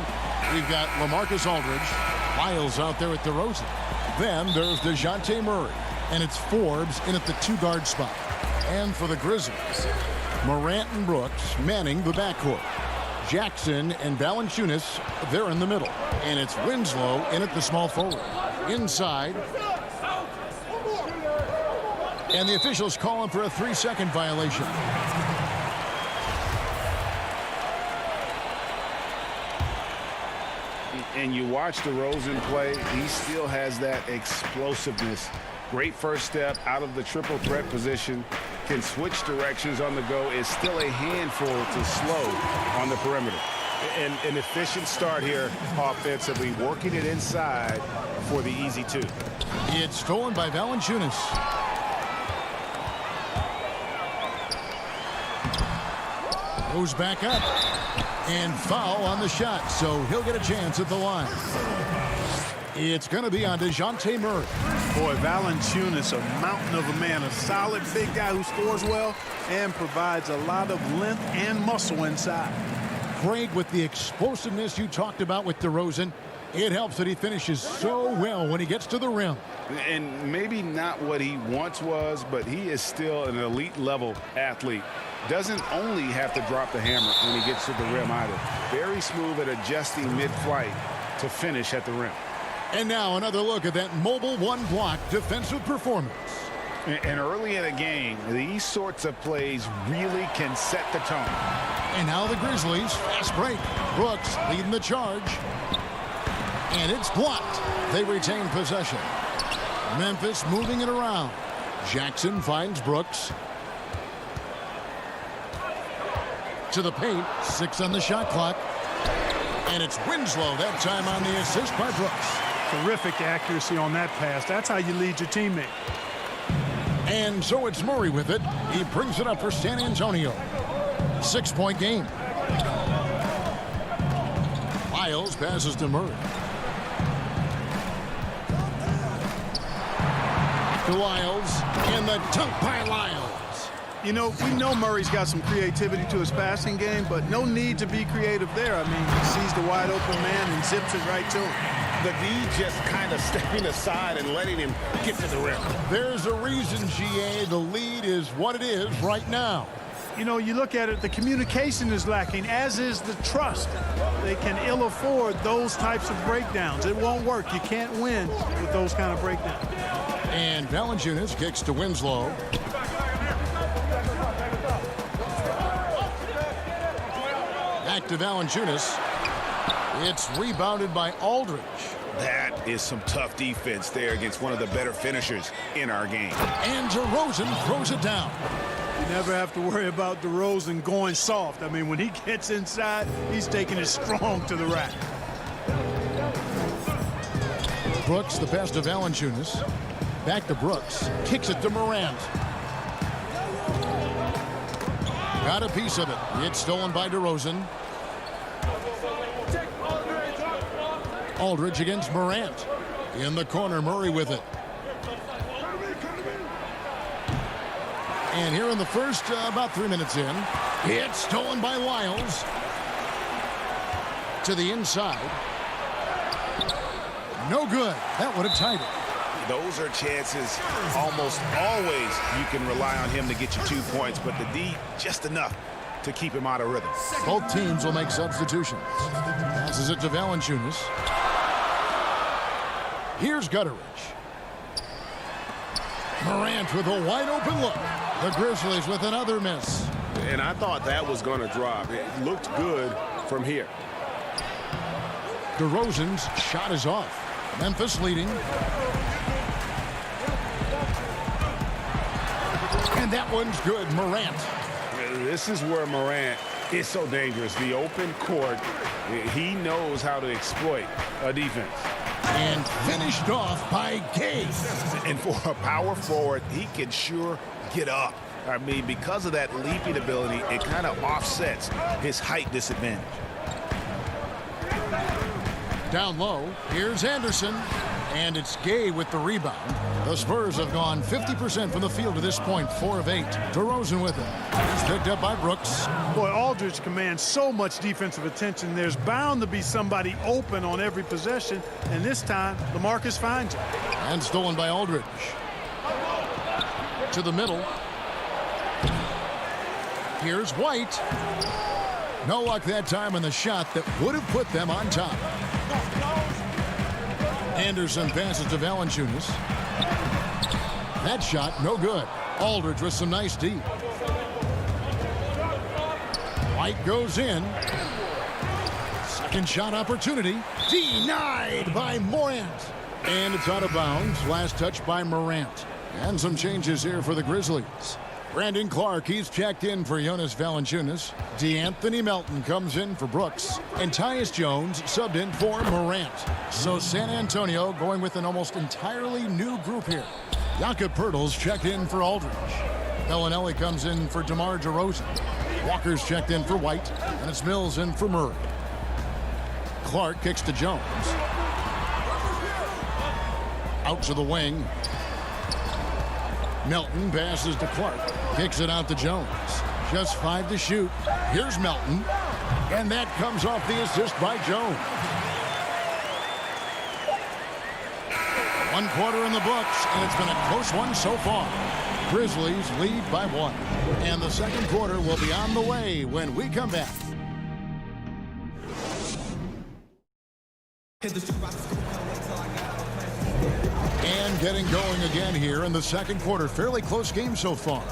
We've got LaMarcus Aldridge. Miles out there at DeRozan. Then there's DeJounte Murray. And it's Forbes in at the 2-guard spot. And for the Grizzlies, Morant and Brooks manning the backcourt. Jackson and Valanciunas, they're in the middle. And it's Winslow in at the small forward. Inside. And the officials calling for a 3-second violation. And you watch DeRozan play, he still has that explosiveness. Great first step out of the triple threat position. Can switch directions on the go. Is still a handful to slow on the perimeter. And an efficient start here offensively, working it inside for the easy 2. It's stolen by Valanciunas. Goes back up. And foul on the shot, so he'll get a chance at the line. It's going to be on DeJounte Murray. Boy, Valanciunas, a mountain of a man, a solid big guy who scores well and provides a lot of length and muscle inside. Craig, with the explosiveness you talked about with DeRozan, it helps that he finishes so well when he gets to the rim. And maybe not what he once was, but he is still an elite level athlete. Doesn't only have to drop the hammer when he gets to the rim either. Very smooth at adjusting mid-flight to finish at the rim. And now another look at that mobile one-block defensive performance. And early in a game, these sorts of plays really can set the tone. And now the Grizzlies, fast break. Brooks leading the charge. And it's blocked. They retain possession. Memphis moving it around. Jackson finds Brooks. To the paint, 6 on the shot clock. And it's Winslow that time on the assist by Brooks. Terrific accuracy on that pass. That's how you lead your teammate. And so it's Murray with it. He brings it up for San Antonio. 6-point game. Miles passes to Murray. To Lyles, and the dunk by Lyles. You know, we know Murray's got some creativity to his passing game, but no need to be creative there. I mean, he sees the wide open man and zips it right to him. The D just kind of stepping aside and letting him get to the rim. There's a reason, GA, the lead is what it is right now. You know, you look at it, the communication is lacking, as is the trust. They can ill afford those types of breakdowns. It won't work. You can't win with those kind of breakdowns. And Valanciunas kicks to Winslow. Back to Valanciunas. It's rebounded by Aldridge. That is some tough defense there against one of the better finishers in our game. And DeRozan throws it down. You never have to worry about DeRozan going soft. I mean, when he gets inside, he's taking it strong to the rack. Brooks, the pass to Valanciunas. Back to Brooks. Kicks it to Morant. Got a piece of it. It's stolen by DeRozan. Aldridge against Morant. In the corner, Murray with it. And here in the first, about 3 minutes in, it's stolen by Lyles. To the inside. No good. That would have tied it. Those are chances almost always you can rely on him to get you 2 points, but the D just enough to keep him out of rhythm. Both teams will make substitutions. Passes it to Valanciunas. Here's Gutteridge. Morant with a wide open look. The Grizzlies with another miss. And I thought that was going to drop. It looked good from here. DeRozan's shot is off. Memphis leading. And that one's good. Morant. This is where Morant is so dangerous. The open court, he knows how to exploit a defense. And finished off by Gay. And for a power forward, he can sure get up. I mean, because of that leaping ability, it kind of offsets his height disadvantage. Down low, here's Anderson. And it's Gay with the rebound. The Spurs have gone 50% from the field to this point, 4 of 8. DeRozan with it. He's picked up by Brooks. Boy, Aldridge commands so much defensive attention. There's bound to be somebody open on every possession, and this time, LaMarcus finds him. And stolen by Aldridge. To the middle. Here's White. No luck that time on the shot that would have put them on top. Anderson passes to Valanciunas. That shot, no good. Aldridge with some nice D. White goes in. Second shot opportunity. Denied by Morant. And it's out of bounds. Last touch by Morant. And some changes here for the Grizzlies. Brandon Clark, he's checked in for Jonas Valanciunas. DeAnthony Melton comes in for Brooks. And Tyus Jones subbed in for Morant. So San Antonio going with an almost entirely new group here. Jakob Poeltl's checked in for Aldridge. Bellinelli comes in for DeMar DeRozan. Walker's checked in for White. And it's Mills in for Murray. Clark kicks to Jones. Out to the wing. Melton passes to Clark. Kicks it out to Jones. Just 5 to shoot. Here's Melton. And that comes off the assist by Jones. 1 quarter in the books, and it's been a close one so far. Grizzlies lead by 1. And the second quarter will be on the way when we come back. And getting going again here in the second quarter. Fairly close game so far.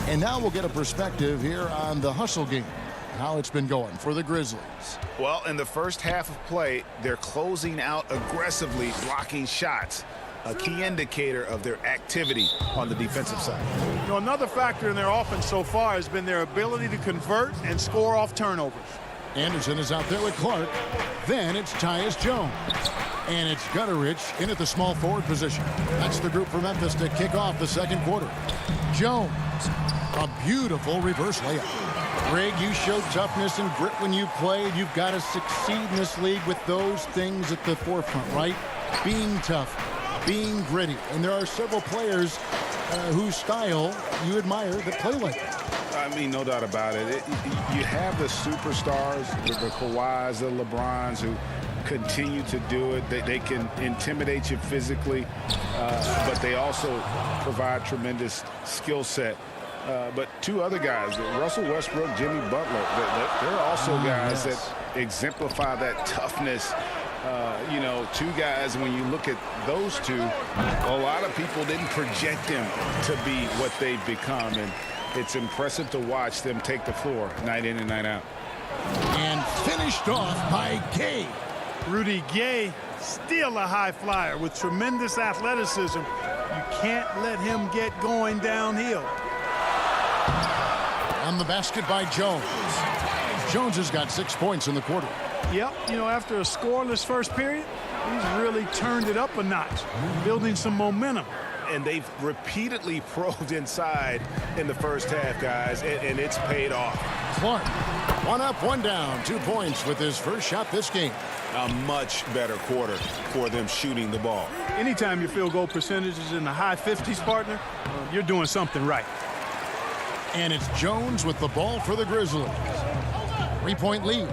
And now we'll get a perspective here on the hustle game. How it's been going for the Grizzlies. Well, in the first half of play, they're closing out aggressively, blocking shots. A key indicator of their activity on the defensive side. You know, another factor in their offense so far has been their ability to convert and score off turnovers. Anderson is out there with Clark. Then it's Tyus Jones. And it's Gutterich in at the small forward position. That's the group for Memphis to kick off the second quarter. Jones, a beautiful reverse layup. Greg, you showed toughness and grit when you played. You've got to succeed in this league with those things at the forefront, right? Being tough, being gritty. And there are several players whose style you admire that play like that. I mean, no doubt about it. You have the superstars, the Kawhis, the LeBrons, who continue to do it. They can intimidate you physically, but they also provide tremendous skill set. But 2 other guys, Russell Westbrook, Jimmy Butler, they're also guys that exemplify that toughness. You know, 2 guys, when you look at those 2, a lot of people didn't project them to be what they've become. And it's impressive to watch them take the floor night in and night out. And finished off by Gay. Rudy Gay, still a high flyer with tremendous athleticism. You can't let him get going downhill. On the basket by Jones. Jones has got 6 points in the quarter. Yep, you know, after a scoreless first period, he's really turned it up a notch, building some momentum. And they've repeatedly probed inside in the first half, guys, and it's paid off. Clark, 1 up, 1 down, 2 points with his first shot this game. A much better quarter for them shooting the ball. Anytime your field goal percentage is in the high 50s, partner, you're doing something right. And it's Jones with the ball for the Grizzlies. 3-point lead.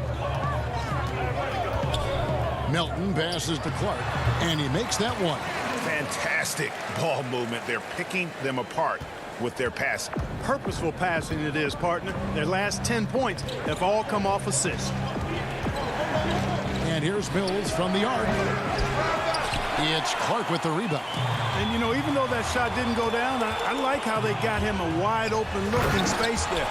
Melton passes to Clark, and he makes that one. Fantastic ball movement. They're picking them apart with their passing. Purposeful passing it is, partner. Their last 10 points have all come off assists. And here's Mills from the arc. It's Clark with the rebound. And, you know, even though that shot didn't go down, I like how they got him a wide open look in space there.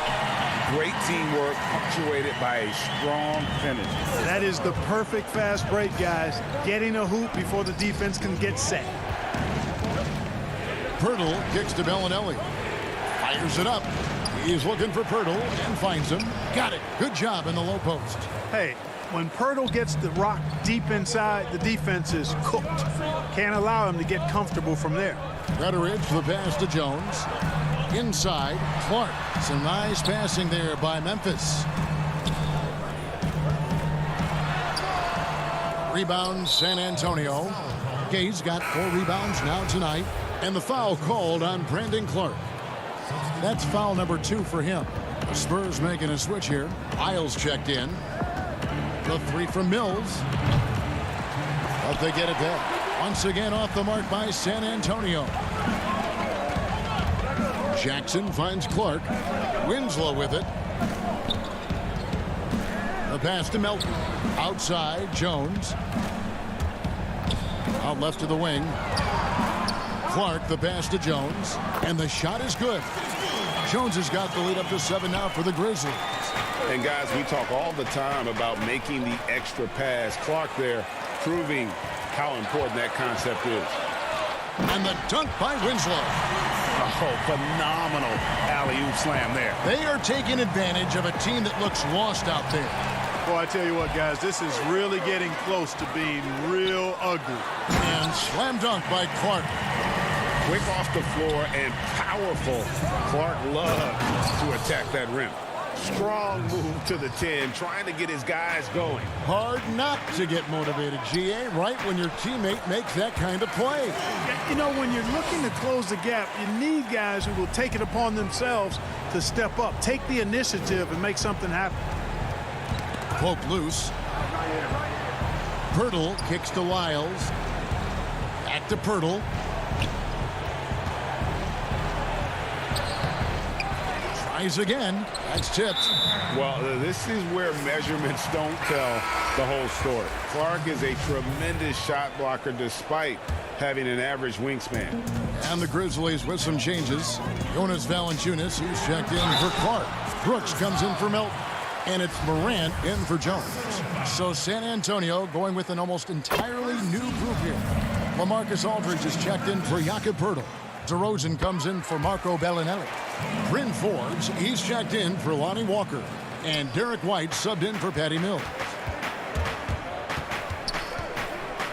Great teamwork punctuated by a strong finish. That is the perfect fast break, guys. Getting a hoop before the defense can get set. Pirtle kicks to Bellinelli. Fires it up. He's looking for Pirtle and finds him. Got it. Good job in the low post. Hey, when Pirtle gets the rock deep inside, the defense is cooked. Can't allow him to get comfortable from there. Rutteridge, the pass to Jones. Inside, Clark. Some nice passing there by Memphis. Rebound, San Antonio. Gay's got 4 rebounds now tonight. And the foul called on Brandon Clark. That's foul number 2 for him. The Spurs making a switch here. Isles checked in. The 3 from Mills. But they get it back. Once again off the mark by San Antonio. Jackson finds Clark. Winslow with it. The pass to Melton. Outside, Jones. Out left to the wing. Clark, the pass to Jones. And the shot is good. Jones has got the lead up to 7 now for the Grizzlies. And guys, we talk all the time about making the extra pass. Clark there proving how important that concept is. And the dunk by Winslow. Oh, phenomenal alley-oop slam there. They are taking advantage of a team that looks lost out there. Boy, I tell you what, guys, this is really getting close to being real ugly. And slam dunk by Clark. Quick off the floor and powerful. Clark loves to attack that rim. Strong move to the 10, trying to get his guys going. Hard not to get motivated, GA, right when your teammate makes that kind of play. You know, when you're looking to close the gap, you need guys who will take it upon themselves to step up, take the initiative, and make something happen. Poke loose. Pirtle kicks to Lyles. Back to Pirtle. Tries again. That's tipped. Well, this is where measurements don't tell the whole story. Clark is a tremendous shot blocker despite having an average wingspan. And the Grizzlies with some changes. Jonas Valanciunas, he's checked in for Clark. Brooks comes in for Melton. And it's Morant in for Jones. So San Antonio going with an almost entirely new group here. LaMarcus Aldridge is checked in for Jakob Poeltl. DeRozan comes in for Marco Bellinelli. Bryn Forbes, he's checked in for Lonnie Walker. And Derek White subbed in for Patty Mills.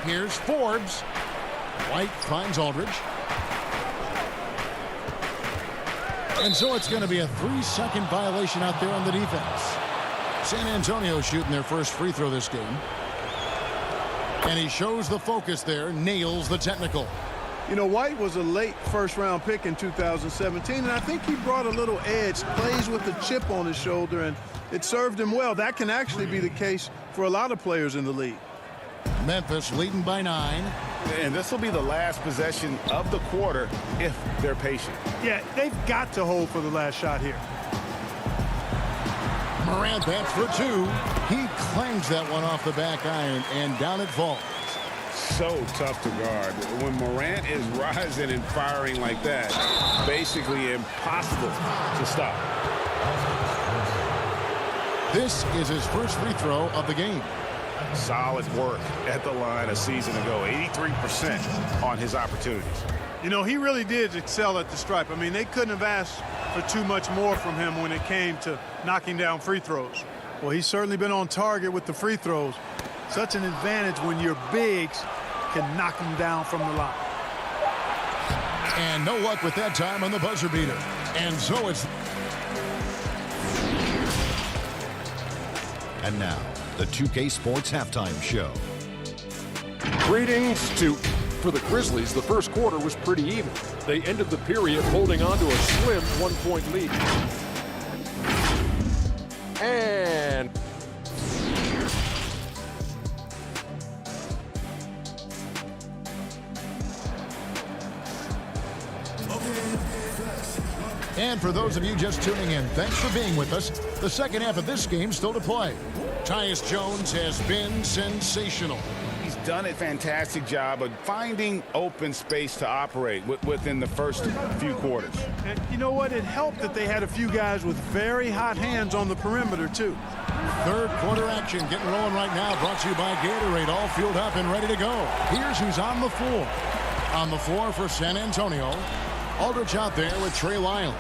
Here's Forbes. White finds Aldridge. And so it's going to be a 3-second violation out there on the defense. San Antonio shooting their first free throw this game. And he shows the focus there, nails the technical. You know, White was a late first-round pick in 2017, and I think he brought a little edge, plays with a chip on his shoulder, and it served him well. That can actually be the case for a lot of players in the league. Memphis leading by 9. And this will be the last possession of the quarter if they're patient. Yeah, they've got to hold for the last shot here. Morant bats for 2. He clangs that one off the back iron, and down it falls. So tough to guard. When Morant is rising and firing like that, basically impossible to stop. This is his first free throw of the game. Solid work at the line a season ago. 83% on his opportunities. You know, he really did excel at the stripe. I mean, they couldn't have asked for too much more from him when it came to knocking down free throws. Well, he's certainly been on target with the free throws. Such an advantage when your bigs can knock them down from the line. And no luck with that time on the buzzer beater. And so it's... And now, the 2K Sports Halftime Show. Greetings to... For the Grizzlies, the first quarter was pretty even. They ended the period holding on to a slim 1-point lead. And... And for those of you just tuning in, thanks for being with us. The second half of this game still to play. Tyus Jones has been sensational. He's done a fantastic job of finding open space to operate within the first few quarters. And you know what? It helped that they had a few guys with very hot hands on the perimeter, too. Third quarter action getting rolling right now. Brought to you by Gatorade. All fueled up and ready to go. Here's who's on the floor. On the floor for San Antonio, Aldridge out there with Trey Lyles.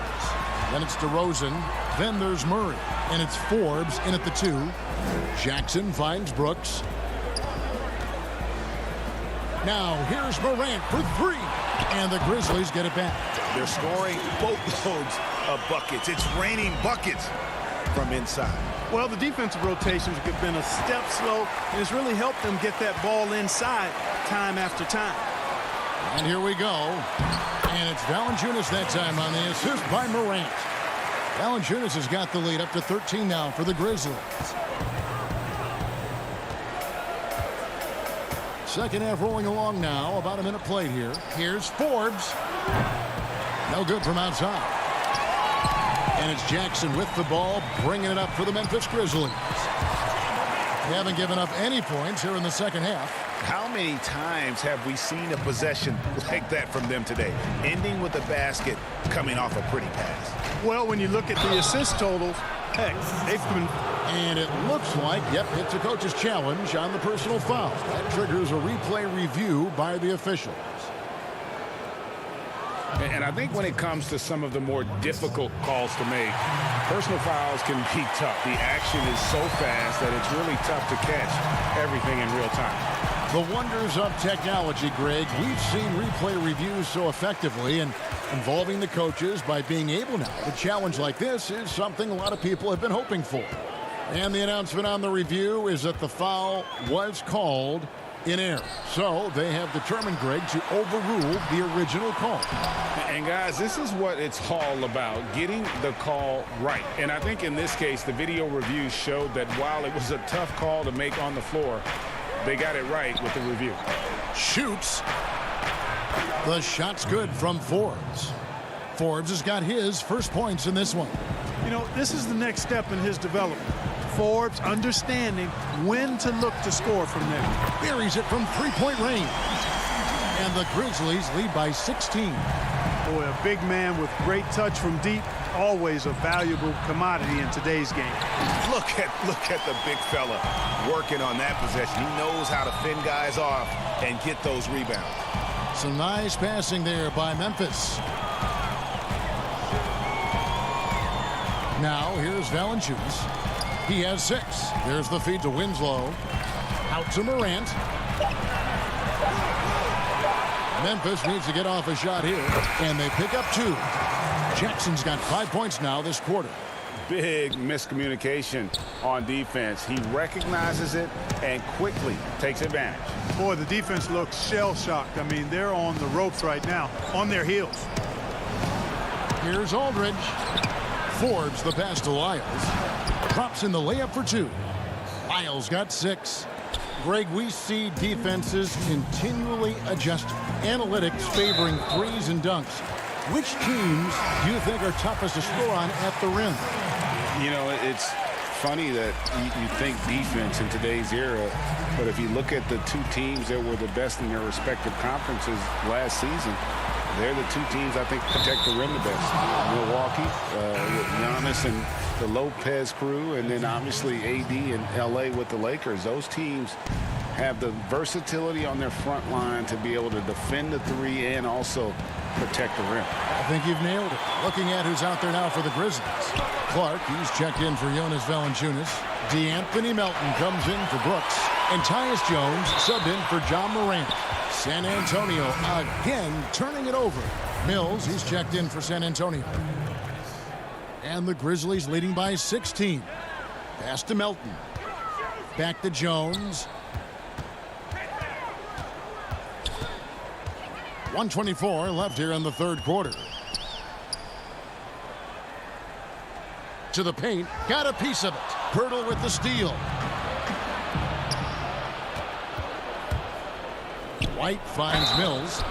Then it's DeRozan. Then there's Murray. And it's Forbes in at the 2. Jackson finds Brooks. Now here's Morant for 3. And the Grizzlies get it back. They're scoring boatloads of buckets. It's raining buckets from inside. Well, the defensive rotations have been a step slow, and it's really helped them get that ball inside time after time. And here we go. And it's Valanciunas that time on the assist by Morant. Valanciunas has got the lead up to 13 now for the Grizzlies. Second half rolling along now. About a minute played here. Here's Forbes. No good from outside. And it's Jackson with the ball, bringing it up for the Memphis Grizzlies. They haven't given up any points here in the second half. How many times have we seen a possession like that from them today, ending with a basket coming off a pretty pass? Well, when you look at the assist totals, heck, they've been... And it looks like, yep, it's a coach's challenge on the personal foul. That triggers a replay review by the officials. And I think when it comes to some of the more difficult calls to make, personal fouls can be tough. The action is so fast that it's really tough to catch everything in real time. The wonders of technology, Greg. We've seen replay reviews so effectively, and involving the coaches by being able now to challenge like this is something a lot of people have been hoping for. And the announcement on the review is that the foul was called in error. So they have determined, Greg, to overrule the original call. And guys, this is what it's all about, getting the call right. And I think in this case, the video review showed that while it was a tough call to make on the floor, they got it right with the review. Shoots. The shot's good from Forbes. Forbes has got his first points in this one. You know, this is the next step in his development. Forbes understanding when to look to score from there. Buries it from three-point range. And the Grizzlies lead by 16. Boy, a big man with great touch from deep, always a valuable commodity in today's game. Look at the big fella working on that possession. He knows how to fend guys off and get those rebounds. Some nice passing there by Memphis. Now here's Valanciunas. He has 6. There's the feed to Winslow. Out to Morant. Memphis needs to get off a shot here, and they pick up 2. Jackson's got 5 points now this quarter. Big miscommunication on defense. He recognizes it and quickly takes advantage. Boy, the defense looks shell-shocked. I mean, they're on the ropes right now, on their heels. Here's Aldridge. Forbes the pass to Lyles. Drops in the layup for 2. Lyles got 6. Greg, we see defenses continually adjusting. Analytics favoring threes and dunks. Which teams do you think are toughest to score on at the rim? You know, it's funny that you think defense in today's era, but if you look at the 2 teams that were the best in their respective conferences last season, they're the 2 teams I think protect the rim the best. Milwaukee, with Giannis and the Lopez crew, and then obviously AD and LA with the Lakers. Those teams have the versatility on their front line to be able to defend the 3 and also protect the rim. I think you've nailed it. Looking at who's out there now for the Grizzlies. Clark, he's checked in for Jonas Valanciunas. DeAnthony Melton comes in for Brooks. And Tyus Jones subbed in for John Morant. San Antonio again turning it over. Mills, he's checked in for San Antonio. And the Grizzlies leading by 16. Pass to Melton. Back to Jones. 1:24 left here in the third quarter. To the paint. Got a piece of it. Pirtle with the steal. White finds Mills.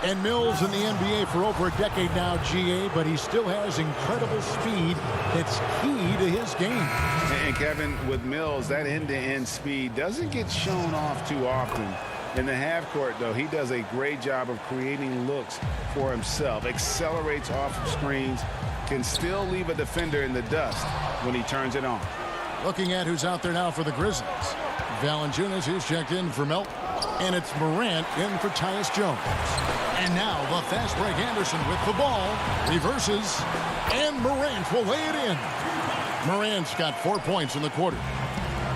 And Mills in the NBA for over a decade now, GA, but he still has incredible speed that's key to his game. And Kevin, with Mills, that end-to-end speed doesn't get shown off too often. In the half court, though, he does a great job of creating looks for himself, accelerates off of screens, can still leave a defender in the dust when he turns it on. Looking at who's out there now for the Grizzlies. Valanciunas, who's checked in for Melton. And it's Morant in for Tyus Jones. And now the fast break Anderson with the ball. Reverses. And Morant will lay it in. Morant's got 4 points in the quarter.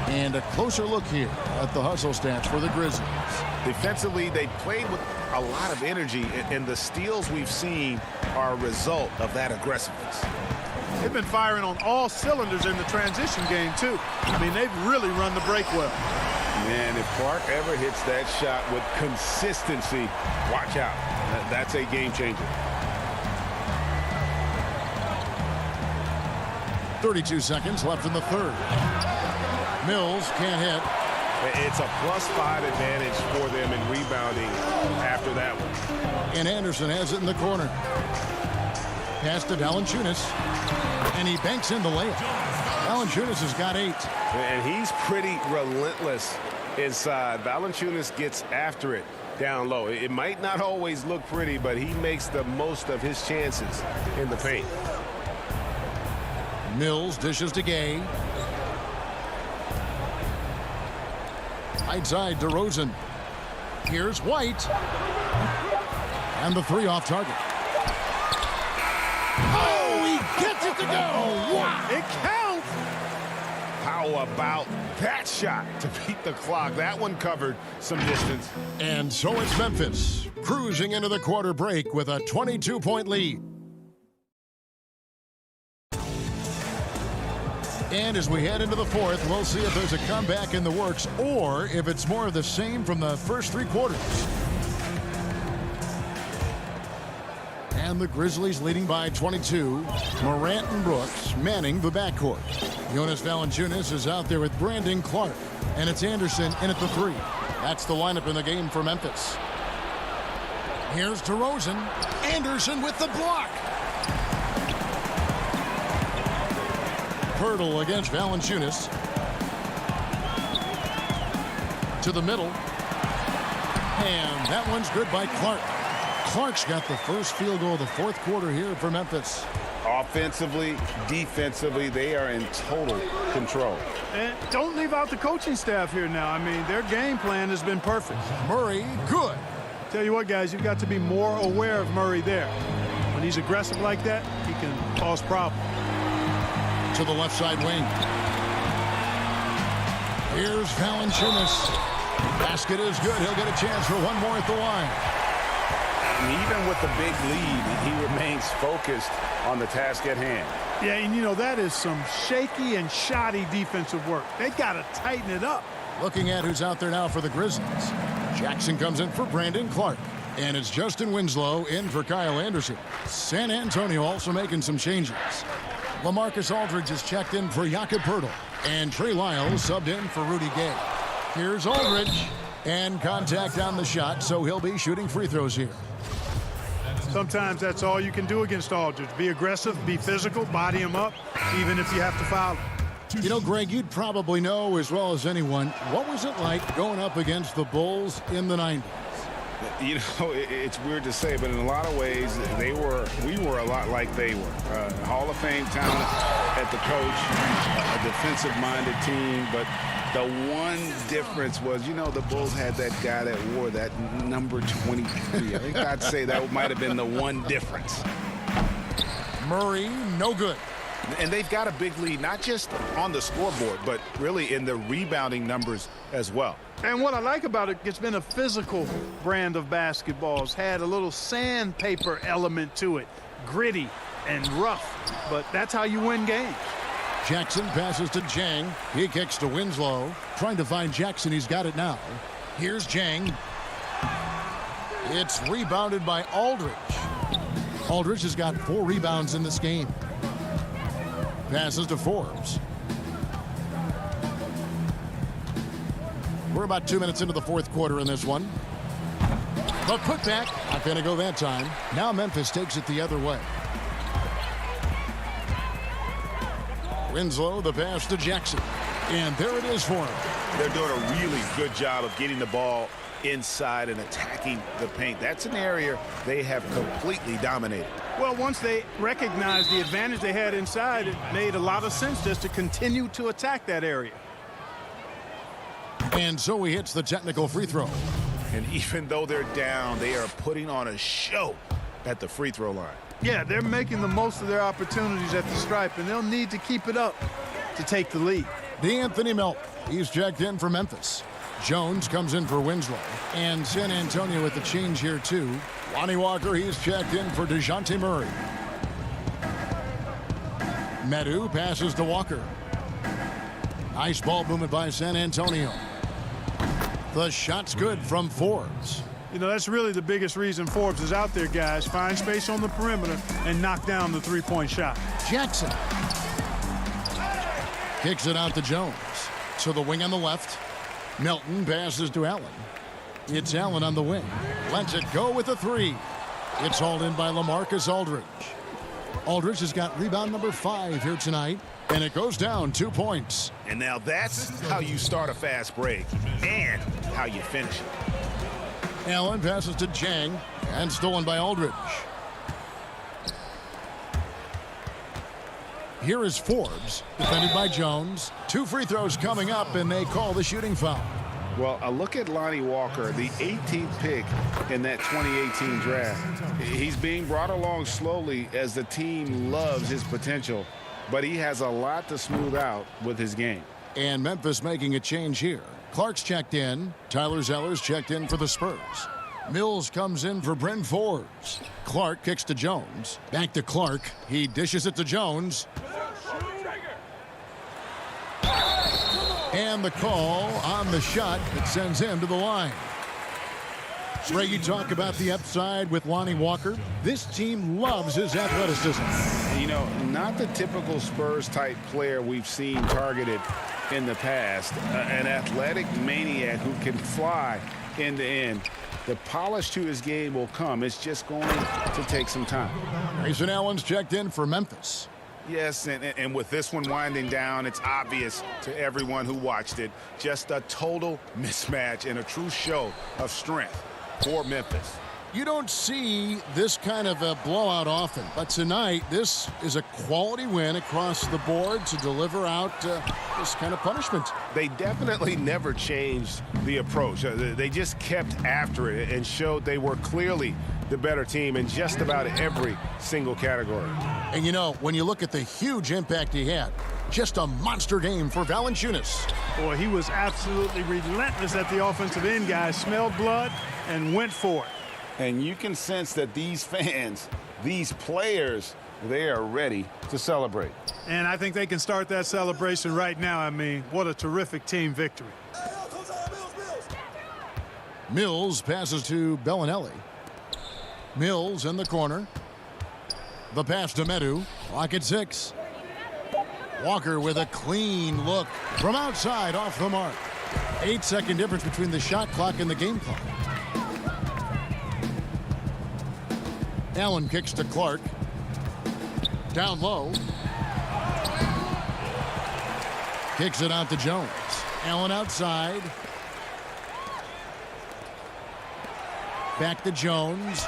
And a closer look here at the hustle stats for the Grizzlies. Defensively, they played with a lot of energy, and the steals we've seen are a result of that aggressiveness. They've been firing on all cylinders in the transition game, too. I mean, they've really run the break well. Man, if Clark ever hits that shot with consistency, watch out. That's a game changer. 32 seconds left in the third. Mills can't hit. It's a +5 advantage for them in rebounding after that one. And Anderson has it in the corner. Pass to Valanciunas. And he banks in the layup. Valanciunas has got 8. And he's pretty relentless inside. Valanciunas gets after it down low. It might not always look pretty, but he makes the most of his chances in the paint. Mills dishes to Gay. Right side to Rosen. Here's White. And the 3 off target. Oh, he gets it to go. Wow. It counts. How about that shot to beat the clock? That one covered some distance. And so it's Memphis cruising into the quarter break with a 22-point lead. And as we head into the fourth, we'll see if there's a comeback in the works or if it's more of the same from the first 3 quarters. And the Grizzlies leading by 22. Morant and Brooks manning the backcourt. Jonas Valanciunas is out there with Brandon Clark. And it's Anderson in at the 3. That's the lineup in the game for Memphis. Here's DeRozan. Anderson with the block. Hurdle against Valanciunas. To the middle. And that one's good by Clark. Clark's got the first field goal of the fourth quarter here for Memphis. Offensively, defensively, they are in total control. And don't leave out the coaching staff here now. I mean, their game plan has been perfect. Murray, good. Tell you what, guys, you've got to be more aware of Murray there. When he's aggressive like that, he can cause problems. To the left side wing. Here's Valanciunas. Basket is good. He'll get a chance for one more at the line. And even with the big lead, he remains focused on the task at hand. Yeah, and you know, that is some shaky and shoddy defensive work. They got to tighten it up. Looking at who's out there now for the Grizzlies. Jackson comes in for Brandon Clark. And it's Justin Winslow in for Kyle Anderson. San Antonio also making some changes. LaMarcus Aldridge is checked in for Jakob Poeltl. And Trey Lyles subbed in for Rudy Gay. Here's Aldridge. And contact on the shot, so he'll be shooting free throws here. Sometimes that's all you can do against Aldridge. Be aggressive, be physical, body him up, even if you have to foul him. You know, Greg, you'd probably know as well as anyone, what was it like going up against the Bulls in the 90s? You know, it's weird to say, but in a lot of ways, we were a lot like they were. Hall of Fame talent at the coach, a defensive-minded team, but the one difference was, you know, the Bulls had that guy that wore that number 23. I think I'd say that might have been the one difference. Murray, no good. And they've got a big lead, not just on the scoreboard, but really in the rebounding numbers as well. And what I like about it, it's been a physical brand of basketball. It's had a little sandpaper element to it, gritty and rough, but that's how you win games. Jackson passes to Jang. He kicks to Winslow. Trying to find Jackson. He's got it now. Here's Jang. It's rebounded by Aldridge. Aldridge has got 4 rebounds in this game. Passes to Forbes. We're about 2 minutes into the fourth quarter in this one. The putback. Not going to go that time. Now Memphis takes it the other way. Winslow, the pass to Jackson. And there it is for him. They're doing a really good job of getting the ball inside and attacking the paint. That's an area they have completely dominated. Well, once they recognized the advantage they had inside, it made a lot of sense just to continue to attack that area. And so he hits the technical free throw. And even though they're down, they are putting on a show at the free throw line. Yeah, they're making the most of their opportunities at the stripe, and they'll need to keep it up to take the lead. D'Anthony Melton, he's checked in for Memphis. Jones comes in for Winslow. And San Antonio with the change here, too. Lonnie Walker, he's checked in for DeJounte Murray. Medu passes to Walker. Nice ball movement by San Antonio. The shot's good from Forbes. You know, that's really the biggest reason Forbes is out there, guys. Find space on the perimeter and knock down the three-point shot. Jackson kicks it out to Jones. To the wing on the left. Melton passes to Allen. It's Allen on the wing. Lets it go with a three. It's hauled in by LaMarcus Aldridge. Aldridge has got rebound number 5 here tonight. And it goes down 2 points. And now that's how you start a fast break and how you finish it. Allen passes to Jang and stolen by Aldridge. Here is Forbes, defended by Jones. 2 free throws coming up, and they call the shooting foul. Well, a look at Lonnie Walker, the 18th pick in that 2018 draft. He's being brought along slowly as the team loves his potential, but he has a lot to smooth out with his game. And Memphis making a change here. Clark's checked in. Tyler Zeller's checked in for the Spurs. Mills comes in for Bryn Forbes. Clark kicks to Jones. Back to Clark. He dishes it to Jones. And the call on the shot that sends him to the line. Ray, you talk about the upside with Lonnie Walker. This team loves his athleticism. You know, not the typical Spurs-type player we've seen targeted in the past. An athletic maniac who can fly end to end. The polish to his game will come. It's just going to take some time. Grayson Allen's checked in for Memphis. Yes, and with this one winding down, it's obvious to everyone who watched it. Just a total mismatch and a true show of strength for Memphis. You don't see this kind of a blowout often, but tonight this is a quality win across the board to deliver out this kind of punishment. They definitely never changed the approach. They just kept after it and showed they were clearly the better team in just about every single category. And you know, when you look at the huge impact he had, just a monster game for Valanciunas. Boy, he was absolutely relentless at the offensive end, guys. Smelled blood and went for it. And you can sense that these fans, these players, they are ready to celebrate. And I think they can start that celebration right now. I mean, what a terrific team victory. Mills passes to Bellinelli. Mills in the corner. The pass to Medu. Clock at 6. Walker with a clean look from outside off the mark. 8-second difference between the shot clock and the game clock. Allen kicks to Clark. Down low. Kicks it out to Jones. Allen outside. Back to Jones.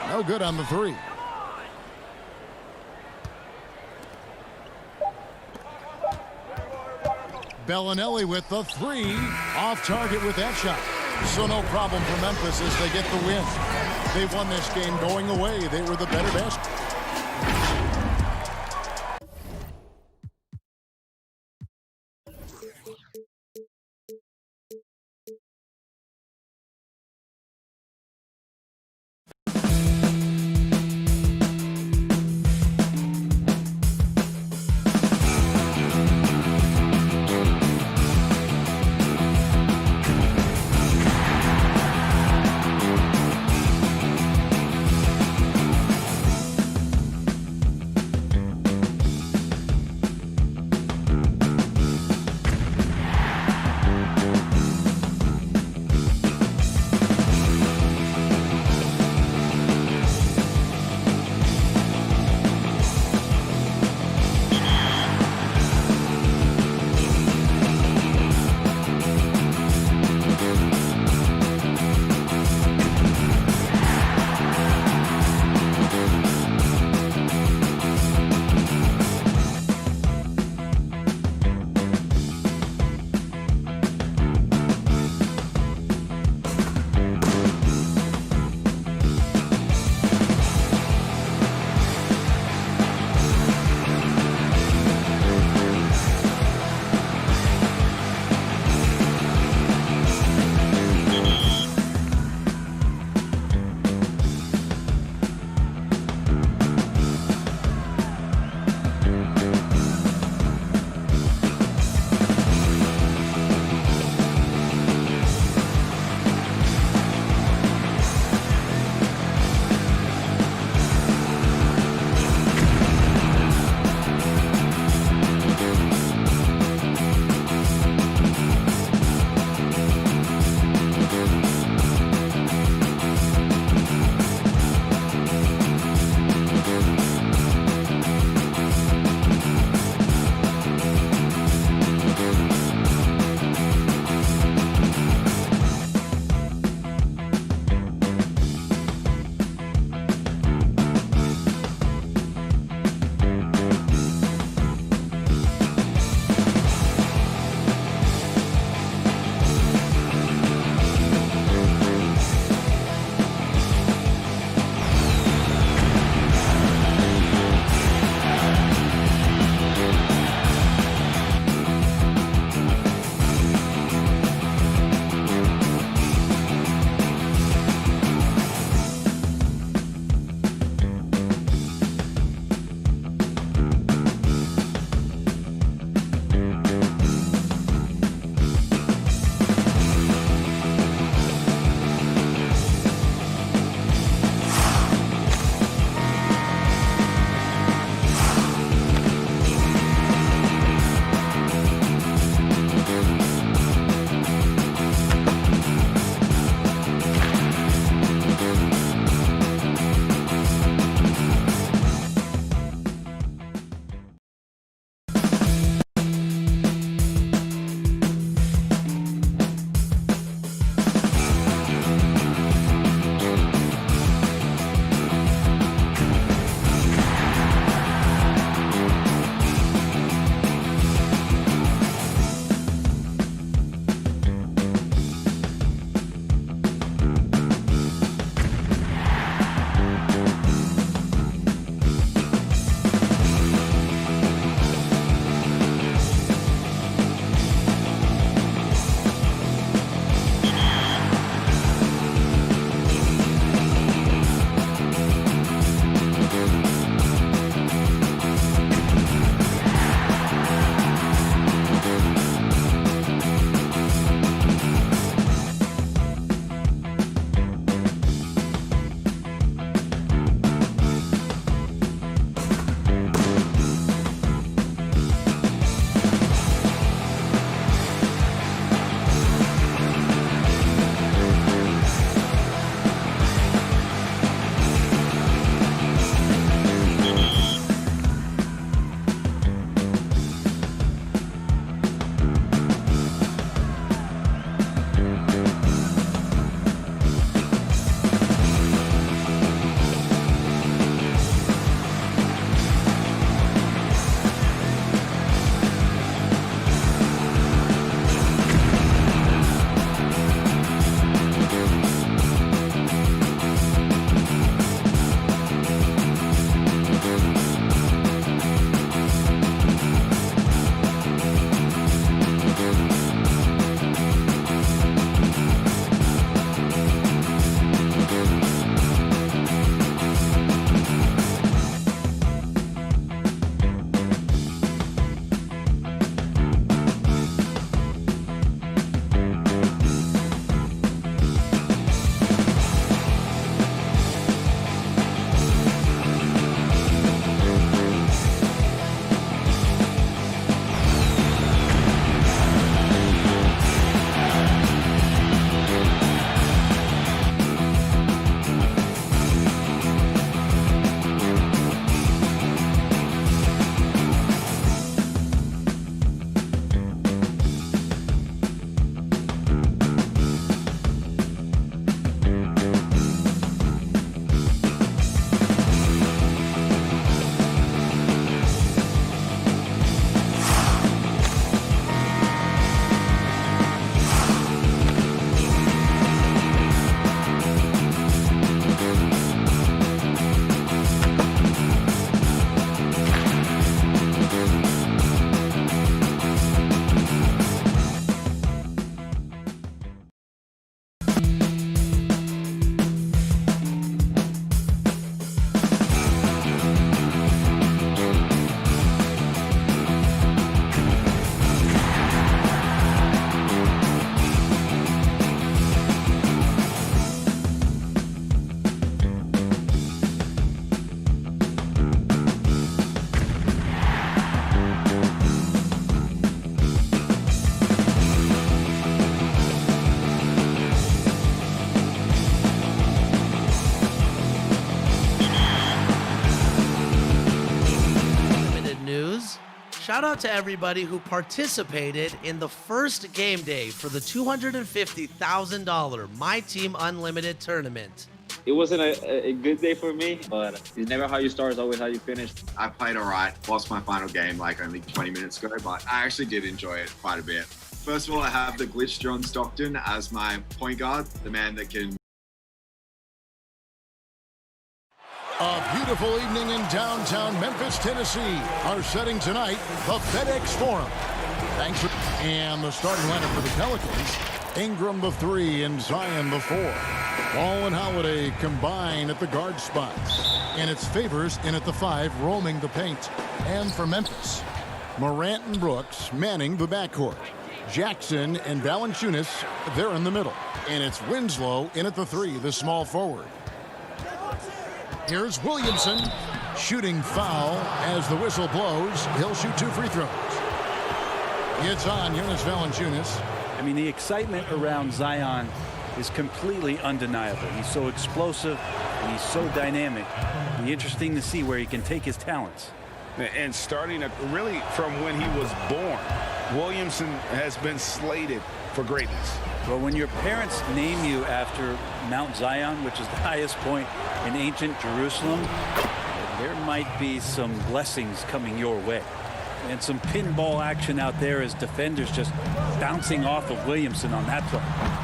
No good on the 3. Bellinelli with the 3. Off target with that shot. So no problem for Memphis as they get the win. They won this game going away. They were the better basket. Shout out to everybody who participated in the first game day for the $250,000 My Team Unlimited tournament. It wasn't a good day for me, but it's never how you start, it's always how you finish. I played all right, lost my final game like only 20 minutes ago, but I actually did enjoy it quite a bit. First of all, I have the glitch John Stockton as my point guard, the man that can... A beautiful evening in downtown Memphis, Tennessee. Our setting tonight, the FedEx Forum. And the starting lineup for the Pelicans. Ingram the 3 and Zion the 4. Ball and Holiday combine at the guard spots. And it's Favors in at the 5, roaming the paint. And for Memphis, Morant and Brooks manning the backcourt. Jackson and Valanciunas, they're in the middle. And it's Winslow in at the 3, the small forward. Here's Williamson, shooting foul as the whistle blows. He'll shoot 2 free throws. It's on Jonas Valanciunas. I mean, the excitement around Zion is completely undeniable. He's so explosive and he's so dynamic. It'll be interesting to see where he can take his talents. And starting really from when he was born, Williamson has been slated for greatness. Well, when your parents name you after Mount Zion, which is the highest point in ancient Jerusalem, there might be some blessings coming your way. And some pinball action out there as defenders just bouncing off of Williamson on that play.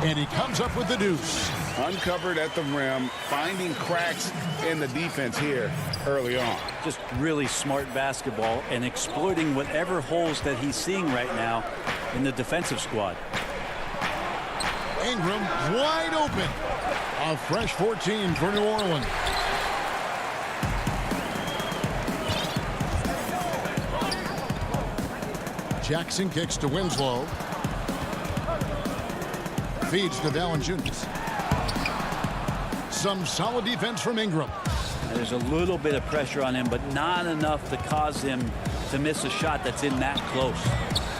And he comes up with the deuce. Uncovered at the rim, finding cracks in the defense here early on. Just really smart basketball and exploiting whatever holes that he's seeing right now in the defensive squad. Ingram wide open. A fresh 14 for New Orleans. Jackson kicks to Winslow. Feeds to Valanciunas. Some solid defense from Ingram. There's a little bit of pressure on him, but not enough to cause him to miss a shot that's in that close.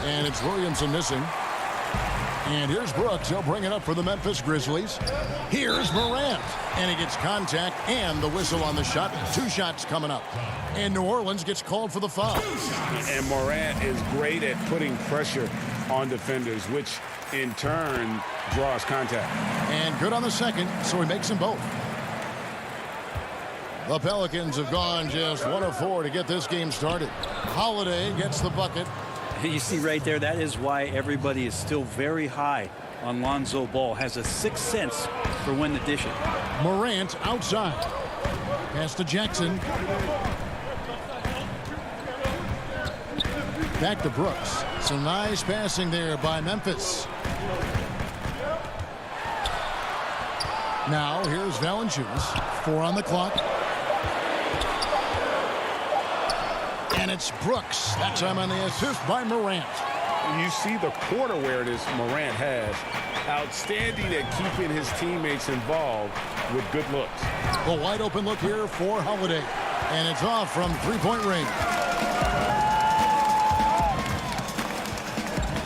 And it's Williamson missing. And here's Brooks. He'll bring it up for the Memphis Grizzlies. Here's Morant. And he gets contact and the whistle on the shot. 2 shots coming up. And New Orleans gets called for the foul. And Morant is great at putting pressure on defenders, which in turn draws contact. And good on the second, so he makes them both. The Pelicans have gone just 1 of 4 to get this game started. Holiday gets the bucket. You see right there, that is why everybody is still very high on Lonzo Ball. Has a sixth sense for when to dish it. Morant outside. Pass to Jackson. Back to Brooks. Some nice passing there by Memphis. Now here's Valanciunas. 4 on the clock. And it's Brooks. That time on the assist by Morant. You see the court awareness Morant has. Outstanding at keeping his teammates involved with good looks. A wide open look here for Holiday. And it's off from 3-point range.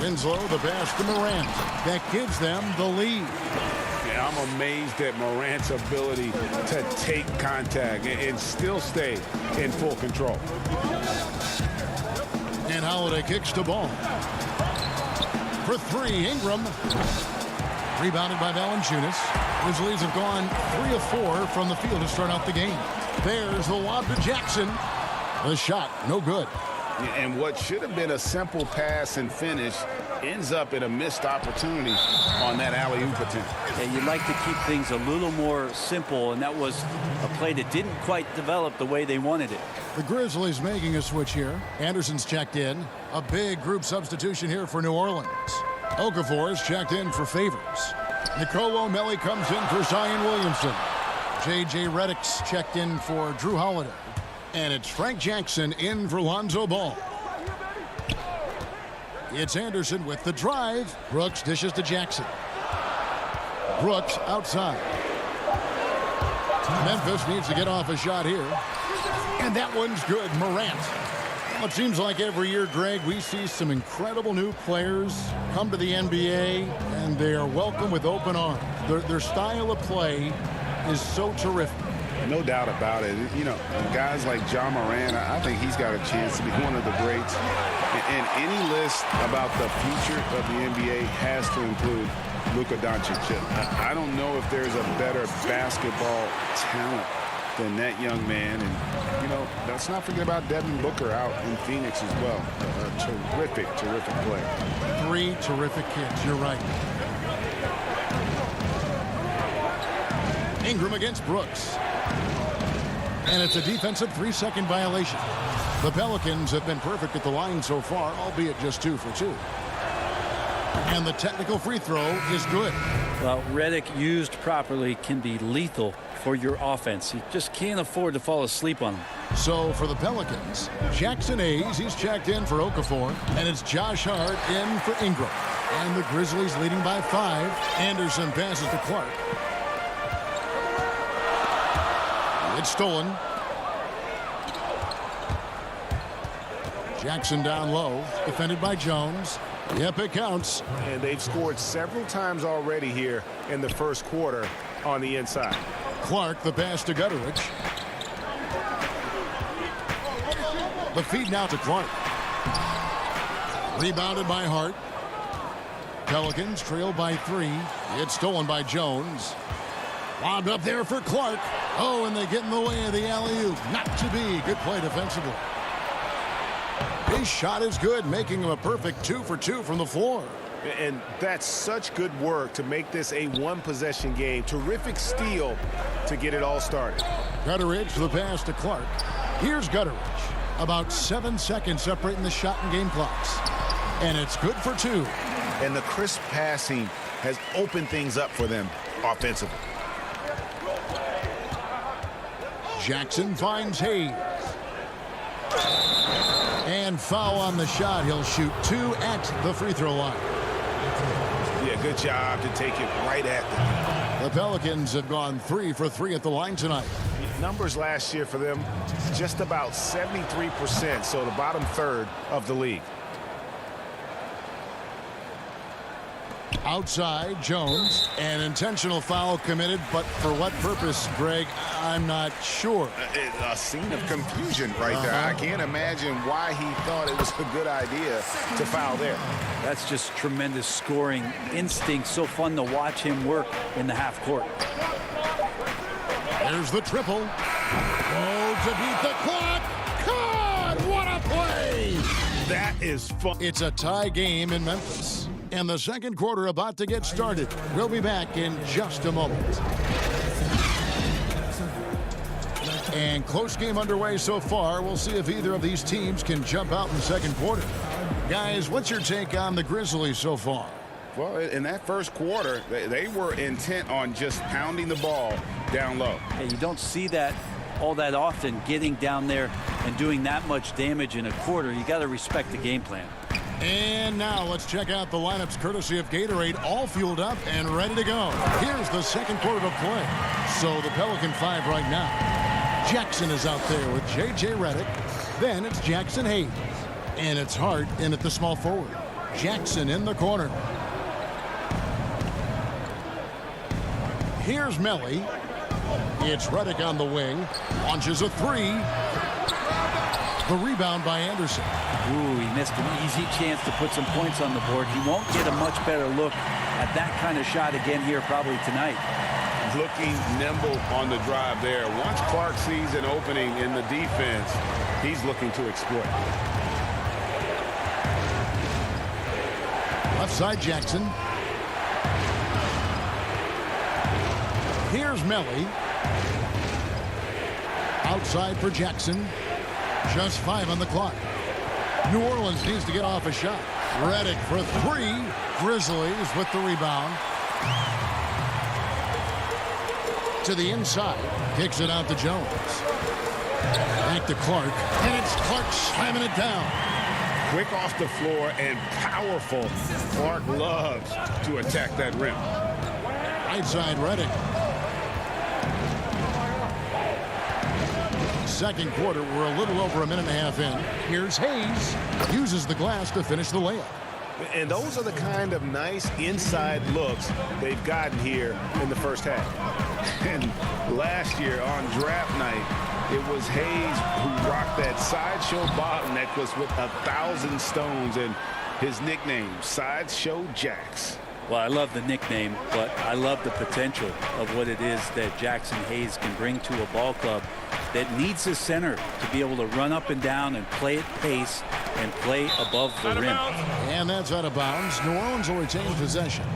Winslow, the pass to Morant. That gives them the lead. Yeah, I'm amazed at Morant's ability to take contact and still stay in full control. And Holiday kicks the ball. For 3, Ingram. Rebounded by Valanciunas. Grizzlies have gone 3 of 4 from the field to start out the game. There's the lob to Jackson. The shot, no good. And what should have been a simple pass and finish ends up in a missed opportunity on that alley-oop attempt. Yeah, you'd like to keep things a little more simple, and that was a play that didn't quite develop the way they wanted it. The Grizzlies making a switch here. Anderson's checked in. A big group substitution here for New Orleans. Okafor's checked in for Favors. Nicolo O'Malley comes in for Zion Williamson. J.J. Redick's checked in for Drew Holiday. And it's Frank Jackson in for Lonzo Ball. It's Anderson with the drive. Brooks dishes to Jackson. Brooks outside. Memphis needs to get off a shot here. And that one's good. Morant. Well, it seems like every year, Greg, we see some incredible new players come to the NBA, and they are welcome with open arms. Their style of play is so terrific. No doubt about it. You know, guys like John Moran, I think he's got a chance to be one of the greats. And any list about the future of the NBA has to include Luka Doncic. I don't know if there's a better basketball talent than that young man. And, you know, let's not forget about Devin Booker out in Phoenix as well. A terrific, terrific player. 3 terrific kids. You're right. Ingram against Brooks. And it's a defensive 3-second violation. The Pelicans have been perfect at the line so far, albeit just 2 for 2. And the technical free throw is good. Well, Redick used properly can be lethal for your offense. You just can't afford to fall asleep on him. So for the Pelicans, Jackson Hayes, he's checked in for Okafor, and it's Josh Hart in for Ingram. And the Grizzlies leading by 5. Anderson passes to Clark. It's stolen. Jackson down low, defended by Jones. Yep, it counts. And they've scored several times already here in the first quarter on the inside. Clark, the pass to Gutteridge. The feed now to Clark. Rebounded by Hart. Pelicans trail by 3. It's stolen by Jones. Lobbed up there for Clark. Oh, and they get in the way of the alley-oop. Not to be. Good play defensively. His shot is good, making him a perfect 2 for 2 from the floor. And that's such good work to make this a one-possession game. Terrific steal to get it all started. Gutteridge, the pass to Clark. Here's Gutteridge. About 7 seconds separating the shot and game clocks. And it's good for 2. And the crisp passing has opened things up for them offensively. Jackson finds Hayes. And foul on the shot. He'll shoot 2 at the free throw line. Yeah, good job to take it right at them. The Pelicans have gone 3 for 3 at the line tonight. Numbers last year for them, just about 73%, so the bottom third of the league. Outside, Jones. An intentional foul committed, but for what purpose, Greg? I'm not sure. A scene of confusion right there. I can't imagine why he thought it was a good idea to foul there. That's just tremendous scoring instinct. So fun to watch him work in the half court. There's the triple. Oh, to beat the clock. God, what a play! That is fun. It's a tie game in Memphis. And the second quarter about to get started. We'll be back in just a moment. And close game underway so far. We'll see if either of these teams can jump out in the second quarter. Guys, what's your take on the Grizzlies so far? Well, in that first quarter, they were intent on just pounding the ball down low. Hey, you don't see that all that often, getting down there and doing that much damage in a quarter. You got to respect the game plan. And now let's check out the lineups courtesy of Gatorade, all fueled up and ready to go. Here's the second quarter to play. So the Pelican 5 right now. Jackson is out there with J.J. Redick. Then it's Jackson Hayes. And it's Hart in at the small forward. Jackson in the corner. Here's Melly. It's Redick on the wing. Launches a 3. The rebound by Anderson. Ooh, he missed an easy chance to put some points on the board. He won't get a much better look at that kind of shot again here probably tonight. Looking nimble on the drive there. Once Clark sees an opening in the defense, he's looking to exploit. Left side, Jackson. Here's Melly. Outside for Jackson. Just 5 on the clock. New Orleans needs to get off a shot. Redick for 3. Grizzlies with the rebound. To the inside. Kicks it out to Jones. Back to Clark. And it's Clark slamming it down. Quick off the floor and powerful. Clark loves to attack that rim. Right side, Redick. Second quarter, we're a little over a minute and a half in. Here's Hayes. Uses the glass to finish the layup. And those are the kind of nice inside looks they've gotten here in the first half. And last year on draft night, it was Hayes who rocked that sideshow bottom necklace with 1,000 stones, and his nickname, Sideshow Jax. Well, I love the nickname, but I love the potential of what it is that Jackson Hayes can bring to a ball club that needs a center to be able to run up and down and play at pace and play above the rim. And that's out of bounds. New Orleans will retain possession.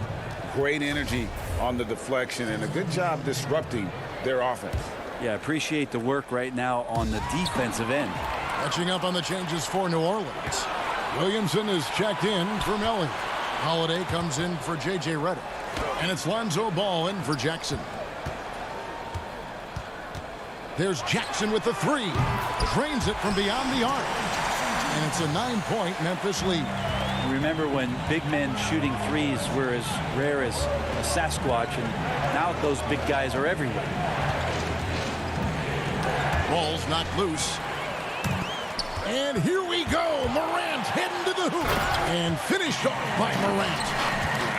Great energy on the deflection and a good job disrupting their offense. Yeah, appreciate the work right now on the defensive end. Catching up on the changes for New Orleans. Williamson is checked in for Melly. Holiday comes in for J.J. Redick. And it's Lonzo Ball in for Jackson. There's Jackson with the three. Drains it from beyond the arc. And it's a 9-point Memphis lead. Remember when big men shooting threes were as rare as a Sasquatch, and now those big guys are everywhere. Ball's knocked loose. And here we go. Morant heading to the hoop. And finished off by Morant.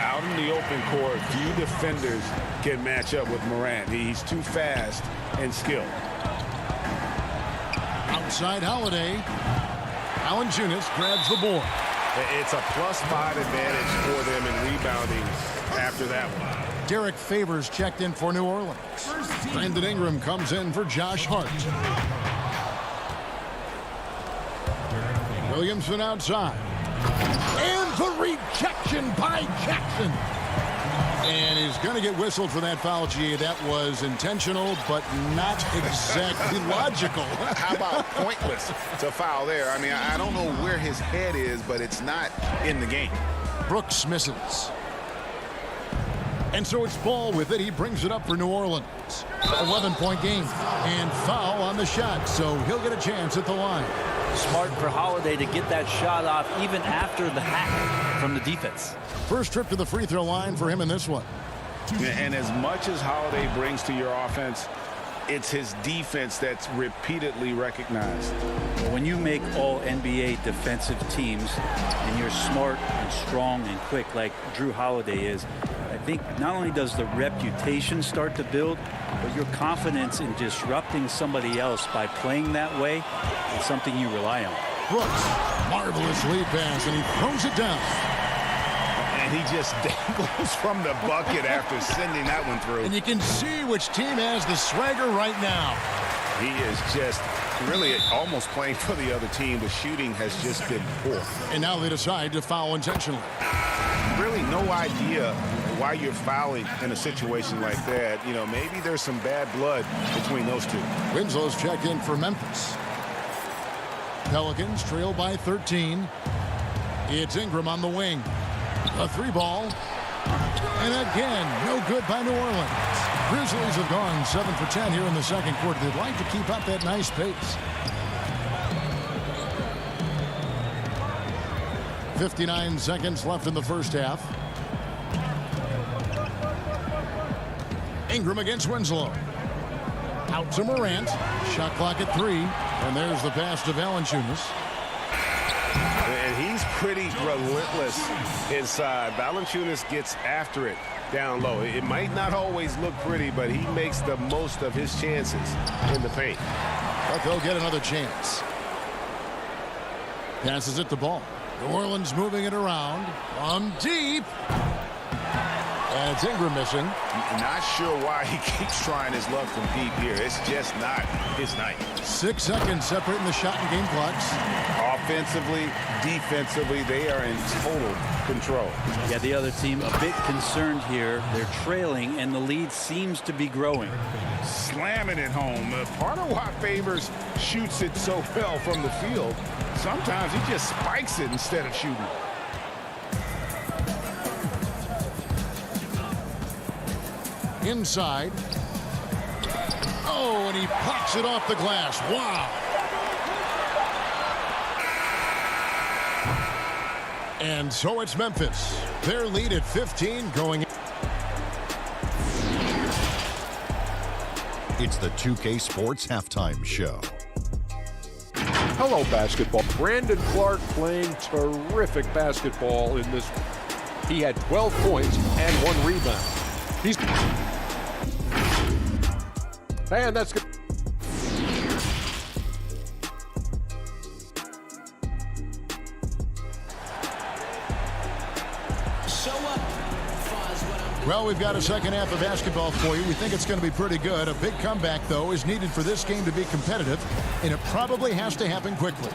Out in the open court, few defenders can match up with Morant. He's too fast and skilled. Outside Holiday. Valanciunas grabs the board. It's a +5 advantage for them in rebounding after that one. Derek Favors checked in for New Orleans. Brandon Ingram comes in for Josh Hart. Williamson outside. And the rejection by Jackson. And he's going to get whistled for that foul, G. That was intentional, but not exactly logical. How about pointless to foul there? I mean, I don't know where his head is, but it's not in the game. Brooks misses. And so it's Ball with it. He brings it up for New Orleans. 11-point game. And foul on the shot, so he'll get a chance at the line. Smart for Holiday to get that shot off even after the hack from the defense. First trip to the free throw line for him in this one. And as much as Holiday brings to your offense, it's his defense that's repeatedly recognized. When you make all NBA defensive teams and you're smart and strong and quick like Drew Holiday is, I think not only does the reputation start to build, but your confidence in disrupting somebody else by playing that way is something you rely on. Brooks, marvelous lead pass, and he throws it down. And he just dangles from the bucket after sending that one through. And you can see which team has the swagger right now. He is just really almost playing for the other team. The shooting has just been poor. And now they decide to foul intentionally. Really no idea why you're fouling in a situation like that. You know, maybe there's some bad blood between those two. Winslow's checked in for Memphis. Pelicans trail by 13. It's Ingram on the wing. A three ball. And again, no good by New Orleans. Grizzlies have gone 7 for 10 here in the second quarter. They'd like to keep up that nice pace. 59 seconds left in the first half. Ingram against Winslow. Out to Morant. Shot clock at 3. And there's the pass to Valanciunas. And he's pretty relentless inside. Valanciunas gets after it down low. It might not always look pretty, but he makes the most of his chances in the paint. But they'll get another chance. Passes it to Ball. New Orleans moving it around. From deep. And it's Ingram missing. Not sure why he keeps trying his luck from deep here. It's just not his night. 6 seconds separating the shot and game clocks. Offensively, defensively, they are in total control. Yeah, the other team a bit concerned here. They're trailing, and the lead seems to be growing. Slamming it home. Part of why Favors shoots it so well from the field, sometimes he just spikes it instead of shooting it. Inside. Oh, and he pops it off the glass. Wow. And so it's Memphis. Their lead at 15 going. It's the 2K Sports Halftime Show. Hello, basketball. Brandon Clark playing terrific basketball in this one. He had 12 points and 1 rebound. And that's good. Well, we've got a second half of basketball for you. We think it's going to be pretty good. A big comeback, though, is needed for this game to be competitive, and it probably has to happen quickly.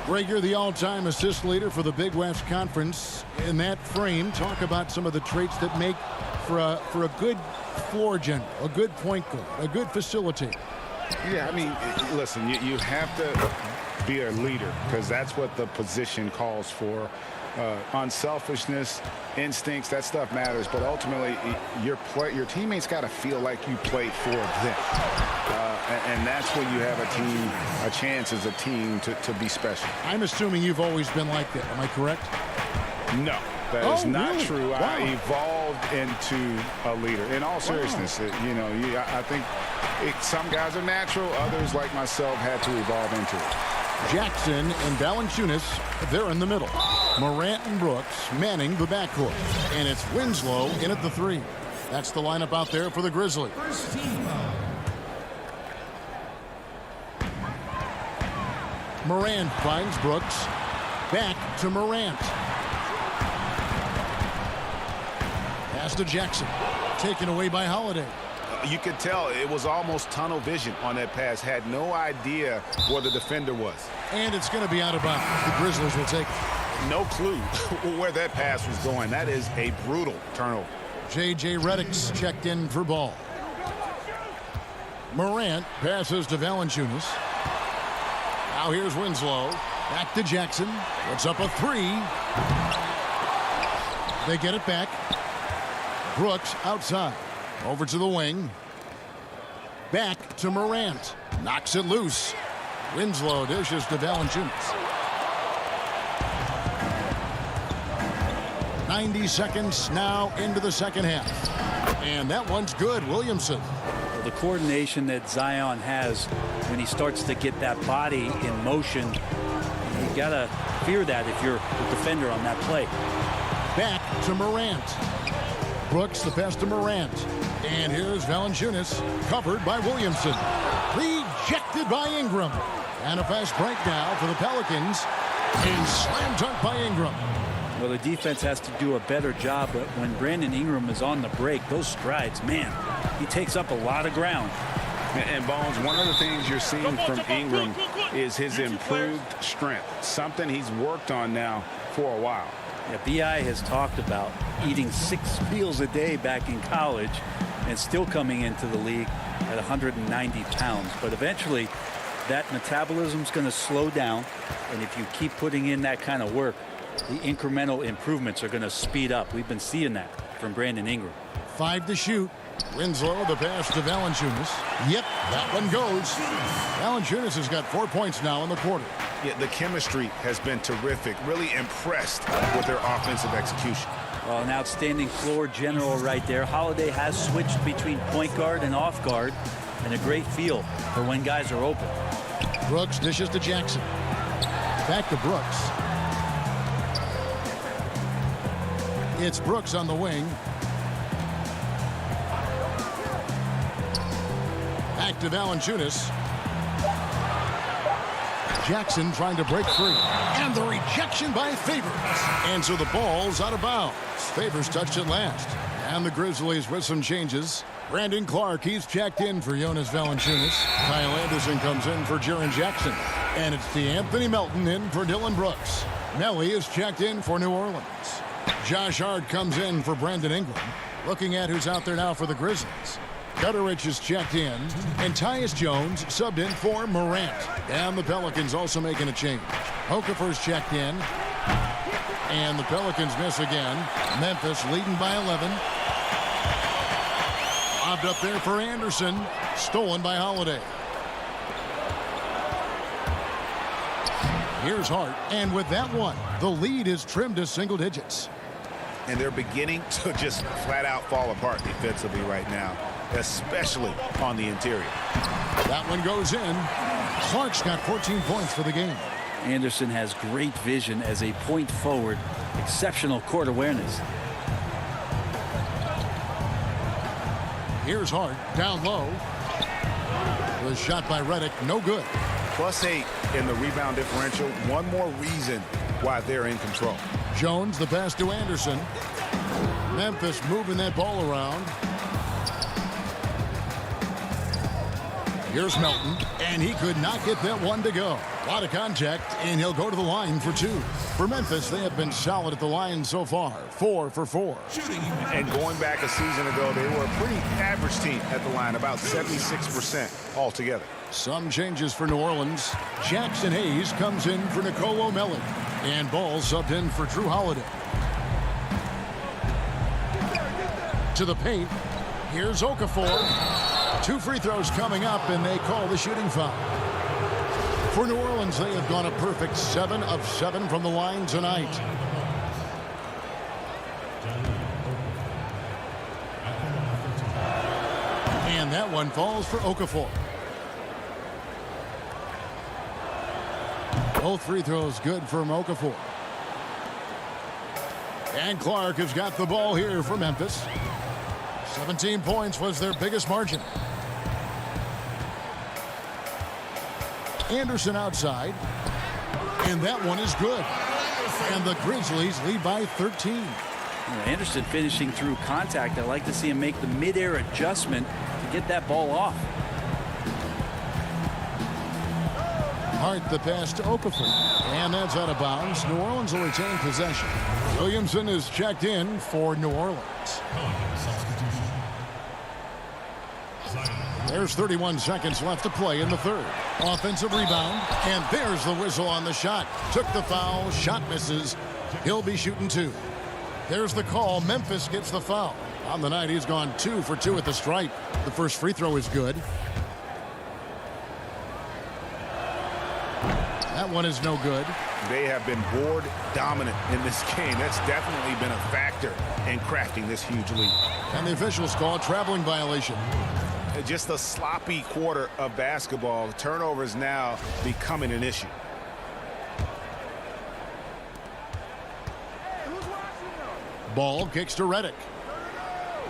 Greg, you're the all-time assist leader for the Big West Conference. In that frame, talk about some of the traits that make for a good floor general, a good point guard, a good facilitator. Yeah, I mean, listen, you have to be a leader because that's what the position calls for. Unselfishness, instincts, that stuff matters, but ultimately your teammates got to feel like you played for them, and that's when you have a chance as a team to be special. I'm assuming you've always been like that. Am I correct? No, that is not really? true. Wow. I evolved into a leader. In all seriousness, I think some guys are natural. Others, like myself, had to evolve into it. Jackson and Valanciunas, they're in the middle. Morant and Brooks manning the backcourt. And it's Winslow in at the 3. That's the lineup out there for the Grizzlies. Morant finds Brooks. Back to Morant. Pass to Jackson. Taken away by Holiday. You could tell it was almost tunnel vision on that pass. Had no idea where the defender was. And it's going to be out of bounds. The Grizzlies will take it. No clue where that pass was going. That is a brutal turnover. J.J. Redick's checked in for ball. Morant passes to Valanciunas. Now here's Winslow. Back to Jackson. Puts up a 3. They get it back. Brooks outside. Over to the wing. Back to Morant. Knocks it loose. Winslow dishes to Valanciunas. 90 seconds now into the second half. And that one's good. Williamson. Well, the coordination that Zion has when he starts to get that body in motion, you got to fear that if you're a defender on that play. Back to Morant. Brooks the pass to Morant. And here's Valanciunas, covered by Williamson. Rejected by Ingram. And a fast break now for the Pelicans. And slam dunk by Ingram. Well, the defense has to do a better job, but when Brandon Ingram is on the break, those strides, man, he takes up a lot of ground. And Bones, one of the things you're seeing from Ingram is his improved strength, something he's worked on now for a while. Yeah, B.I. has talked about eating 6 meals a day back in college and still coming into the league at 190 pounds. But eventually, that metabolism's going to slow down, and if you keep putting in that kind of work, the incremental improvements are going to speed up. We've been seeing that from Brandon Ingram. 5 to shoot. Winslow, the pass to Valanciunas. Yep, that one goes. Valanciunas has got 4 points now in the quarter. Yeah, the chemistry has been terrific. Really impressed with their offensive execution. Well, an outstanding floor general right there. Holiday has switched between point guard and off guard, and a great feel for when guys are open. Brooks dishes to Jackson. Back to Brooks. It's Brooks on the wing. Back to Valanciunas. Jackson trying to break free. And the rejection by Favors. And so the ball's out of bounds. Favors touched it last. And the Grizzlies with some changes. Brandon Clark, he's checked in for Jonas Valanciunas. Kyle Anderson comes in for Jaren Jackson. And it's DeAnthony Melton in for Dylan Brooks. Melly is checked in for New Orleans. Josh Hart comes in for Brandon Ingram. Looking at who's out there now for the Grizzlies. Gutterich is checked in, and Tyus Jones subbed in for Morant. And the Pelicans also making a change. Okafor's checked in, and the Pelicans miss again. Memphis leading by 11. Lobbed up there for Anderson, stolen by Holiday. Here's Hart, and with that one, the lead is trimmed to single digits. And they're beginning to just flat out fall apart defensively right now. especially on the interior. That one goes in. Clark's got 14 points for the game. Anderson has great vision as a point forward. Exceptional court awareness. Here's Hart, down low. The shot by Redick, no good. +8 in the rebound differential. One more reason why they're in control. Jones, the pass to Anderson. Memphis moving that ball around. Here's Melton, and he could not get that one to go. A lot of contact, and he'll go to the line for 2. For Memphis, they have been solid at the line so far, 4 for 4. And going back a season ago, they were a pretty average team at the line, about 76% altogether. Some changes for New Orleans. Jackson Hayes comes in for Nicolo Melli, and Ball subbed in for Drew Holiday. To the paint. Here's Okafor. 2 free throws coming up, and they call the shooting foul. For New Orleans, they have gone a perfect 7 of 7 from the line tonight. And that one falls for Okafor. Both free throws good from Okafor. And Clark has got the ball here for Memphis. 17 points was their biggest margin. Anderson outside. And that one is good. And the Grizzlies lead by 13. Anderson finishing through contact. I like to see him make the mid-air adjustment to get that ball off. Hart the pass to Okafor. And that's out of bounds. New Orleans will retain possession. Williamson is checked in for New Orleans. There's 31 seconds left to play in the third. Offensive rebound, and there's the whistle on the shot. Took the foul, shot misses. He'll be shooting 2. There's the call. Memphis gets the foul. On the night, he's gone 2 for 2 at the stripe. The first free throw is good. That one is no good. They have been board dominant in this game. That's definitely been a factor in crafting this huge lead. And the officials call a traveling violation. Just a sloppy quarter of basketball. Turnovers now becoming an issue. Ball kicks to Redick.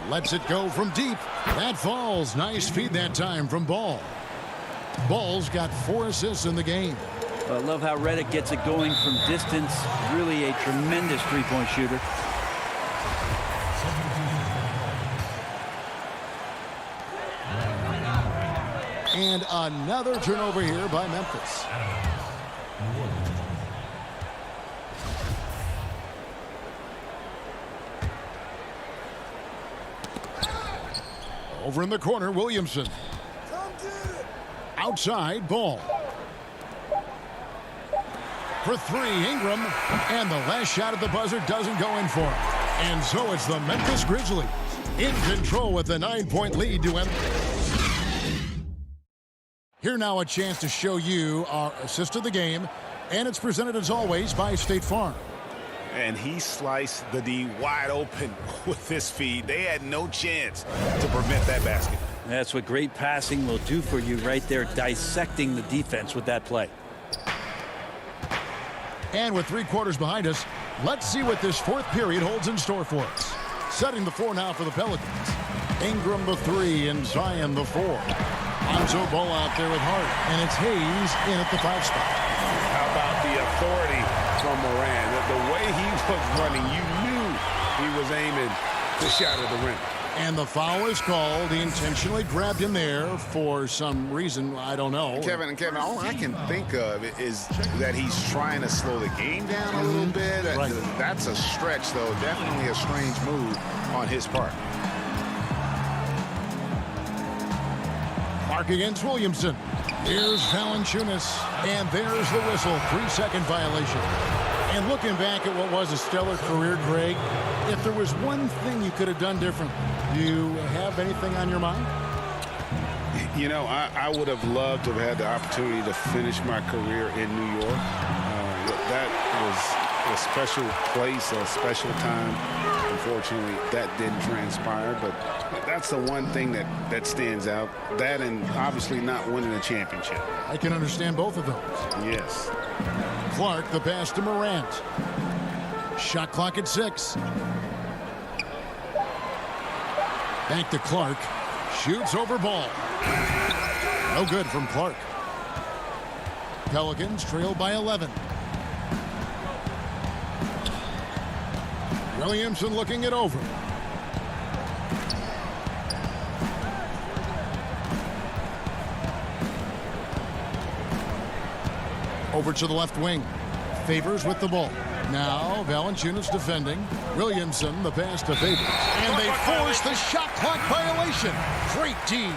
Lets it go from deep. That falls. Nice feed that time from Ball. Ball's got 4 assists in the game. I love how Redick gets it going from distance. Really a tremendous three-point shooter. And another turnover here by Memphis. Over in the corner, Williamson. Outside, Ball. For 3, Ingram. And the last shot at the buzzer doesn't go in for it. And so it's the Memphis Grizzlies in control with the 9-point lead to end. Here now a chance to show you our assist of the game, and it's presented as always by State Farm. And he sliced the D wide open with this feed. They had no chance to prevent that basket. That's what great passing will do for you right there, dissecting the defense with that play. And with 3 quarters behind us, let's see what this 4th period holds in store for us. Setting the 4 now for the Pelicans. Ingram the 3 and Zion the 4. Lonzo Ball out there with Hart, and it's Hayes in at the 5 spot. How about the authority from Moran? The way he was running, you knew he was aiming to shatter the rim. And the foul is called. He intentionally grabbed him there for some reason, I don't know. Kevin, all I can think of is that he's trying to slow the game down a little bit. Right. That's a stretch, though. Definitely a strange move on his part. Clark against Williamson. Here's Valanciunas, and there's the whistle. 3-second violation. And looking back at what was a stellar career, Greg, if there was one thing you could have done differently, do you have anything on your mind? You know, I would have loved to have had the opportunity to finish my career in New York. That was a special place, a special time. unfortunately, that didn't transpire, but that's the one thing that stands out. That and obviously not winning a championship. I can understand both of those. Yes. Clark, the pass to Morant. Shot clock at 6. Back to Clark. Shoots over ball. No good from Clark. Pelicans trail by 11. Williamson looking it over. Over to the left wing. Favors with the ball. Now Valanciunas defending. Williamson, the pass to Favors. And they force the shot clock violation. Great D.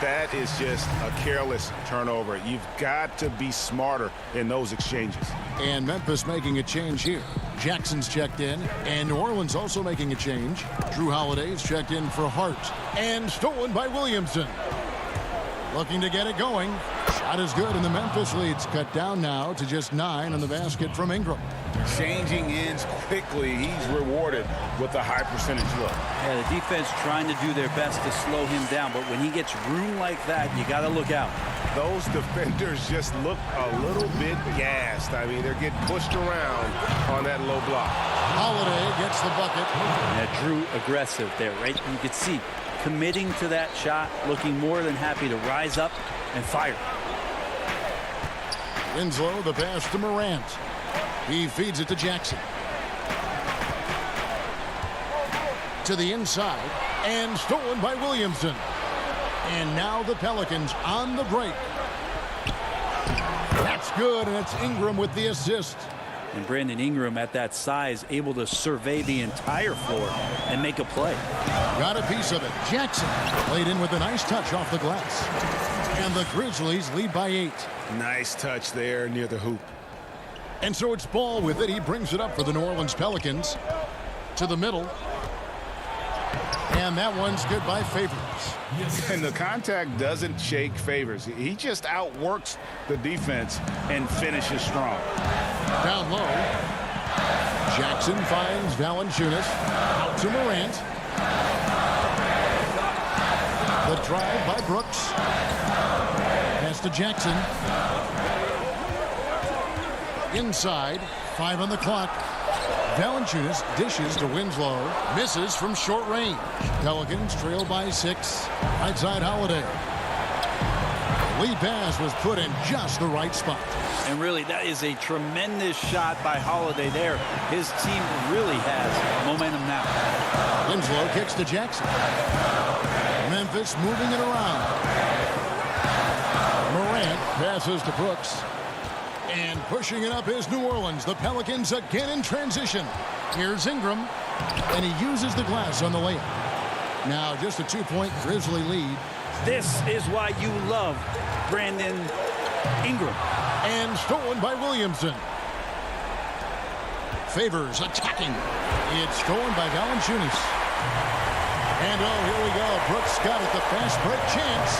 That is just a careless turnover. You've got to be smarter in those exchanges. And Memphis making a change here. Jackson's checked in, and New Orleans also making a change. Drew Holiday's checked in for Hart, and stolen by Williamson. Looking to get it going. Shot is good, and the Memphis lead's cut down now to just 9 on the basket from Ingram. Changing ends quickly. He's rewarded with a high percentage look. Yeah, the defense trying to do their best to slow him down, but when he gets room like that, you got to look out. Those defenders just look a little bit gassed. I mean, they're getting pushed around on that low block. Holiday gets the bucket. Yeah, Drew aggressive there, right? You could see committing to that shot, looking more than happy to rise up and fire. Winslow, the pass to Morant. He feeds it to Jackson. To the inside, and stolen by Williamson. And now the Pelicans on the break. That's good, and it's Ingram with the assist. And Brandon Ingram at that size, able to survey the entire floor and make a play. Got a piece of it. Jackson played in with a nice touch off the glass. And the Grizzlies lead by 8. Nice touch there near the hoop. And so it's Ball with it. He brings it up for the New Orleans Pelicans. To the middle. And that one's good by Favors. And the contact doesn't shake Favors. He just outworks the defense and finishes strong. Down low. Jackson finds Valanciunas. Out to Morant. The drive by Brooks. Pass to Jackson. Inside. 5 on the clock. Valanciunas dishes to Winslow. Misses from short range. Pelicans trail by 6. Right side Holiday. Lead pass was put in just the right spot. And really, that is a tremendous shot by Holiday there. His team really has momentum now. Winslow kicks to Jackson. Memphis moving it around. Morant passes to Brooks. And pushing it up is New Orleans. The Pelicans again in transition. Here's Ingram. And he uses the glass on the layup. Now just a 2-point Grizzly lead. This is why you love Brandon Ingram. And stolen by Williamson. Favors attacking. It's stolen by Valanciunas. And oh, here we go. Brooks got it. The fast break chance.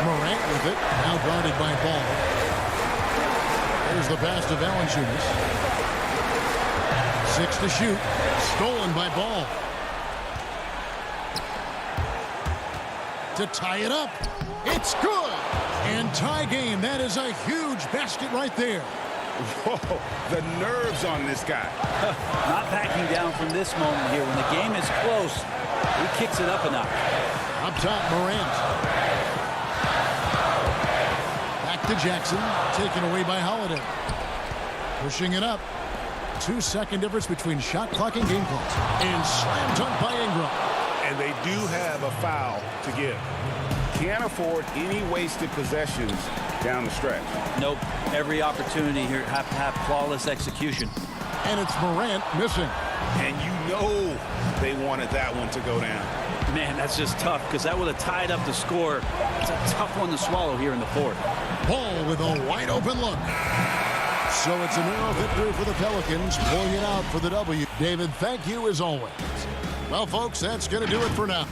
Morant with it. Now guarded by Ball. There's the pass to Valanciunas. 6 to shoot. Stolen by Ball. To tie it up. It's good. And tie game. That is a huge basket right there. Whoa, the nerves on this guy. Not backing down from this moment here. When the game is close, he kicks it up a notch. Up top, Morant. Back to Jackson. Taken away by Holiday. Pushing it up. 2-second difference between shot clock and game clock. And slam dunk by Ingram. And they do have a foul to give. Can't afford any wasted possessions down the stretch. Nope. Every opportunity here have to have flawless execution. And it's Morant missing. And you know they wanted that one to go down. Man, that's just tough because that would have tied up the score. It's a tough one to swallow here in the fourth. Ball with a wide open look. So it's a narrow victory for the Pelicans, pulling it out for the W. David, thank you as always. Well, folks, that's going to do it for now.